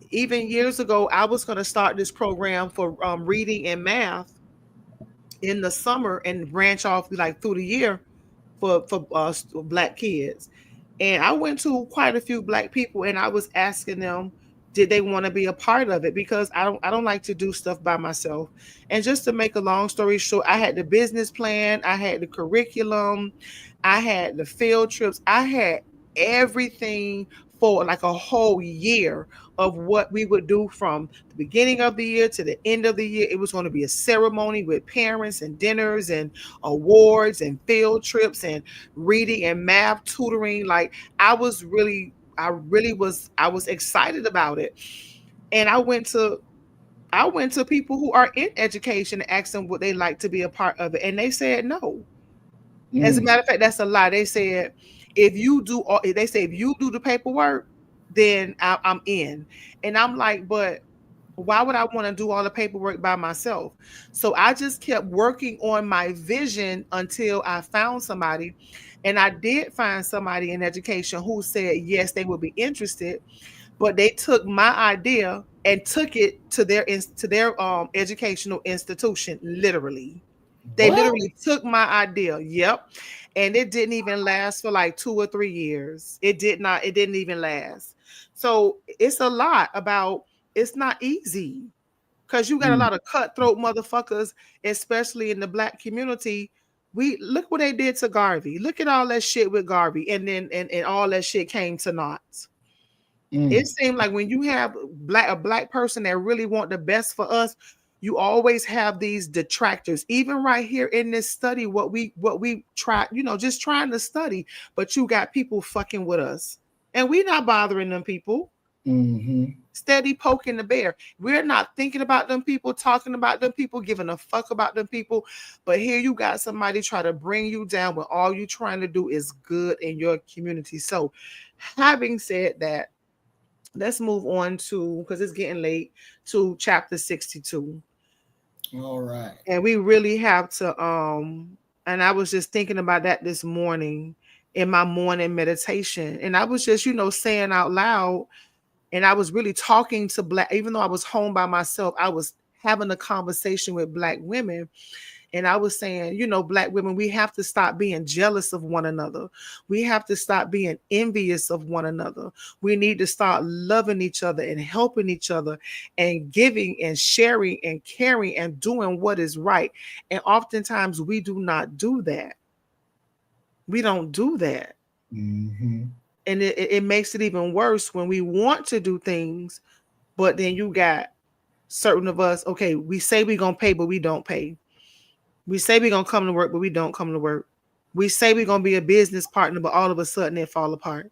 Even years ago, I was going to start this program for reading and math in the summer and branch off like through the year for black kids. And I went to quite a few black people and I was asking them did they want to be a part of it because I don't like to do stuff by myself. And just to make a long story short, I had the business plan, I had the curriculum, I had the field trips, I had everything for like a whole year of what we would do from the beginning of the year to the end of the year. It was going to be a ceremony with parents and dinners and awards and field trips and reading and math tutoring. Like I was excited about it. And I went to people who are in education and asked them would they like to be a part of it. And they said no. As a Mm. matter of fact, that's a lie. They said if you do the paperwork, then I'm in. And I'm like, but why would I want to do all the paperwork by myself? So I just kept working on my vision until I found somebody. And I did find somebody in education who said yes, they would be interested, but they took my idea and took it to their educational institution, literally. They What? literally took my idea. Yep. And it didn't even last for like 2 or 3 years. It didn't even last. So it's a lot about it's not easy because you got a Mm. lot of cutthroat motherfuckers, especially in the black community. We look what they did to Garvey. Look at all that shit with Garvey, and then and all that shit came to naught. Mm. It seemed like when you have a black person that really want the best for us, you always have these detractors. Even right here in this study, what we try, just trying to study, but you got people fucking with us, and we not bothering them people. Mm-hmm. Steady poking the bear. We're not thinking about them people, talking about them people, giving a fuck about them people. But here you got somebody try to bring you down when all you trying to do is good in your community. So, having said that, let's move on to because it's getting late to chapter 62. All right. And we really have to and I was just thinking about that this morning in my morning meditation. And I was just, saying out loud, and I was really talking to black, even though I was home by myself, I was having a conversation with black women. And I was saying, black women, we have to stop being jealous of one another. We have to stop being envious of one another. We need to start loving each other and helping each other and giving and sharing and caring and doing what is right. And oftentimes we do not do that. We don't do that. Mm-hmm. And it makes it even worse when we want to do things, but then you got certain of us, okay, we say we're going to pay, but we don't pay. We say we're gonna come to work, but we don't come to work. We say we're gonna be a business partner, but all of a sudden it fall apart.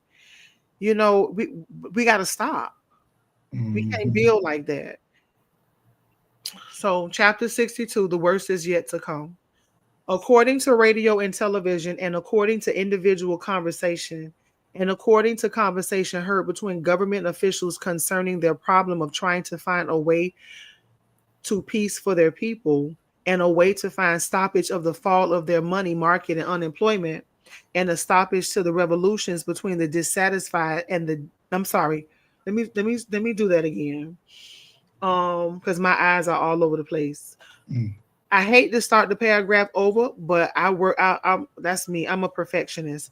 We gotta stop. We can't Mm-hmm. build like that. So chapter 62, the worst is yet to come. According to radio and television, and according to individual conversation, and according to conversation heard between government officials concerning their problem of trying to find a way to peace for their people and a way to find stoppage of the fall of their money market and unemployment, and a stoppage to the revolutions between the dissatisfied and the I'm sorry. Let me do that again. Because my eyes are all over the place. Mm. I hate to start the paragraph over, but I work out. That's me. I'm a perfectionist.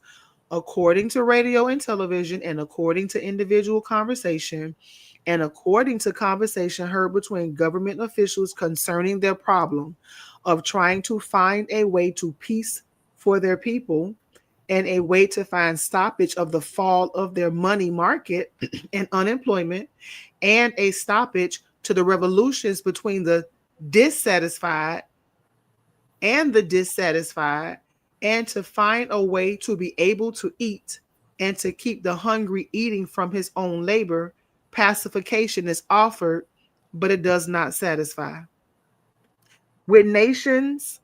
According to radio and television, and according to individual conversation, and according to conversation heard between government officials concerning their problem of trying to find a way to peace for their people and a way to find stoppage of the fall of their money market and unemployment, and a stoppage to the revolutions between the dissatisfied and the dissatisfied, and to find a way to be able to eat and to keep the hungry eating from his own labor, pacification is offered, but it does not satisfy. With nations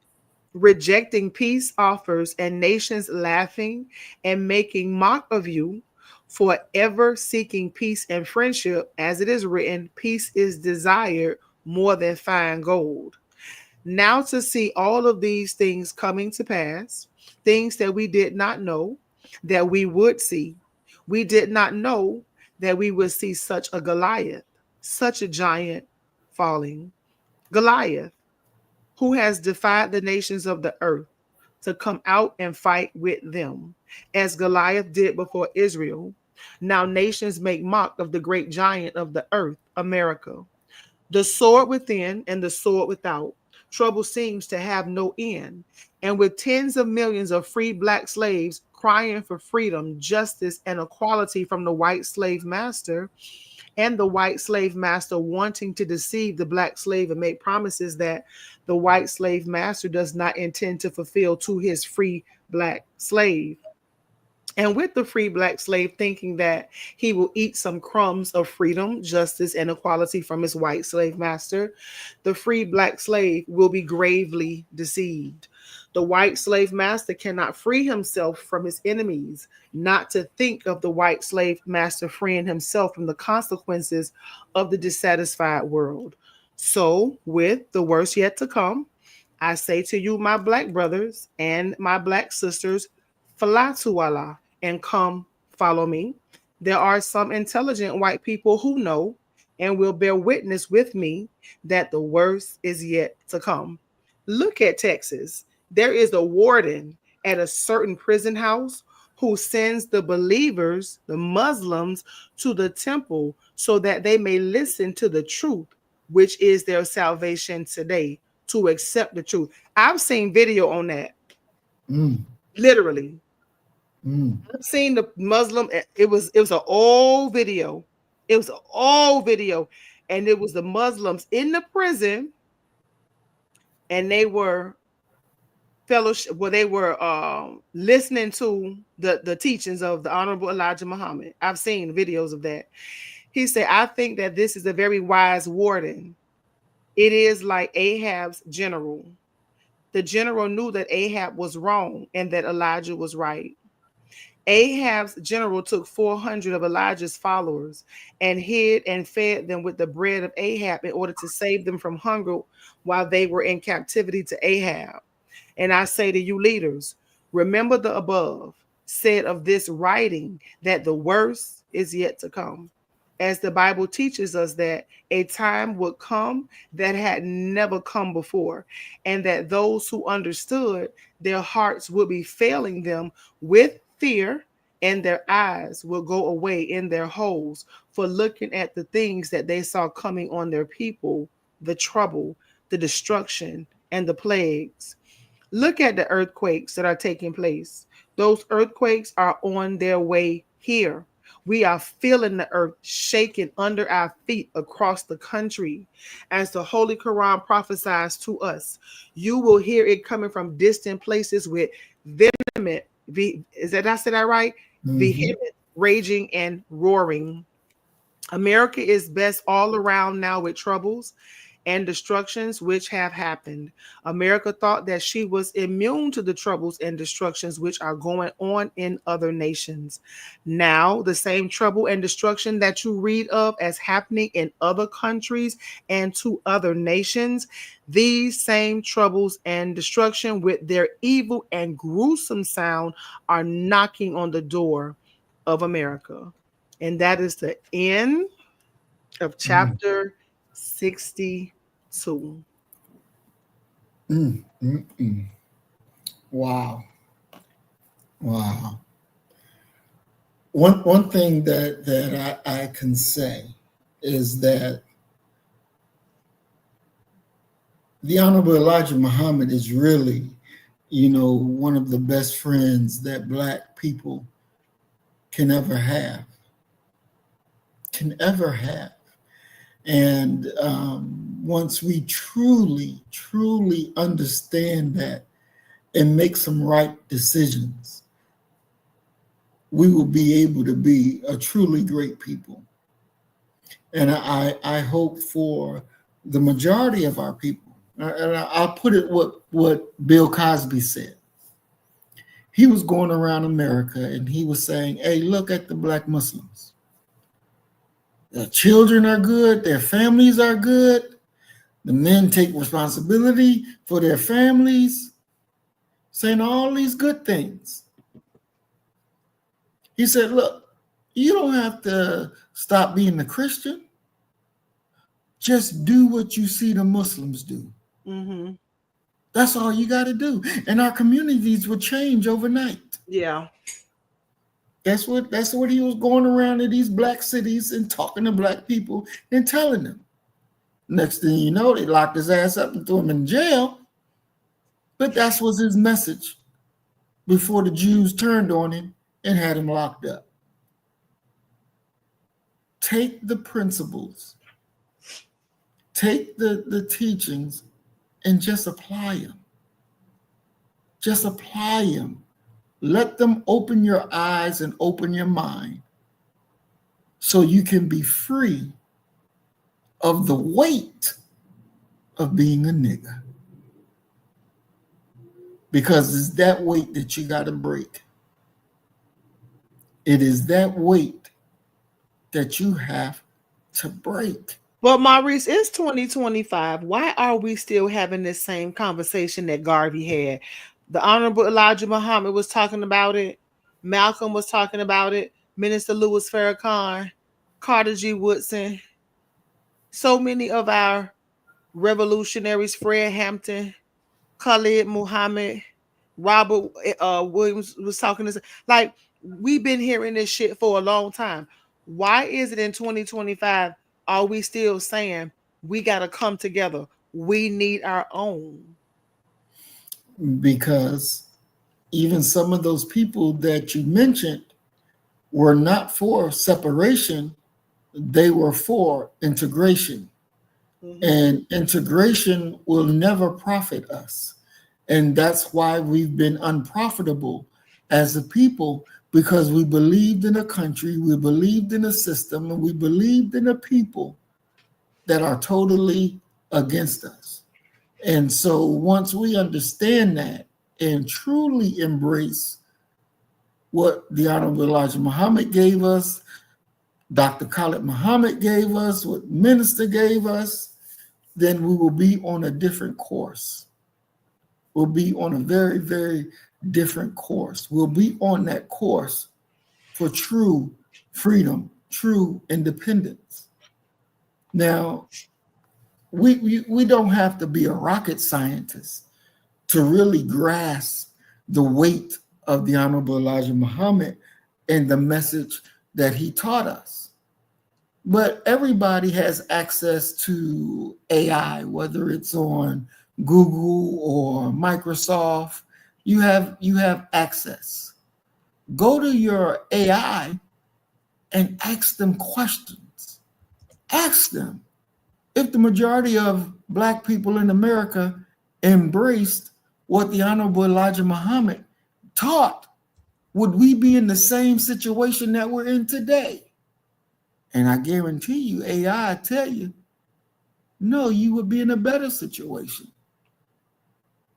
rejecting peace offers and nations laughing and making mock of you, for ever seeking peace and friendship, as it is written, peace is desired more than fine gold. Now to see all of these things coming to pass, things that we did not know that we would see. We did not know that we would see such a Goliath, such a giant falling. Goliath, who has defied the nations of the earth to come out and fight with them, as Goliath did before Israel. Now nations make mock of the great giant of the earth, America. The sword within and the sword without. Trouble seems to have no end. And with tens of millions of free black slaves crying for freedom, justice, and equality from the white slave master, and the white slave master wanting to deceive the black slave and make promises that the white slave master does not intend to fulfill to his free black slave. And with the free black slave thinking that he will eat some crumbs of freedom, justice, and equality from his white slave master, the free black slave will be gravely deceived. The white slave master cannot free himself from his enemies, not to think of the white slave master freeing himself from the consequences of the dissatisfied world. So, with the worst yet to come, I say to you, my black brothers and my black sisters, fly to Allah and come follow me. There are some intelligent white people who know and will bear witness with me that the worst is yet to come. Look at Texas. There is a warden at a certain prison house who sends the believers, the Muslims, to the temple so that they may listen to the truth, which is their salvation today, to accept the truth. I've seen video on that, Mm. literally. Mm. I've seen the Muslim. It was an old video. It was an old video, and it was the Muslims in the prison, and they were fellowship. Well, they were listening to the teachings of the Honorable Elijah Muhammad. I've seen videos of that. He said, "I think that this is a very wise warden. It is like Ahab's general. The general knew that Ahab was wrong and that Elijah was right. Ahab's general took 400 of Elijah's followers and hid and fed them with the bread of Ahab in order to save them from hunger while they were in captivity to Ahab. And I say to you, leaders, remember the above said of this writing that the worst is yet to come. As the Bible teaches us that a time would come that had never come before, and that those who understood their hearts would be failing them with fear, and their eyes will go away in their holes for looking at the things that they saw coming on their people, the trouble, the destruction, and the plagues. Look at the earthquakes that are taking place. Those earthquakes are on their way here. We are feeling the earth shaking under our feet across the country. As the Holy Quran prophesies to us, you will hear it coming from distant places with vehement, is that I said that right? Mm-hmm. Vehement, raging, and roaring. America is best all around now with troubles. and destructions which have happened. America thought that she was immune to the troubles and destructions which are going on in other nations. Now, the same trouble and destruction that you read of as happening in other countries and to other nations, these same troubles and destruction with their evil and gruesome sound are knocking on the door of America. And that is the end of Mm, chapter 62. mm, mm, mm. Wow. Wow. One thing that I can say is that the Honorable Elijah Muhammad is really, one of the best friends that Black people can ever have, can ever have. And once we truly, truly understand that and make some right decisions, we will be able to be a truly great people. And I hope for the majority of our people, and I'll put it what Bill Cosby said. He was going around America and he was saying, hey, look at the Black Muslims. Their children are good, their families are good, the men take responsibility for their families, saying all these good things. He said, look, you don't have to stop being a Christian. Just do what you see the Muslims do. Mm-hmm. That's all you got to do. And our communities will change overnight. Yeah. That's what he was going around in these Black cities and talking to Black people and telling them. Next thing you know, they locked his ass up and threw him in jail. But that was his message before the Jews turned on him and had him locked up. Take the principles, take the teachings, and just apply them. Just apply them. Let them open your eyes and open your mind so you can be free of the weight of being a nigga. Because it's that weight that you got to break. It is that weight that you have to break. But Maurice, it's 2025. Why are we still having this same conversation that Garvey had? The Honorable Elijah Muhammad was talking about it. Malcolm was talking about it. Minister Louis Farrakhan, Carter G. Woodson, so many of our revolutionaries, Fred Hampton, Khalid Muhammad, Robert Williams was talking this. Like, we've been hearing this shit for a long time. Why is it in 2025 are we still saying we got to come together? We need our own. Because even some of those people that you mentioned were not for separation, they were for integration. Mm-hmm. And integration will never profit us. And that's why we've been unprofitable as a people, because we believed in a country, we believed in a system, and we believed in a people that are totally against us. And so once we understand that and truly embrace what the Honorable Elijah Muhammad gave us, Dr. Khalid Muhammad gave us, what Minister gave us, then we will be on a different course. We'll be on a very, very different course. We'll be on that course for true freedom, true independence. Now, we don't have to be a rocket scientist to really grasp the weight of the Honorable Elijah Muhammad and the message that he taught us. But everybody has access to AI, whether it's on Google or Microsoft. You have access. Go to your AI and ask them questions. Ask them. If the majority of Black people in America embraced what the Honorable Elijah Muhammad taught, would we be in the same situation that we're in today? And I guarantee you, AI tell you, No, you would be in a better situation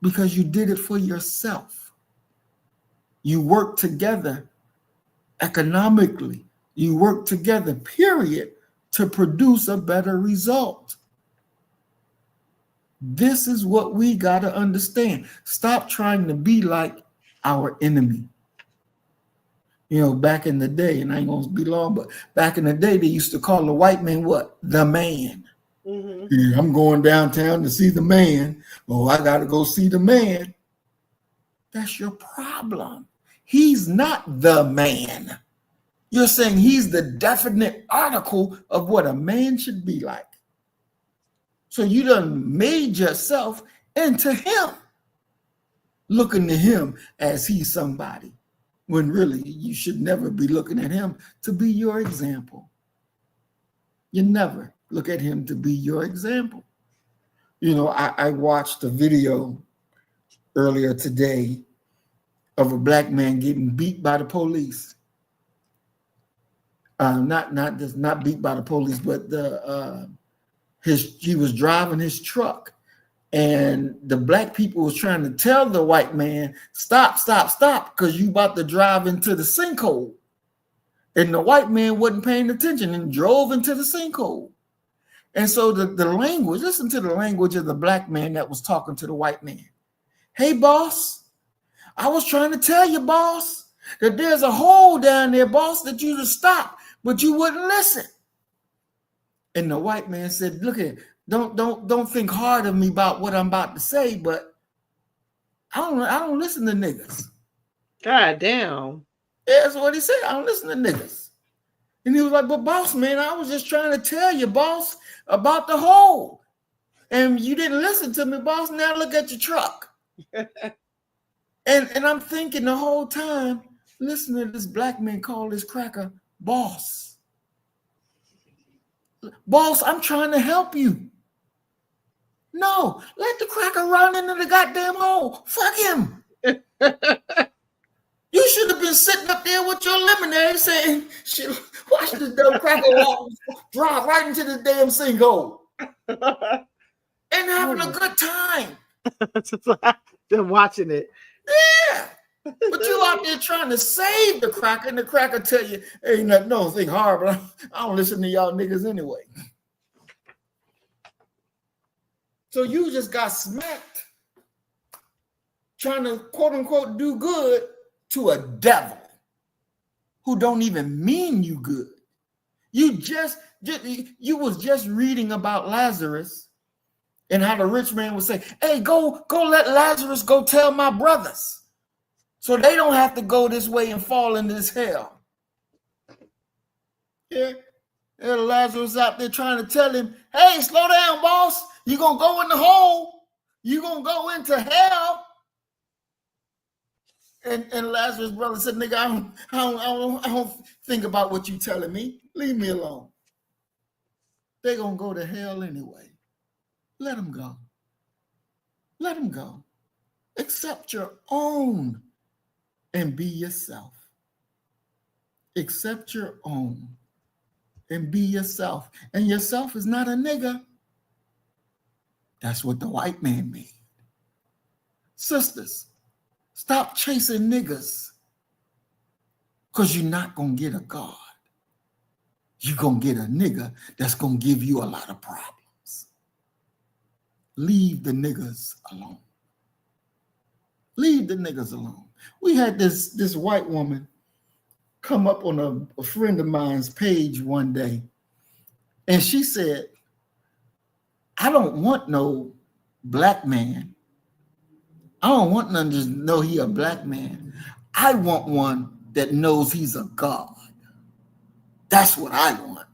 because you did it for yourself. You work together economically. You work together, period, to produce a better result. This is what we got to understand. Stop trying to be like our enemy. You know, back in the day, and I ain't gonna be long, but back in the day, they used to call the white man what? The man. Mm-hmm. Yeah, I'm going downtown to see the man. Oh, I got to go see the man. That's your problem. He's not the man. You're saying he's the definite article of what a man should be like. So you done made yourself into him, looking to him as he's somebody, when really you should never be looking at him to be your example. You never look at him to be your example. You know, I watched a video earlier today of a black man getting beat by the police. Not beat by the police, but he was driving his truck, and the black people was trying to tell the white man, stop, because you about to drive into the sinkhole. And the white man wasn't paying attention and drove into the sinkhole. And so the language, listen to the language of the black man that was talking to the white man. Hey, boss, I was trying to tell you, boss, that there's a hole down there, boss, that you to stop, but you wouldn't listen. And the white man said, look at, don't think hard of me about what I'm about to say, but I don't listen to niggas. God damn. Yeah, that's what he said. I don't listen to niggas. And he was like, but boss, man, I was just trying to tell you, boss, about the hole. And you didn't listen to me, boss. Now look at your truck. And I'm thinking the whole time, listen to this black man call this cracker boss. Boss, I'm trying to help you. No, let the cracker run into the goddamn hole. Fuck him. You should have been sitting up there with your lemonade saying, watch this dumb cracker drive right into the damn sinkhole. And having a good time. Just watching it. Yeah. But you out there trying to save the cracker, and the cracker tell you, hey, no, think hard, but I don't listen to y'all niggas anyway. So you just got smacked trying to, quote unquote, do good to a devil who don't even mean you good. You was just reading about Lazarus and how the rich man would say, hey, go let Lazarus go tell my brothers so they don't have to go this way and fall into this hell. Yeah. And Lazarus out there trying to tell him, hey, slow down, boss. You're going to go in the hole. You're going to go into hell. And Lazarus' brother said, nigga, I don't think about what you're telling me. Leave me alone. They're going to go to hell anyway. Let them go. Let them go. Accept your own and be yourself. Accept your own and be yourself. And yourself is not a nigga. That's what the white man made. Sisters, stop chasing niggas because you're not going to get a God. You're going to get a nigga that's going to give you a lot of problems. Leave the niggas alone. Leave the niggas alone. We had this white woman come up on a friend of mine's page one day, and she said, I don't want no black man. I don't want none to know he a black man. I want one that knows he's a God. That's what I want.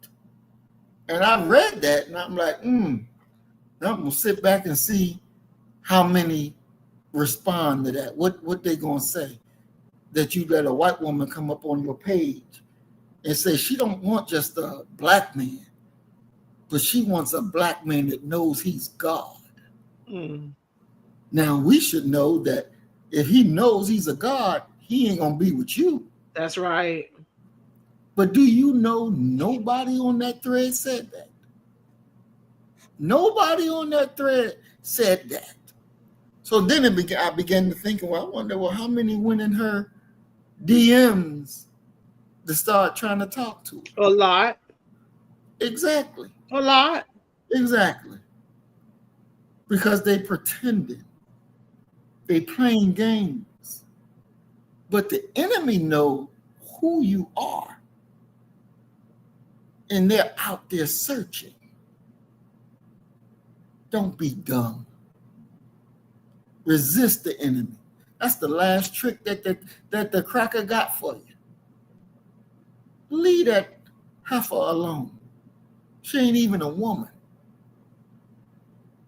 And I read that, and I'm like, I'm going to sit back and see how many respond to that. What they going to say? That you let a white woman come up on your page and say she don't want just a black man, but she wants a black man that knows he's God. Now, we should know that if he knows he's a God, he ain't going to be with you. That's right. But do you know nobody on that thread said that? Nobody on that thread said that. So then I began to think, well, I wonder, well, how many went in her DMs to start trying to talk to her? A lot. Exactly. A lot. Exactly. Because they pretended. They playing games. But the enemy know who you are. And they're out there searching. Don't be dumb. Resist the enemy. That's the last trick that the cracker got for you. Leave that heifer alone. She ain't even a woman.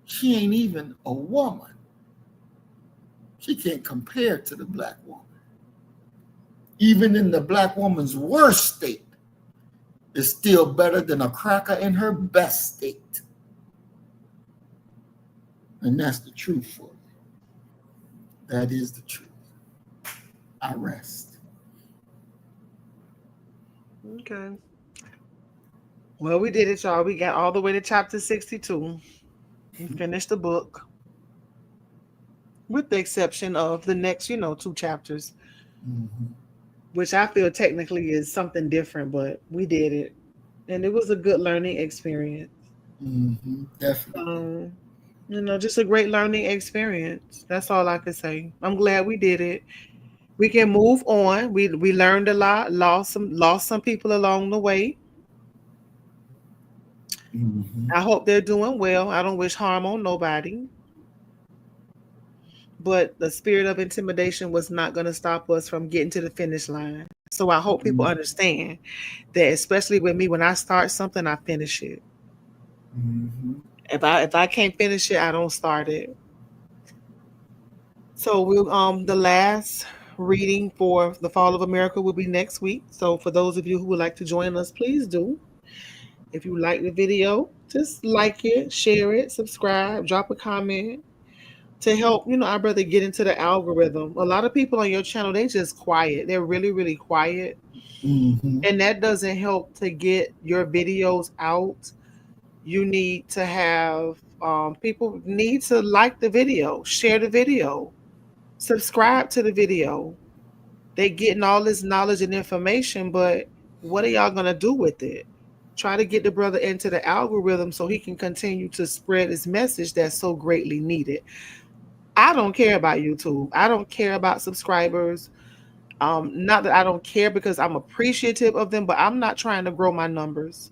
She ain't even a woman. She can't compare to the black woman. Even in the black woman's worst state, is still better than a cracker in her best state. And that's the truth for you. That is the truth. I rest. Okay. Well, we did it, y'all. We got all the way to chapter 62. We finished the book, with the exception of the next, 2 chapters, Mm-hmm. which I feel technically is something different, but we did it. And it was a good learning experience. Mm-hmm. Definitely. Um, just a great learning experience. That's all I could say. I'm glad we did it. We can move on. We learned a lot, lost some people along the way. Mm-hmm. I hope they're doing well. I don't wish harm on nobody. But the spirit of intimidation was not going to stop us from getting to the finish line. So I hope people understand that, especially with me, when I start something, I finish it. Mm-hmm. If I can't finish it, I don't start it. So we'll the last reading for the Fall of America will be next week. So for those of you who would like to join us, please do. If you like the video, just like it, share it, subscribe, drop a comment to help, our brother get into the algorithm. A lot of people on your channel, they just quiet. They're really, really quiet. Mm-hmm. And that doesn't help to get your videos out. You need to have people need to like the video, share the video, subscribe to the video. They getting all this knowledge and information, but what are y'all gonna do with it? Try to get the brother into the algorithm so he can continue to spread his message that's so greatly needed. I don't care about YouTube. I don't care about subscribers. Not that I don't care, because I'm appreciative of them, but I'm not trying to grow my numbers.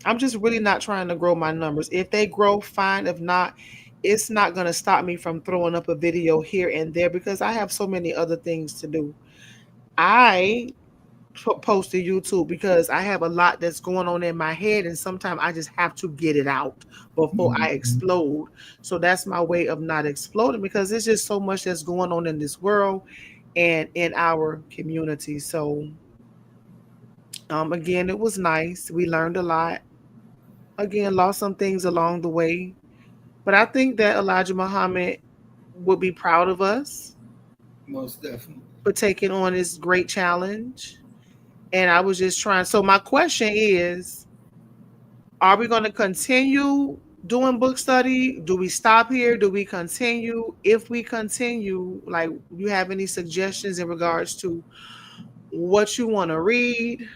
I'm just really not trying to grow my numbers. If they grow, fine. If not, it's not going to stop me from throwing up a video here and there, because I have so many other things to do. I post to YouTube because I have a lot that's going on in my head, and sometimes I just have to get it out before I Mm-hmm. explode. So that's my way of not exploding, because there's just so much that's going on in this world and in our community. So again, it was nice. We learned a lot. Again, lost some things along the way. But I think that Elijah Muhammad would be proud of us Most definitely. for taking on this great challenge. And I was just trying. So my question is, are we going to continue doing book study? Do we stop here? Do we continue? If we continue, like, you have any suggestions in regards to what you want to read?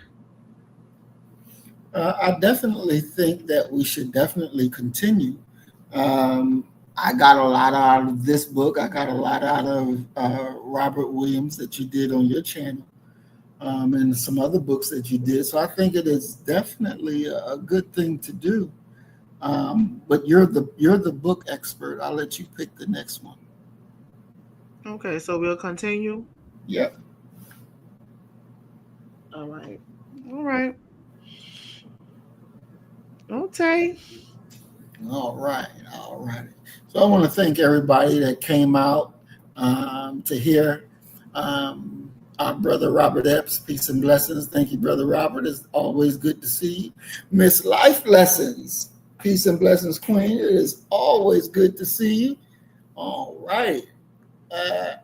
I definitely think that we should definitely continue. Um, I got a lot out of this book. I got a lot out of Robert Williams that you did on your channel, and some other books that you did. So I think it is definitely a good thing to do. But you're the book expert. I'll let you pick the next one. Okay, so we'll continue. Yep. All right. All right. Okay. All right. All right. So I want to thank everybody that came out to hear our brother Robert Epps. Peace and blessings. Thank you, brother Robert. It's always good to see you. Miss Life Lessons. Peace and blessings, Queen. It is always good to see you. All right.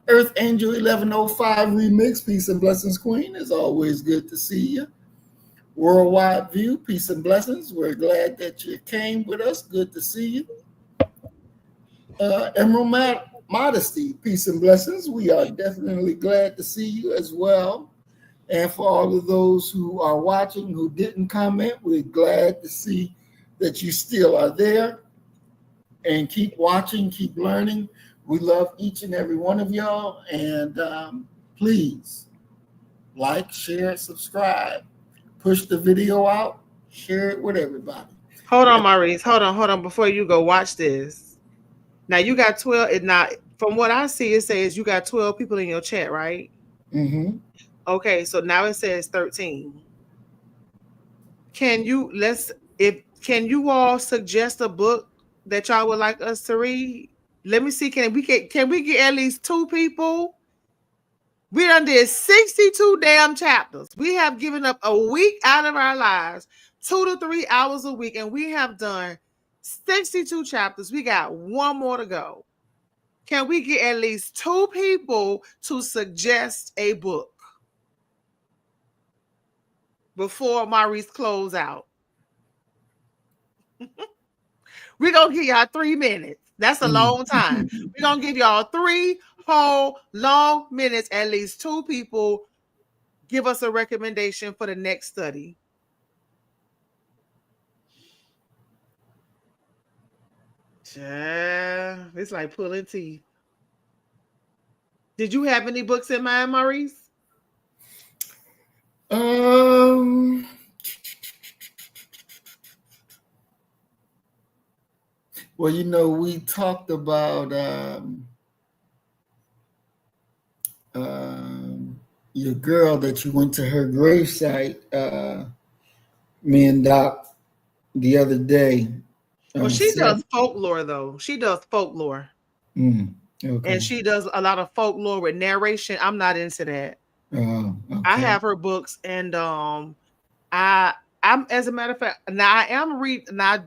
Earth Angel 1105 remix. Peace and blessings, Queen. It's always good to see you. Worldwide View, peace and blessings. We're glad that you came with us. Good to see you. Emerald Modesty, peace and blessings. We are definitely glad to see you as well. And for all of those who are watching who didn't comment, we're glad to see that you still are there. And keep watching, keep learning. We love each and every one of y'all. And please like, share, subscribe, push the video out, share it with everybody. Hold on, Maurice. Hold on. Before you go, watch this. Now you got 12. It not from what I see, it says you got 12 people in your chat, right? Mm-hmm. Okay, so now it says 13. Can you can you all suggest a book that y'all would like us to read? Let me see. Can we get at least 2 people? We done did 62 damn chapters. We have given up a week out of our lives, 2 to 3 hours a week, and we have done 62 chapters. We got one more to go. Can we get at least 2 people to suggest a book before Maurice close out? We're going to give y'all 3 minutes. That's a long time. We're going to give y'all 3 whole long minutes. At least 2 people give us a recommendation for the next study. Yeah, it's like pulling teeth. Did you have any books in mind, Maurice? Well, we talked about your girl that you went to her gravesite, me and Doc, the other day. Well, she does folklore, though. She does folklore. Okay. And she does a lot of folklore with narration. I'm not into that. Okay. I have her books, and I'm as a matter of fact, now I am reading. Now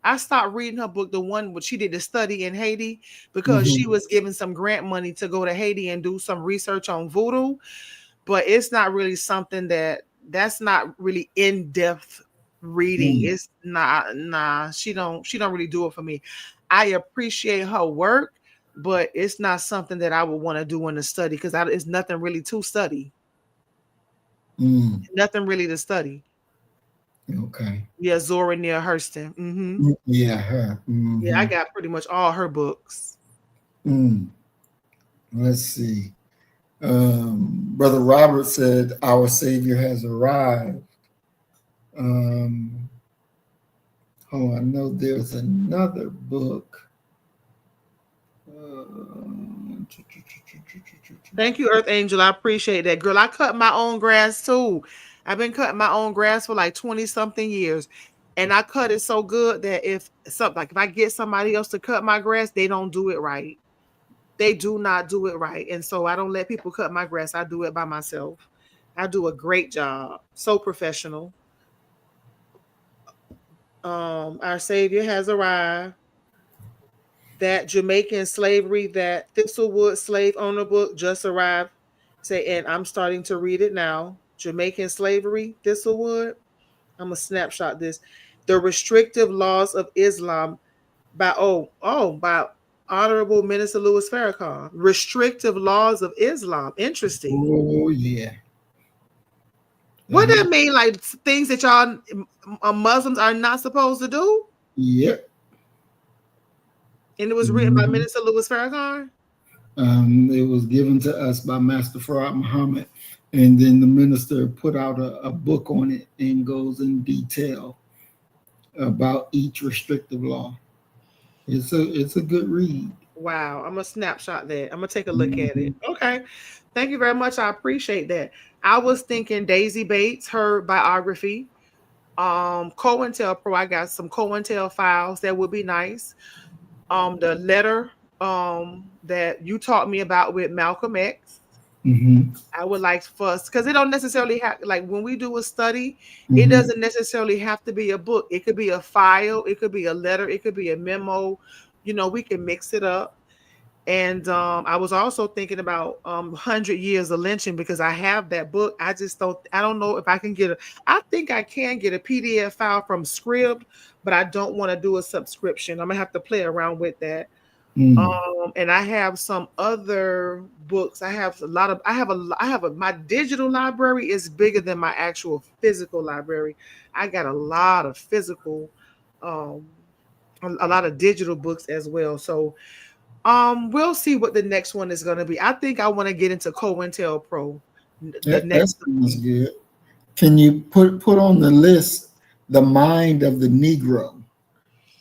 I stopped reading her book, the one which she did the study in Haiti, because she was given some grant money to go to Haiti and do some research on voodoo. But it's not really something that's not really in-depth reading. It's not, she don't really do it for me. I appreciate her work, but it's not something that I would want to do in the study, because it's nothing really to study. Nothing really to study. Okay. Yeah, Zora Neale Hurston. Mm-hmm. Yeah, her. Yeah, I got pretty much all her books. Let's see. Brother Robert said, "Our Savior has arrived." I know there's another book. Thank you, Earth Angel. I appreciate that, girl. I cut my own grass too. I've been cutting my own grass for like 20-something years. And I cut it so good that if I get somebody else to cut my grass, they don't do it right. They do not do it right. And so I don't let people cut my grass. I do it by myself. I do a great job. So professional. Our Savior has arrived. That Jamaican slavery, that Thistlewood slave owner book just arrived. And I'm starting to read it now. Jamaican slavery, Thistlewood. I'm gonna snapshot this. The restrictive laws of Islam by Honorable Minister Louis Farrakhan. Restrictive laws of Islam. Interesting. Oh yeah. What does that mean? Like things that y'all Muslims are not supposed to do? Yep. And it was written by Minister Louis Farrakhan? It was given to us by Master Farad Muhammad, and then the minister put out a book on it and goes in detail about each restrictive law. It's a good read. Wow, I'm gonna snapshot that. I'm gonna take a look at it. Okay, thank you very much. I appreciate that. I was thinking Daisy Bates, her biography. COINTELPRO. I got some COINTEL files that would be nice. The letter that you taught me about with Malcolm X. I would like for us, because it don't necessarily have, like when we do a study, it doesn't necessarily have to be a book. It could be a file, it could be a letter, it could be a memo. We can mix it up. And I was also thinking about 100 Years of Lynching, because I have that book. I don't know if I can I think I can get a PDF file from Scribd, but I don't want to do a subscription. I'm gonna have to play around with that. Mm. And I have some other books. I have a lot of, my digital library is bigger than my actual physical library. I got a lot of physical, um, a lot of digital books as well. So, we'll see what the next one is going to be. I think I want to get into COINTELPRO. The That next sounds good. Can you put on the list The Mind of the Negro,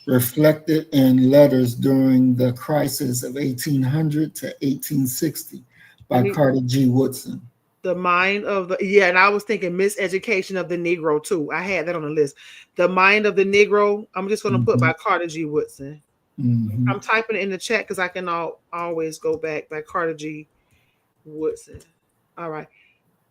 reflected in letters during the crisis of 1800 to 1860 by ne- Carter G. Woodson? the mind of the, yeah, and I was thinking Miseducation of the Negro too. I had that on the list. The Mind of the Negro. I'm just going to put Mm-hmm. by Carter G. Woodson. Mm-hmm. I'm typing it in the chat because I can always go back by Carter G. Woodson. All right.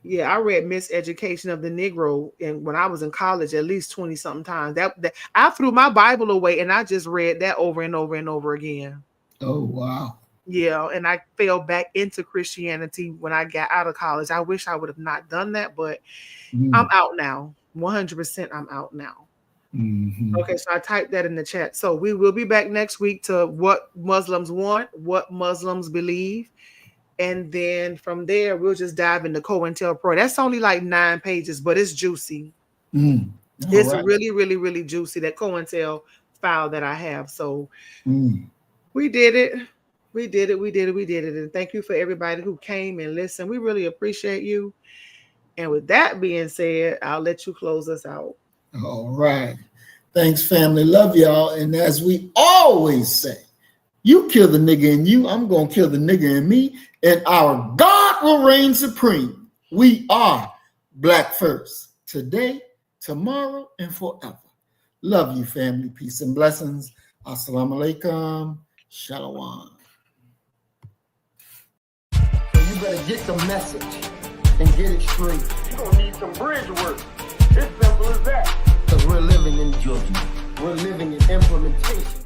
Yeah, I read Miseducation of the Negro, and when I was in college, at least 20 something times. That I threw my Bible away and I just read that over and over and over again. Oh, wow. Yeah, and I fell back into Christianity when I got out of college. I wish I would have not done that, but I'm out now. 100% I'm out now. Mm-hmm. Okay, so I typed that in the chat. So we will be back next week to what Muslims want, what Muslims believe. And then from there, we'll just dive into COINTELPRO. That's only like 9 pages, but it's juicy. Mm. All It's right. really, really, really juicy, that COINTEL file that I have. So Mm. we did it. We did it. We did it. We did it. And thank you for everybody who came and listened. We really appreciate you. And with that being said, I'll let you close us out. All right. Thanks, family. Love y'all. And as we always say, you kill the nigga in you, I'm going to kill the nigga in me, and our God will reign supreme. We are Black first, today, tomorrow, and forever. Love you, family. Peace and blessings. Assalamu alaikum. Shalom. So you better get the message and get it straight. You're going to need some bridge work. It's simple as that. Because we're living in judgment. We're living in implementation.